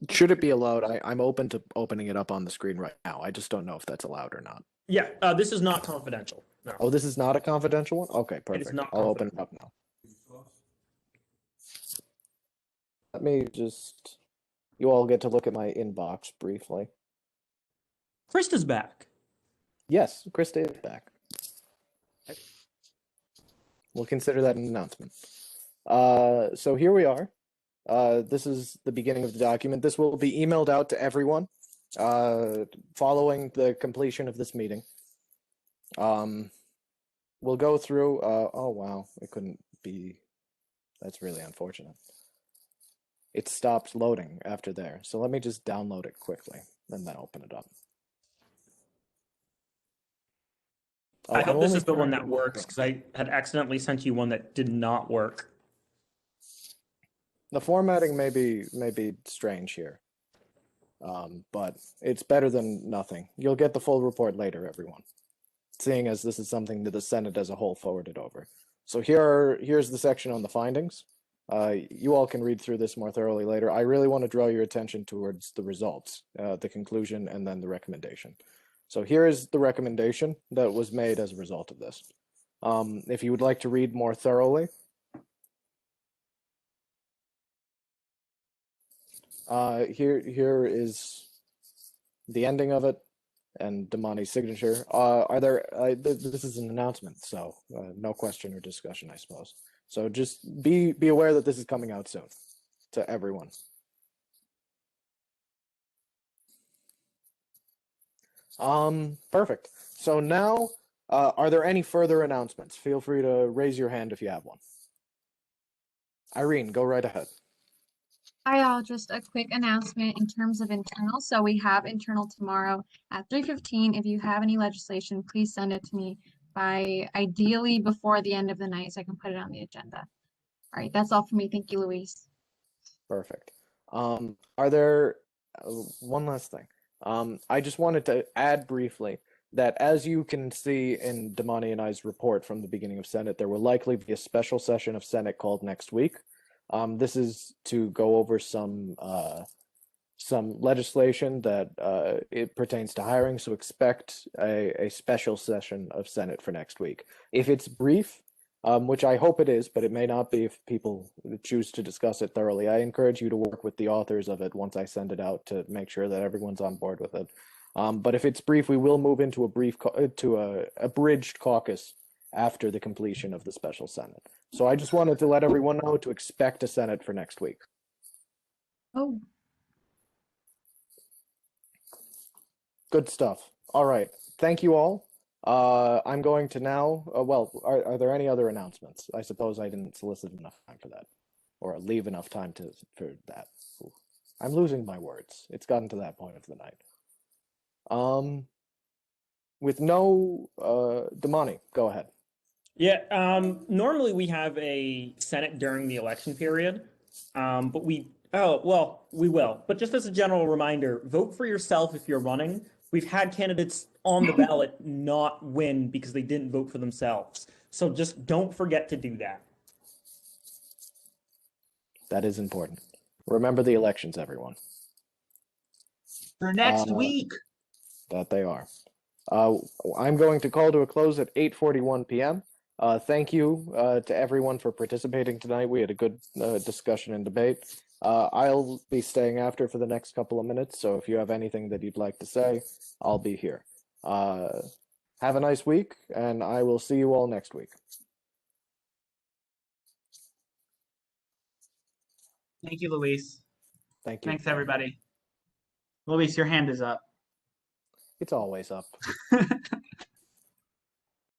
Should it be allowed? I'm open to opening it up on the screen right now. I just don't know if that's allowed or not. Yeah, this is not confidential. No. Oh, this is not a confidential one? Okay, perfect. not I'll open it up now. Let me just... You all get to look at my inbox briefly. Krista's back. Yes, Krista is back. We'll consider that an announcement. So here we are. This is the beginning of the document. This will be emailed out to everyone following the completion of this meeting. We'll go through... oh, wow. It couldn't be... That's really unfortunate. It stopped loading after there. So let me just download it quickly and then open it up. I hope this is the one that works, because I had accidentally sent you one that did not work. The formatting may be strange here, but it's better than nothing. You'll get the full report later, everyone, seeing as this is something that the Senate as a whole forwarded over. So here's the section on the findings. You all can read through this more thoroughly later. I really want to draw your attention towards the results, the conclusion, and then the recommendation. So here is the recommendation that was made as a result of this. If you would like to read more thoroughly, here is the ending of it and Damani's signature. This is an announcement, so no question or discussion, I suppose. So just be aware that this is coming out soon to everyone. Perfect. So now, are there any further announcements? Feel free to raise your hand if you have one. Irene, go right ahead. Hi all, just a quick announcement in terms of internal. So we have internal tomorrow at 3:15. If you have any legislation, please send it to me by ideally before the end of the night so I can put it on the agenda. All right, that's all for me. Thank you, Luis. Perfect. Are there one last thing? I just wanted to add briefly that as you can see in Damani and I's report from the beginning of Senate, there will likely be a special session of Senate called next week. This is to go over some legislation that it pertains to hiring, so expect a special session of Senate for next week. If it's brief, which I hope it is, but it may not be if people choose to discuss it thoroughly, I encourage you to work with the authors of it once I send it out to make sure that everyone's on board with it. But if it's brief, we will move into a abridged caucus after the completion of the special Senate. So I just wanted to let everyone know to expect a Senate for next week. Oh. Good stuff. All right. Thank you all. I'm going to now, are there any other announcements? I suppose I didn't solicit enough time for that, or leave enough time for that. Ooh. I'm losing my words. It's gotten to that point of the night. With no, Damani, go ahead. Yeah, normally we have a Senate during the election period, but we will. But just as a general reminder, vote for yourself if you're running. We've had candidates on the ballot not win because they didn't vote for themselves. So just don't forget to do that. That is important. Remember the elections, everyone. For next week. That they are. I'm going to call to a close at 8:41 p.m. Thank you to everyone for participating tonight. We had a good discussion and debate. I'll be staying after for the next couple of minutes, so if you have anything that you'd like to say, I'll be here. Have a nice week, and I will see you all next week. Thank you, Luis. Thank you. Thanks, everybody. Luis, your hand is up. It's always up.